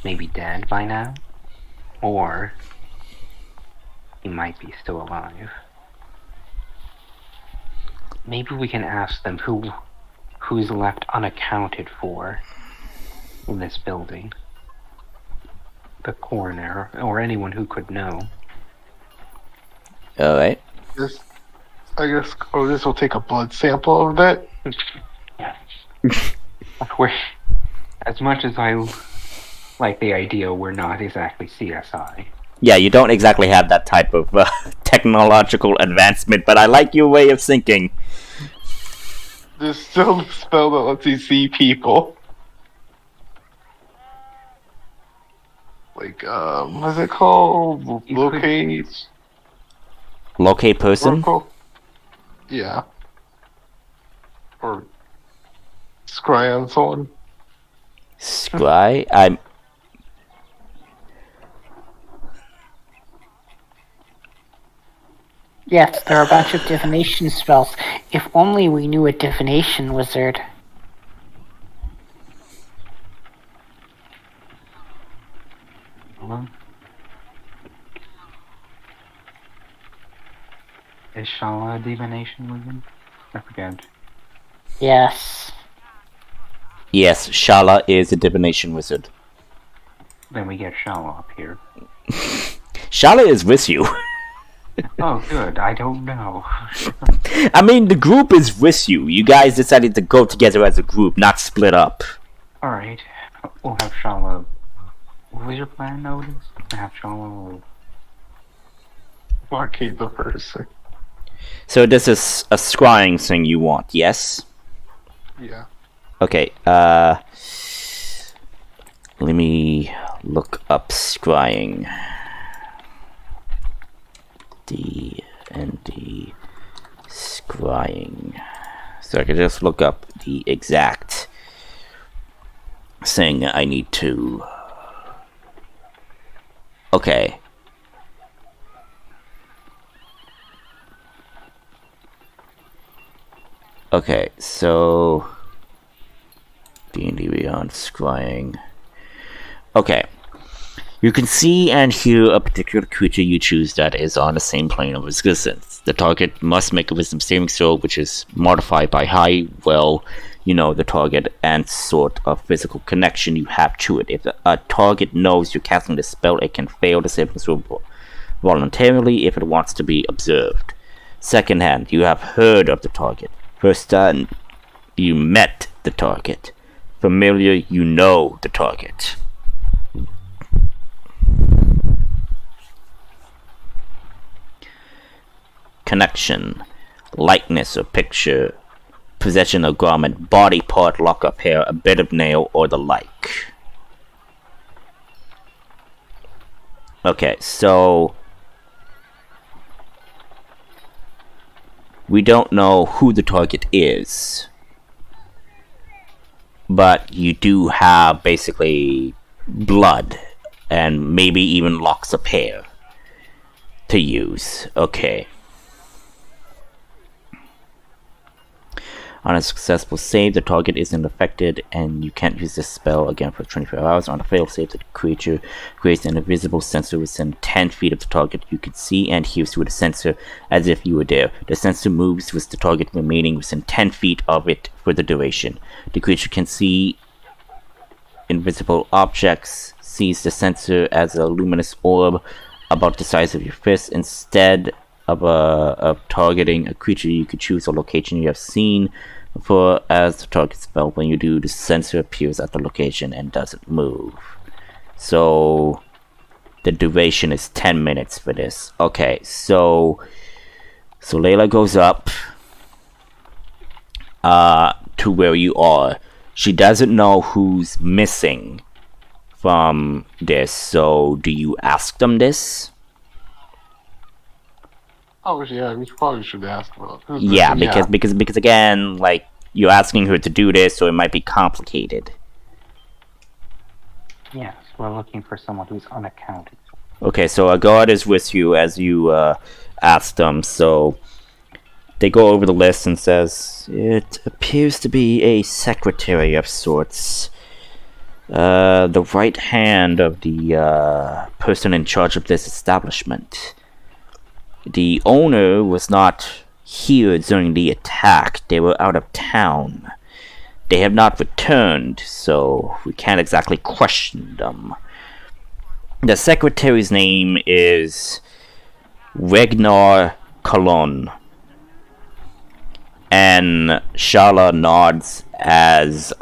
maybe dead by now, or he might be still alive. Maybe we can ask them who's left unaccounted for in this building. The coroner, or anyone who could know. Alright. I guess this will take a blood sample of that. Yeah. As much as I like the idea, we're not exactly CSI. Yeah, you don't exactly have that type of technological advancement, but I like your way of thinking. There's still a spell that lets you see people. Like, what's it called? Locate? Locate person? Oracle? Yeah. Or scry on someone. Scry? Yes, there are a bunch of divination spells. If only we knew a divination wizard. Is Shala a divination wizard? I forget. Yes. Yes, Shala is a divination wizard. Then we get Shala up here. Shala is with you. Oh, good. I don't know. I mean, the group is with you. You guys decided to go together as a group, not split up. Alright. We'll have Shala. What was your plan, Otis? Have Shala. Locate the person. So this is a scrying thing you want, yes? Yeah. Okay, let me look up scrying. D&D scrying. So I can just look up the exact thing I need to. Okay. Okay, so D&D Beyond scrying. Okay. You can see and hear a particular creature you choose that is on the same plane of existence. The target must make a wisdom saving throw, which is modified by how well you know the target and sort of physical connection you have to it. If a target knows you're casting the spell, it can fail the saving throw voluntarily if it wants to be observed. Second hand, you have heard of the target. First hand, you met the target. Familiar, you know the target. Connection, likeness or picture, possession of garment, body part, lock up hair, a bit of nail, or the like. Okay, so we don't know who the target is, but you do have basically blood and maybe even locks of hair to use. Okay. On a successful save, the target isn't affected, and you can't use this spell again for 24 hours. On a failed save, the creature creates an invisible sensor within 10 feet of the target. You can see and hear through the sensor as if you were there. The sensor moves with the target remaining within 10 feet of it for the duration. The creature can see invisible objects, sees the sensor as a luminous orb about the size of your fist. Instead of targeting a creature, you could choose a location you have seen for as the target spell. When you do, the sensor appears at the location and doesn't move. So the duration is 10 minutes for this. Okay, so Layla goes up to where you are. She doesn't know who's missing from this, so do you ask them this? Oh yeah, we probably should ask about this. Yeah, because again, like, you're asking her to do this, so it might be complicated. Yes, we're looking for someone who's unaccounted for. Okay, so a guard is with you as you ask them, so they go over the list and says, it appears to be a secretary of sorts. The right hand of the person in charge of this establishment. The owner was not here during the attack. They were out of town. They have not returned, so we can't exactly question them. The secretary's name is Regnar Colon. And Shala nods as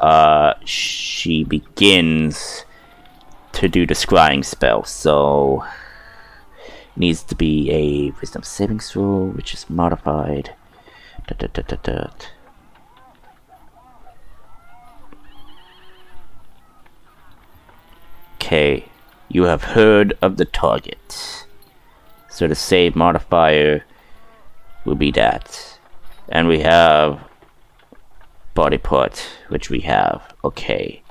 she begins to do the scrying spell. So needs to be a wisdom saving throw, which is modified. Okay, you have heard of the target, so the save modifier will be that. And we have body part, which we have. Okay,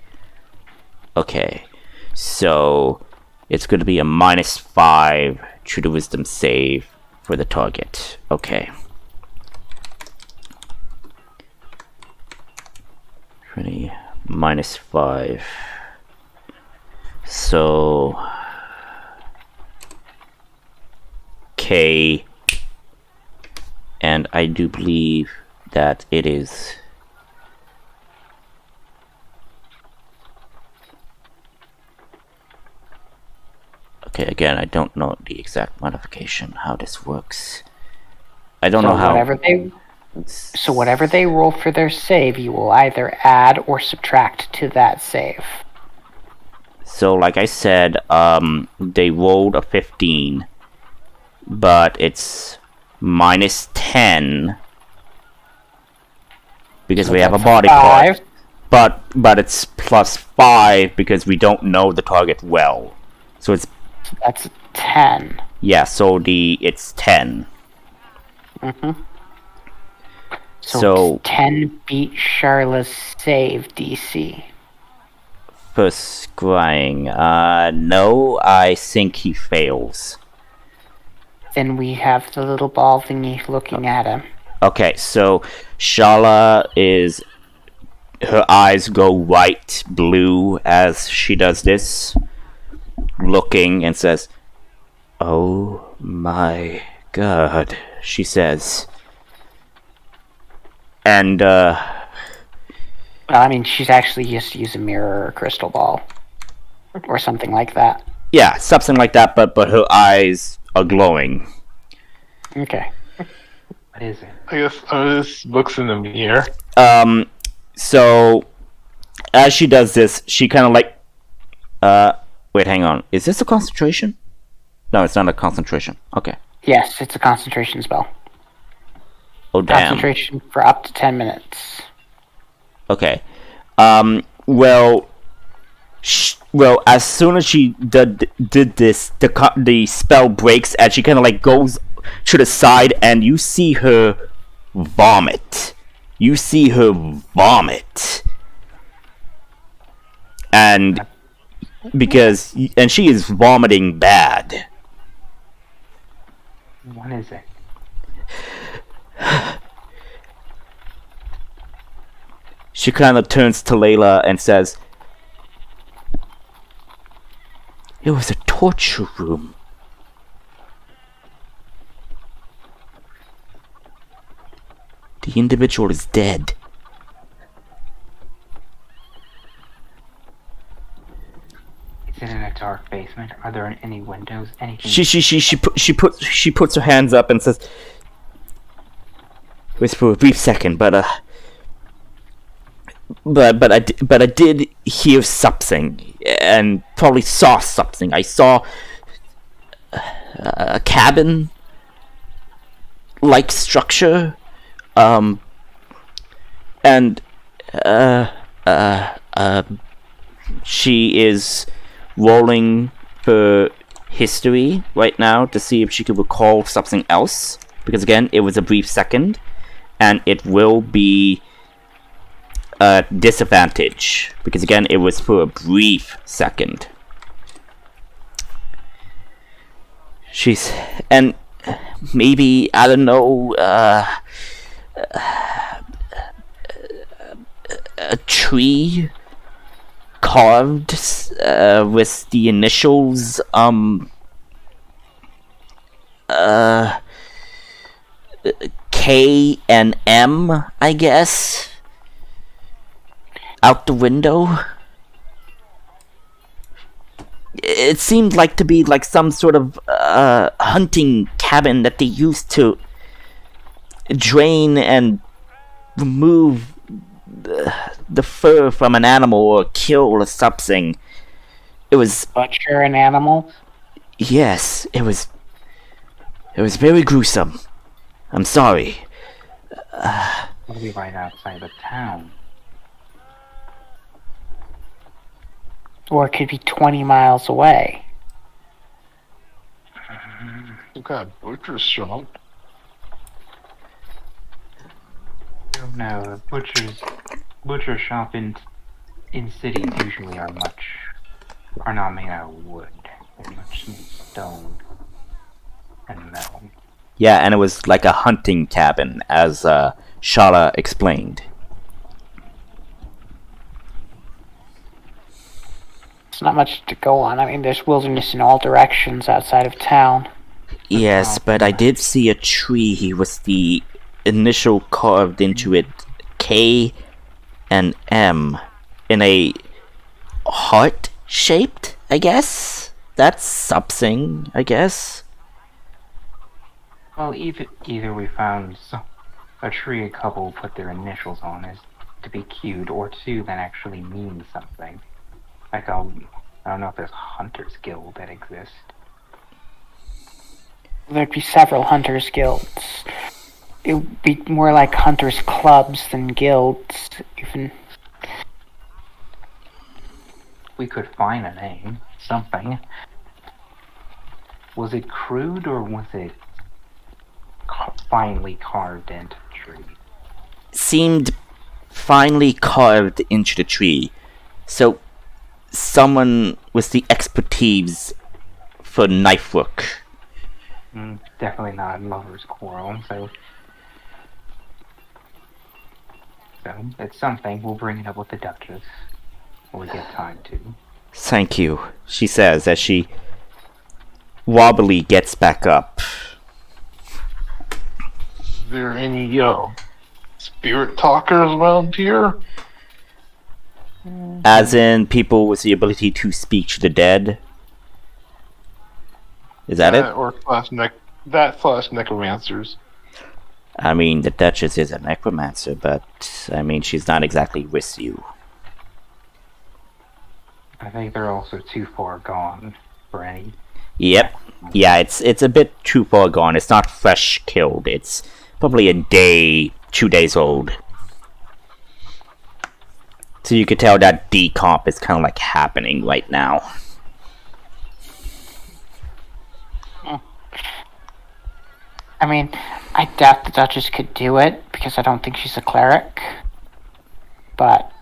so it's going to be a -5 to the wisdom save for the target. Okay. 20 -5. So okay. And I do believe that it is okay. Again, I don't know the exact modification, how this works. I don't know how. Whatever they roll for their save, you will either add or subtract to that save. So, like I said, they rolled a 15, but it's -10 because So we have a that's body 5. part. But it's +5 because we don't know the target well. So it's That's 10. yeah. So it's 10. Mm-hmm. So 10 beat Charla's save DC. for scrying, no, I think he fails. Then we have the little ball thingy looking at him. Okay, so Shala her eyes go white blue as she does this, looking, and says, "Oh my god," she says. And Well, I mean, she's actually used to use a mirror or a crystal ball. Or something like that. yeah, something like that, but her eyes are glowing. Okay. What is it? I guess this book's in the mirror. So as she does this, she kind of like, wait, hang on. Is this a concentration? No, it's not a concentration. Okay. Yes, it's a concentration spell. Oh, damn. Concentration for up to 10 minutes. Okay. Well, as soon as she did this, the spell breaks, and she kind of like goes to the side, and you see her vomit. And she is vomiting bad. What is it? She kind of turns to Layla and says, "It was a torture room." The individual is dead. Is it in a dark basement? Are there any windows? Anything? She puts her hands up and says, "It was for a brief second, but I did hear something, and probably saw something. I saw a cabin-like structure, and she is rolling for history right now to see if she could recall something else, because again, it was a brief second, and it will be a disadvantage, because again, it was for a brief second. And maybe, I don't know, a tree carved with the initials K and M, I guess, out the window. It seemed like to be like some sort of hunting cabin that they used to drain and remove the fur from an animal or kill or something. It was Butcher an animal? Yes, it was very gruesome. I'm sorry. We'll be right outside the town. Or it could be 20 miles away. Some kind of butcher's shop. No, butcher shop in cities usually are not made out of wood. They're much stone and metal. Yeah, and it was like a hunting cabin, as Shala explained. It's not much to go on. I mean, there's wilderness in all directions outside of town. Yes, but I did see a tree with the initial carved into it, K and M, in a heart shaped, I guess? That's something, I guess. Well, either we found a tree a couple put their initials on as to be cute, or two that actually mean something. Like, I don't know if there's Hunters Guild that exist. There'd be several hunters' guilds. It would be more like hunters' clubs than guilds, even. We could find a name, something. Was it crude or was it finely carved into the tree? Seemed finely carved into the tree. So, someone with the expertise for knife work. Definitely not a lover's quarrel, so it's something. We'll bring it up with the Duchess when we get time to. Thank you, she says as she wobbly gets back up. Is there any spirit talkers around here? As in people with the ability to speak to the dead? Is that it? Or slash necromancers. I mean, the Duchess is a necromancer, but, I mean, she's not exactly with you. I think they're also too far gone for any. Yep. Yeah, it's a bit too far gone. It's not fresh killed. It's probably a day, 2 days old. So you could tell that decomp is kind of like happening right now. I mean, I doubt the Duchess could do it, because I don't think she's a cleric. But,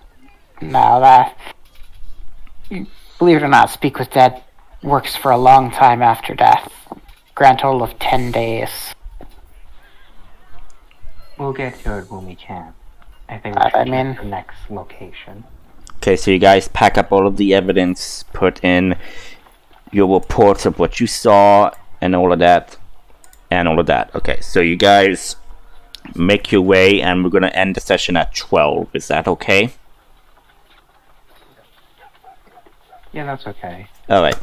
no, that... Believe it or not, Speak with Dead works for a long time after death. Grand total of 10 days. We'll get to it when we can. I think we should I check mean- the next location. Okay, so you guys pack up all of the evidence, put in your reports of what you saw, and all of that. Okay, so you guys make your way, and we're gonna end the session at 12. Is that okay? Yeah, that's okay. Alright.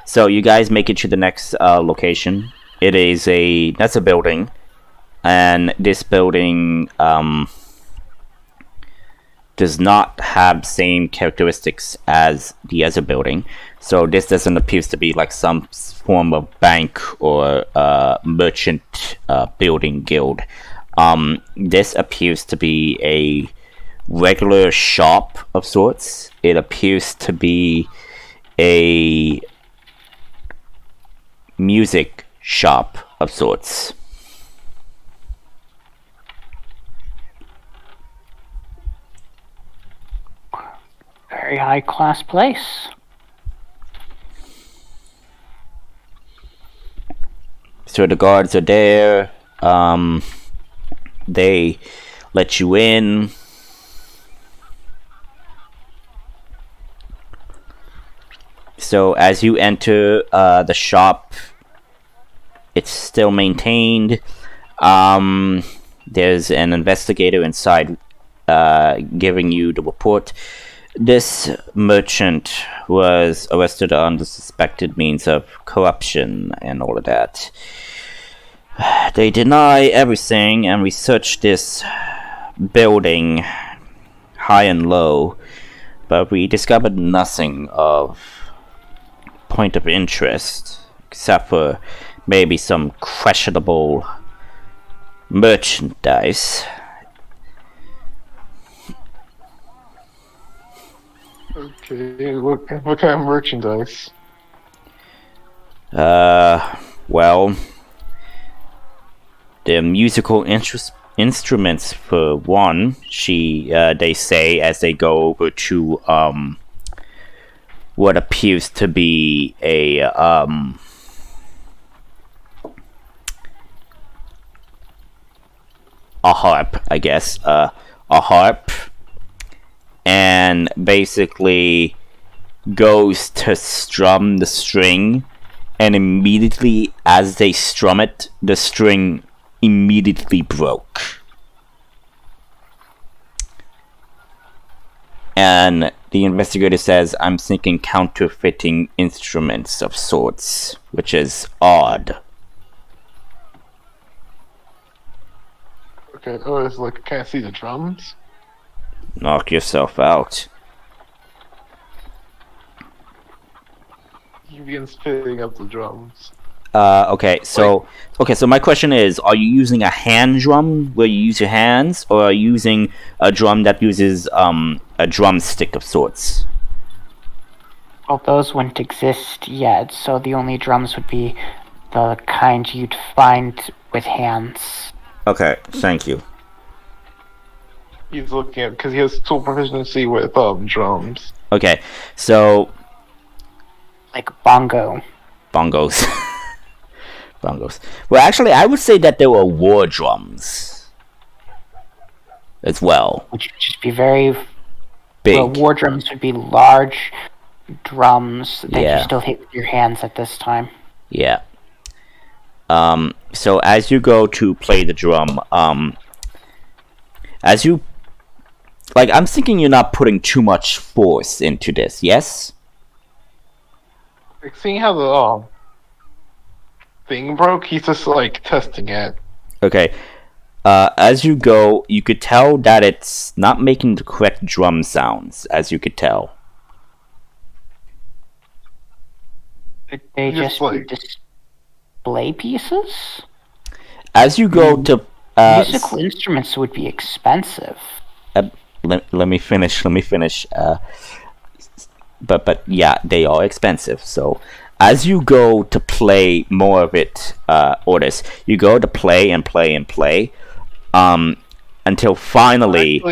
So you guys make it to the next location. That's a building. And this building does not have same characteristics as the other building. So this doesn't appear to be like some form of bank or merchant building guild. This appears to be a regular shop of sorts. It appears to be a music shop of sorts. Very high class place. So the guards are there. They let you in. So as you enter the shop, it's still maintained. There's an investigator inside giving you the report. This merchant was arrested on the suspected means of corruption and all of that. They deny everything, and we searched this building high and low, but we discovered nothing of point of interest, except for maybe some questionable merchandise. Okay, what kind of merchandise? Well, the musical instruments for one. They say as they go over to what appears to be a harp, I guess, a harp, and basically goes to strum the string, and immediately as they strum it, the string immediately broke. And the investigator says, I'm thinking counterfeiting instruments of sorts, which is odd. Okay, oh, it's like, can't see the drums? Knock yourself out. He begins fitting up the drums. Okay, so my question is, are you using a hand drum where you use your hands, or are you using a drum that uses a drumstick of sorts? Well, those wouldn't exist yet, so the only drums would be the kind you'd find with hands. Okay, thank you. He's looking at, because he has tool proficiency with drums. Okay, so Like bongo. bongos. Bongos. Well, actually, I would say that there were war drums as well. Which would just be very... Big. Well, war drums would be large drums that Yeah. you still hit with your hands at this time. Yeah. So as you go to play the drum, as you... Like, I'm thinking you're not putting too much force into this, yes? Like, seeing how the thing broke, he's just like testing it. Okay. As you go, you could tell that it's not making the correct drum sounds, as you could tell. They Just just like- display pieces? As you go to... Musical instruments would be expensive. Let me finish. But yeah, they are expensive. So as you go to play more of it, Ordis, you go to play and play and play, until finally,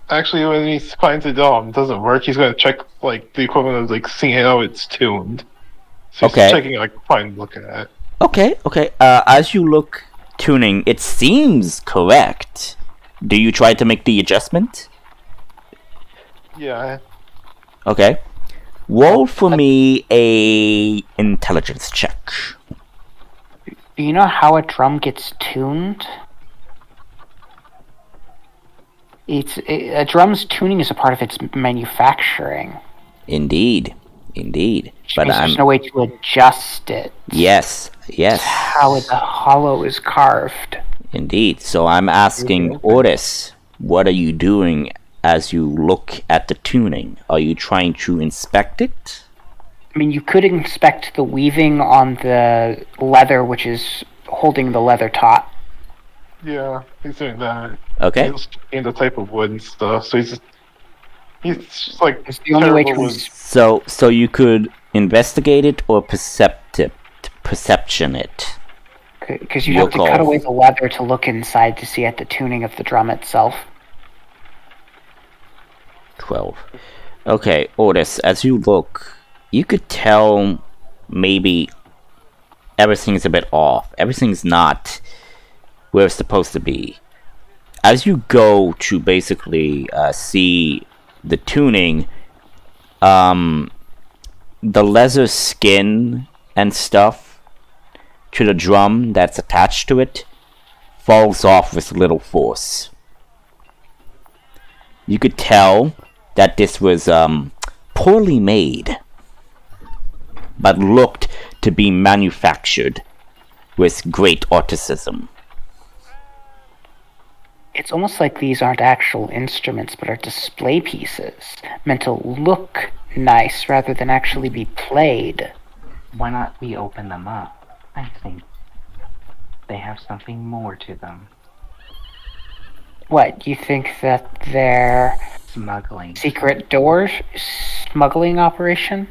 Actually, when he finds it doesn't work, he's gonna check like the equivalent of like seeing how it's tuned. So he's Okay. checking like fine, looking at it. Okay. As you look tuning, it seems correct. Do you try to make the adjustment? Yeah. Okay. Roll for me a intelligence check. Do you know how a drum gets tuned? A drum's tuning is a part of its manufacturing. Indeed. But there's no way to adjust it. Yes. It's how the hollow is carved. Indeed. So I'm asking Otis, what are you doing as you look at the tuning? Are you trying to inspect it? I mean, you could inspect the weaving on the leather, which is holding the leather taut. Yeah, he's doing that. Okay. He's in the type of wood and stuff, so he's just like It's the only way to So you could investigate it or perception it. Because you have to cut away the leather to look inside to see at the tuning of the drum itself. 12. Okay, Otis, as you look, you could tell maybe everything's a bit off. Everything's not where it's supposed to be. As you go to basically see the tuning, the leather skin and stuff to the drum that's attached to it falls off with little force. You could tell that this was poorly made, but looked to be manufactured with great artisanship. It's almost like these aren't actual instruments, but are display pieces, meant to look nice rather than actually be played. Why not we open them up? I think they have something more to them. What, you think that they're Smuggling. secret doors? Smuggling operation?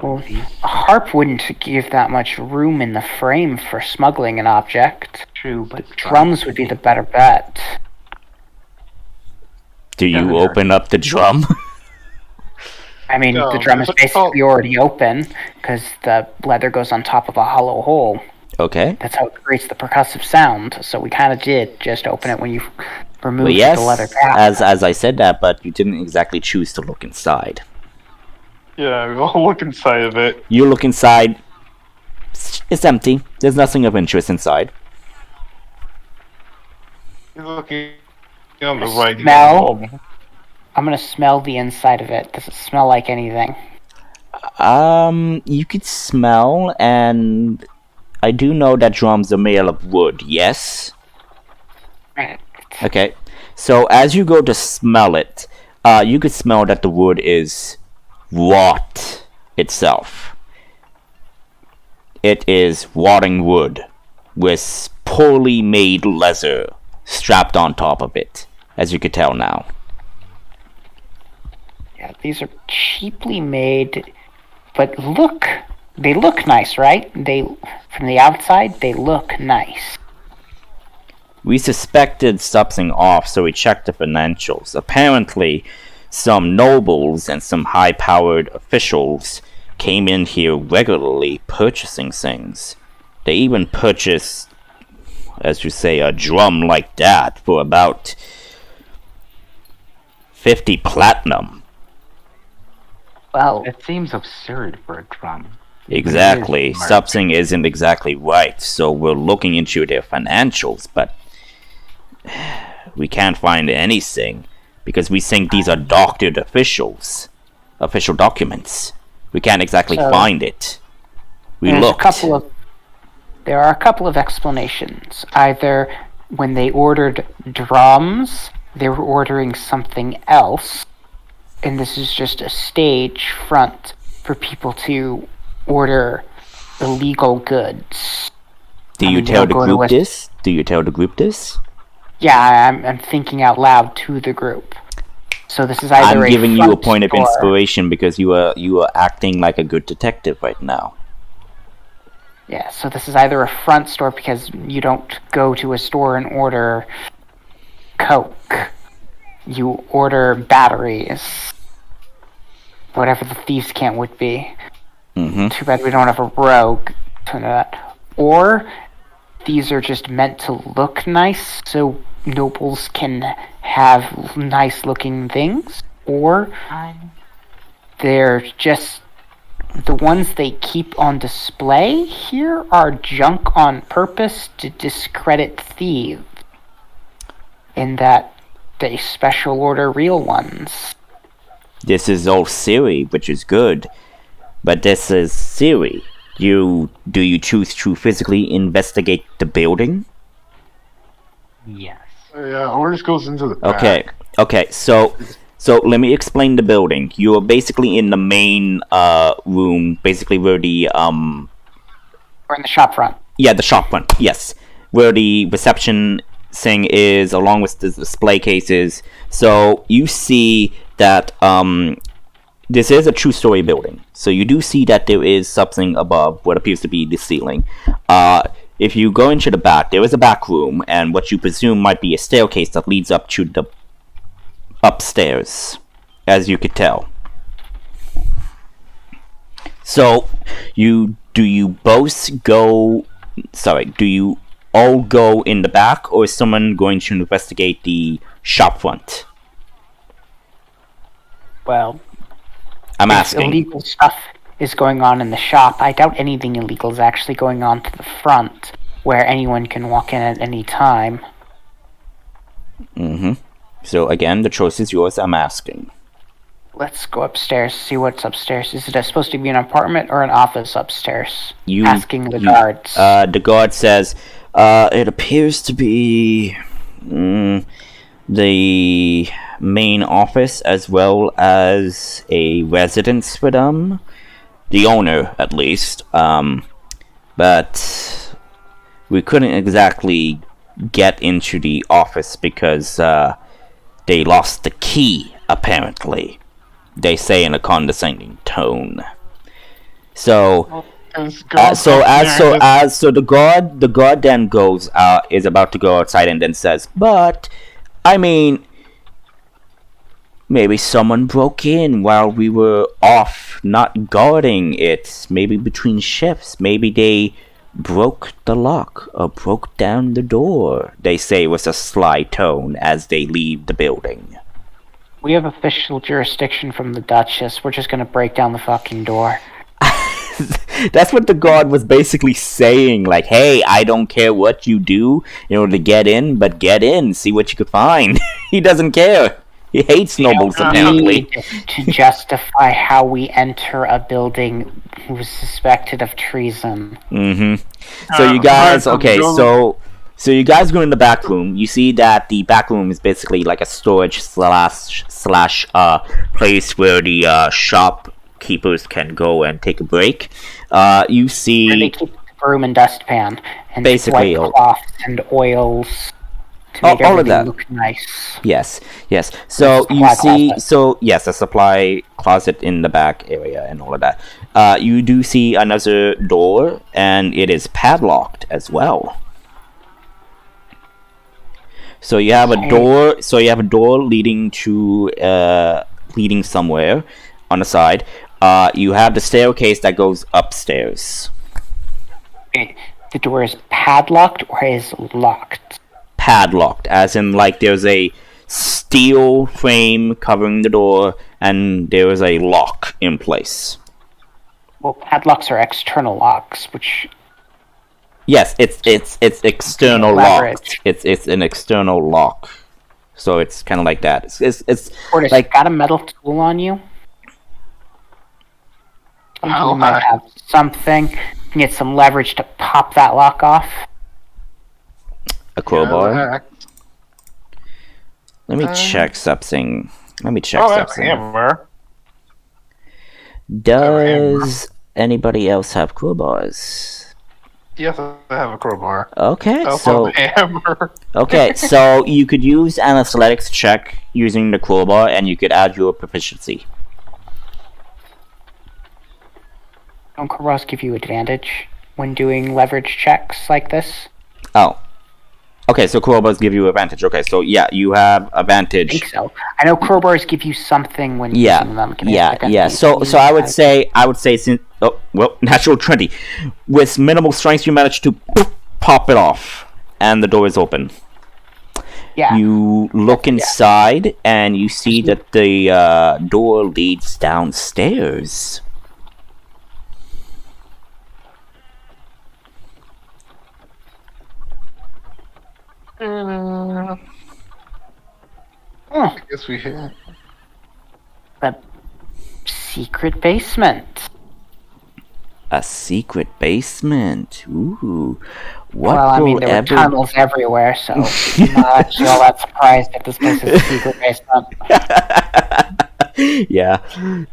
Well, a harp wouldn't give that much room in the frame for smuggling an object. True, but Drums would be the better bet. Do you open up the drum? I mean, No, the drum is but- basically already open, because the leather goes on top of a hollow hole. Okay. That's how it creates the percussive sound, so we kind of did just open it when you removed Well, yes, the leather cap. as I said that, but you didn't exactly choose to look inside. Yeah, we'll look inside of it. You look inside, it's empty. There's nothing of interest inside. He's looking on the right. Smell? I'm gonna smell the inside of it. Does it smell like anything? You could smell, and I do know that drums are made of wood, yes? Right. Okay, so as you go to smell it, you could smell that the wood is rot itself. It is rotting wood with poorly made leather strapped on top of it, as you could tell now. Yeah, these are cheaply made, but they look nice, right? From the outside, they look nice. We suspected something off, so we checked the financials. Apparently, some nobles and some high-powered officials came in here regularly purchasing things. They even purchased, as you say, a drum like that for about 50 platinum. Well, It seems absurd for a drum. Exactly. It is smart. Something isn't exactly right, so we're looking into their financials, but we can't find anything because we think these are doctored official documents. We can't exactly So, find it. We there's looked. there are a couple of explanations. Either when they ordered drums, they were ordering something else, and this is just a stage front for people to order illegal goods. Do I you mean, tell they'll the go to group a- this? Do you tell the group this? Yeah, I'm thinking out loud to the group. So this is either I'm giving you a front point of door- inspiration because you are acting like a good detective right now. Yeah, so this is either a front store because you don't go to a store and order Coke. You order batteries. Whatever the thieves' can't would be. Mm-hmm. Too bad we don't have a rogue to know that. Or these are just meant to look nice so nobles can have nice looking things, or they're just the ones they keep on display here are junk on purpose to discredit thieves, in that they special order real ones. This is all Siri, which is good. But this is Siri. Do you choose to physically investigate the building? Yes. Yeah, Orange goes into the back. Okay, so let me explain the building. You are basically in the main room, basically where the We're in the shop front. Yeah, the shop front, yes. Where the reception thing is, along with the display cases. So you see that this is a two-story building. So you do see that there is something above what appears to be the ceiling. If you go into the back, there is a back room, and what you presume might be a staircase that leads up to the upstairs, as you could tell. So, do you all go in the back, or is someone going to investigate the shop front? Well, I'm if asking. illegal stuff is going on in the shop, I doubt anything illegal is actually going on to the front, where anyone can walk in at any time. Mm-hmm. So again, the choice is yours. I'm asking. Let's go upstairs, see what's upstairs. Is it supposed to be an apartment or an office upstairs? Asking the guards. The guard says, it appears to be the main office as well as a residence for them. The owner, at least. But we couldn't exactly get into the office because they lost the key, apparently. They say in a condescending tone. So the guard then goes is about to go outside and then says, but I mean, maybe someone broke in while we were off not guarding it. Maybe between shifts. Maybe they broke the lock or broke down the door, they say with a sly tone as they leave the building. We have official jurisdiction from the Duchess. We're just gonna break down the fucking door. That's what the guard was basically saying. Like, hey, I don't care what you do in order to get in, but get in, see what you can find. He doesn't care. He hates nobles, apparently. To justify how we enter a building who's suspected of treason. Mm-hmm. So you guys, okay, so you guys go in the back room. You see that the back room is basically like a storage slash place where the shopkeepers can go and take a break. You see, where they keep the broom and dustpan and basically white cloths and oils to make all of everything that look nice. Yes. So you see, a supply closet in the back area and all of that. You do see another door, and it is padlocked as well. So you have a door. So you have a door leading to leading somewhere on the side. You have the staircase that goes upstairs. Okay. The door is padlocked or is locked? Padlocked, as in like there's a steel frame covering the door, and there is a lock in place. Well, padlocks are external locks, which. Yes, it's external locked. It's an external lock, so it's kind of like that. It's Portis, like, got a metal tool on you? You Oh, might have something. You can get some leverage to pop that lock off. a crowbar. Yeah, Let me check something. I have a hammer. Does anybody else have crowbars? Yes, I have a crowbar. Okay, I so have a hammer. okay, so you could use an athletics check using the crowbar, and you could add your proficiency. Don't crowbars give you advantage when doing leverage checks like this? Oh. Okay, so crowbars give you advantage. Okay, so yeah, you have advantage. I think so. I know crowbars give you something when using them. So I would say since natural 20. With minimal strength you manage to pop it off, and the door is open. Yeah. You look inside, and you see that the door leads downstairs. I guess we have. The secret basement. A secret basement. Ooh. What Well, I mean, will there were ever... tunnels everywhere, so I'm not actually all that surprised if this place is a secret basement. Yeah.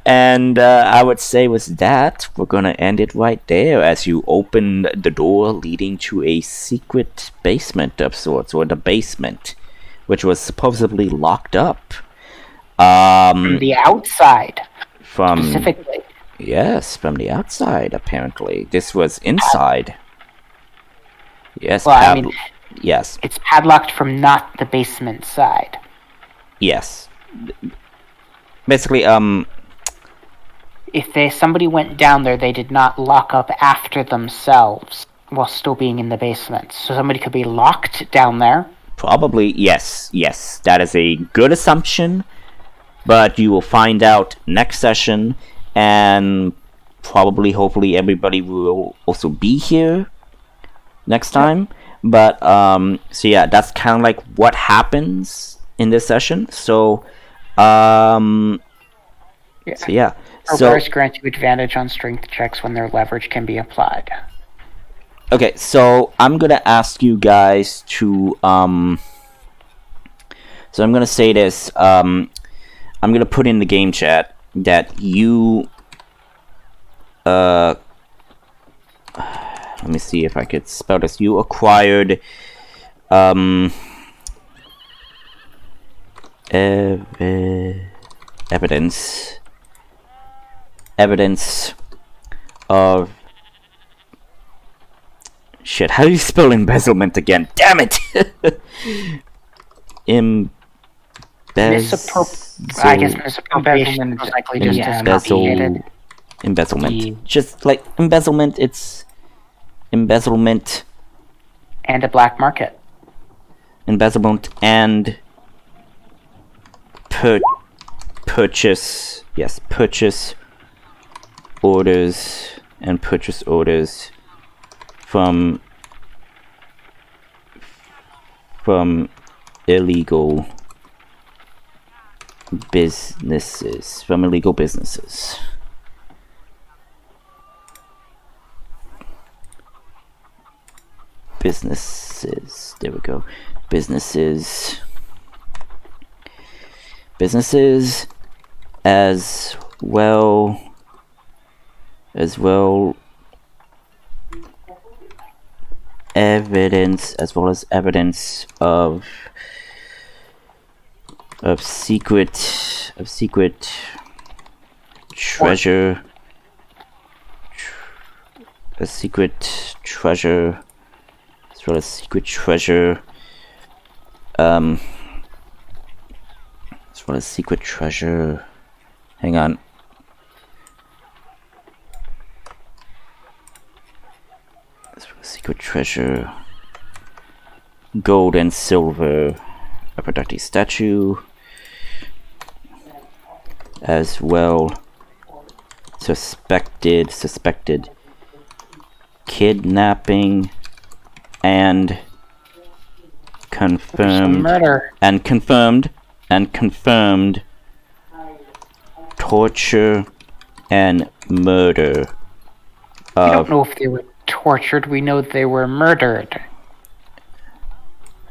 And I would say with that, we're gonna end it right there as you open the door leading to a secret basement of sorts, or the basement, which was supposedly locked up. From the outside, From... specifically. Yes, from the outside, apparently. This was inside. Yes, Well, I mean, yes, it's padlocked from not the basement side. yes. Basically, If somebody went down there, they did not lock up after themselves while still being in the basement. So somebody could be locked down there. probably, yes, that is a good assumption, but you will find out next session, and probably, hopefully, everybody will also be here next time. But, so yeah, that's kind of like what happens in this session. So, So Bars grant you advantage on strength checks when their leverage can be applied. okay, so I'm gonna ask you guys to so I'm gonna say this. I'm gonna put in the game chat that you let me see if I could spell this. You acquired evidence of shit. How do you spell embezzlement again? Damn it! I guess misappropriation is likely just as complicated. Embezzlement. Yeah. Just like embezzlement, it's embezzlement, And a black market. embezzlement, and purchase. Yes, purchase orders and purchase orders from illegal businesses. There we go. Businesses as well as evidence of secret treasure, a secret treasure, as well as secret treasure, as well as secret treasure. Hang on. Secret treasure, gold and silver, Aphrodite statue, as well suspected kidnapping and confirmed Murder. and confirmed torture and murder We of... don't know if they were tortured. We know they were murdered.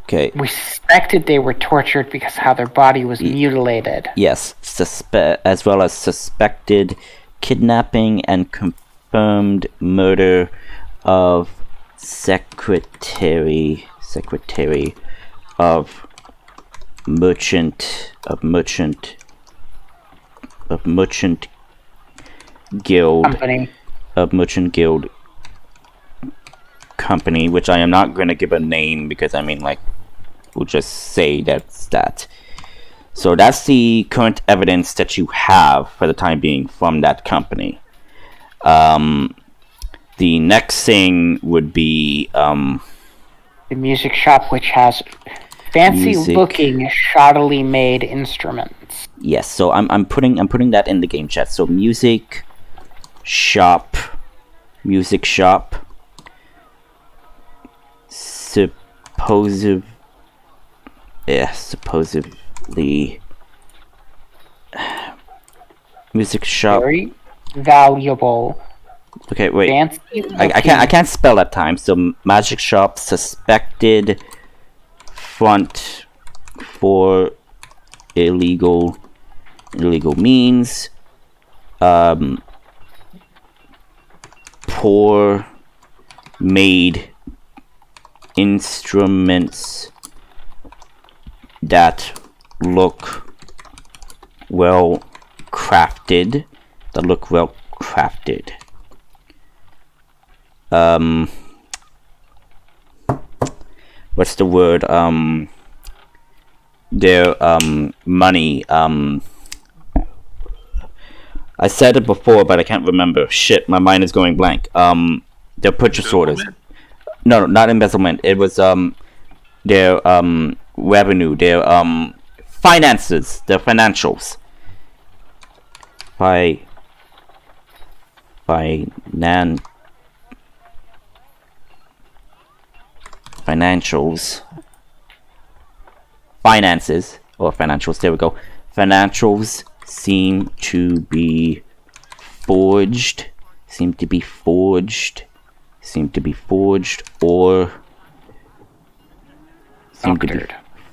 Okay. We suspected they were tortured because how their body was mutilated. Yes, as well as suspected kidnapping and confirmed murder of secretary of merchant guild company, which I am not going to give a name because I mean, like, we'll just say that's that. So that's the current evidence that you have for the time being from that company. The next thing would be The music shop, which has fancy-looking, shoddily made instruments. Yes, so I'm putting that in the game chat. So music shop, supposedly music shop. Very valuable. Okay, wait. Fancy I can't spell at times. So magic shop suspected front for illegal means. Poor made instruments that look well crafted. What's the word? Their money. I said it before, but I can't remember. Shit, my mind is going blank. Their purchase orders. No, not embezzlement. It was their revenue, their finances, their financials. Finances or financials. There we go. Financials seem to be forged or doctored.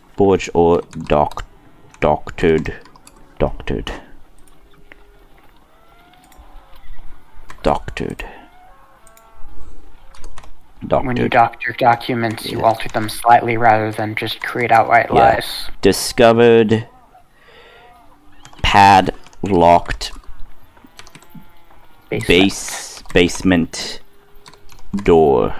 When you doctor documents, you alter them slightly rather than just create outright lies. Discovered padlocked basement door.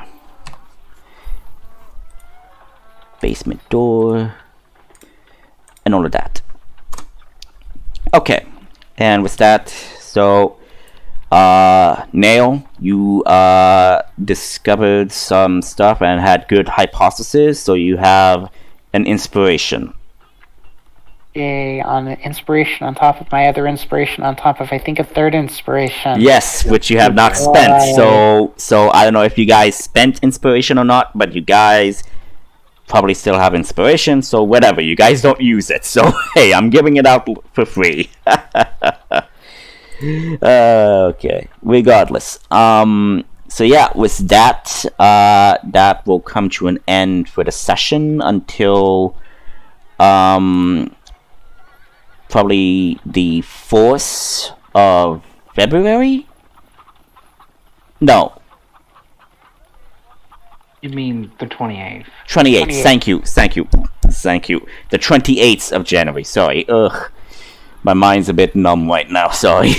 And all of that. Okay. And with that, so Nail, you discovered some stuff and had good hypothesis, so you have an inspiration. Yay, on an inspiration on top of my other inspiration on top of, I think, a third inspiration. Yes, which you have not spent. So I don't know if you guys spent inspiration or not, but you guys probably still have inspiration, so whatever. You guys don't use it. So, hey, I'm giving it out for free. Okay, regardless. So yeah, with that, that will come to an end for the session until probably the 4th of February? No. You mean the 28th? 28th, thank you. The 28th of January, sorry. Ugh. My mind's a bit numb right now, sorry.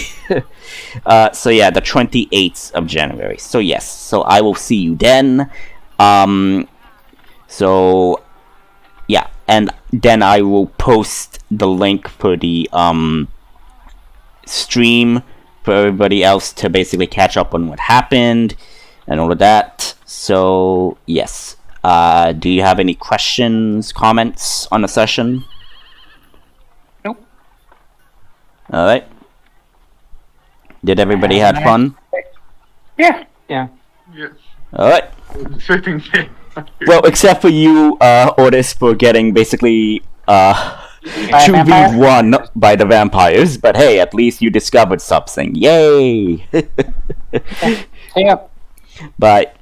So yeah, the 28th of January. So yes, so I will see you then. So yeah, and then I will post the link for the stream for everybody else to basically catch up on what happened and all of that. So yes, do you have any questions, comments on the session? Nope. All right. Did everybody have fun? Yeah. Yes. All right. Expecting Well, except for you, Otis, for getting basically 2v1 by the vampires. But hey, at least you discovered something. Yay! Yep. Bye.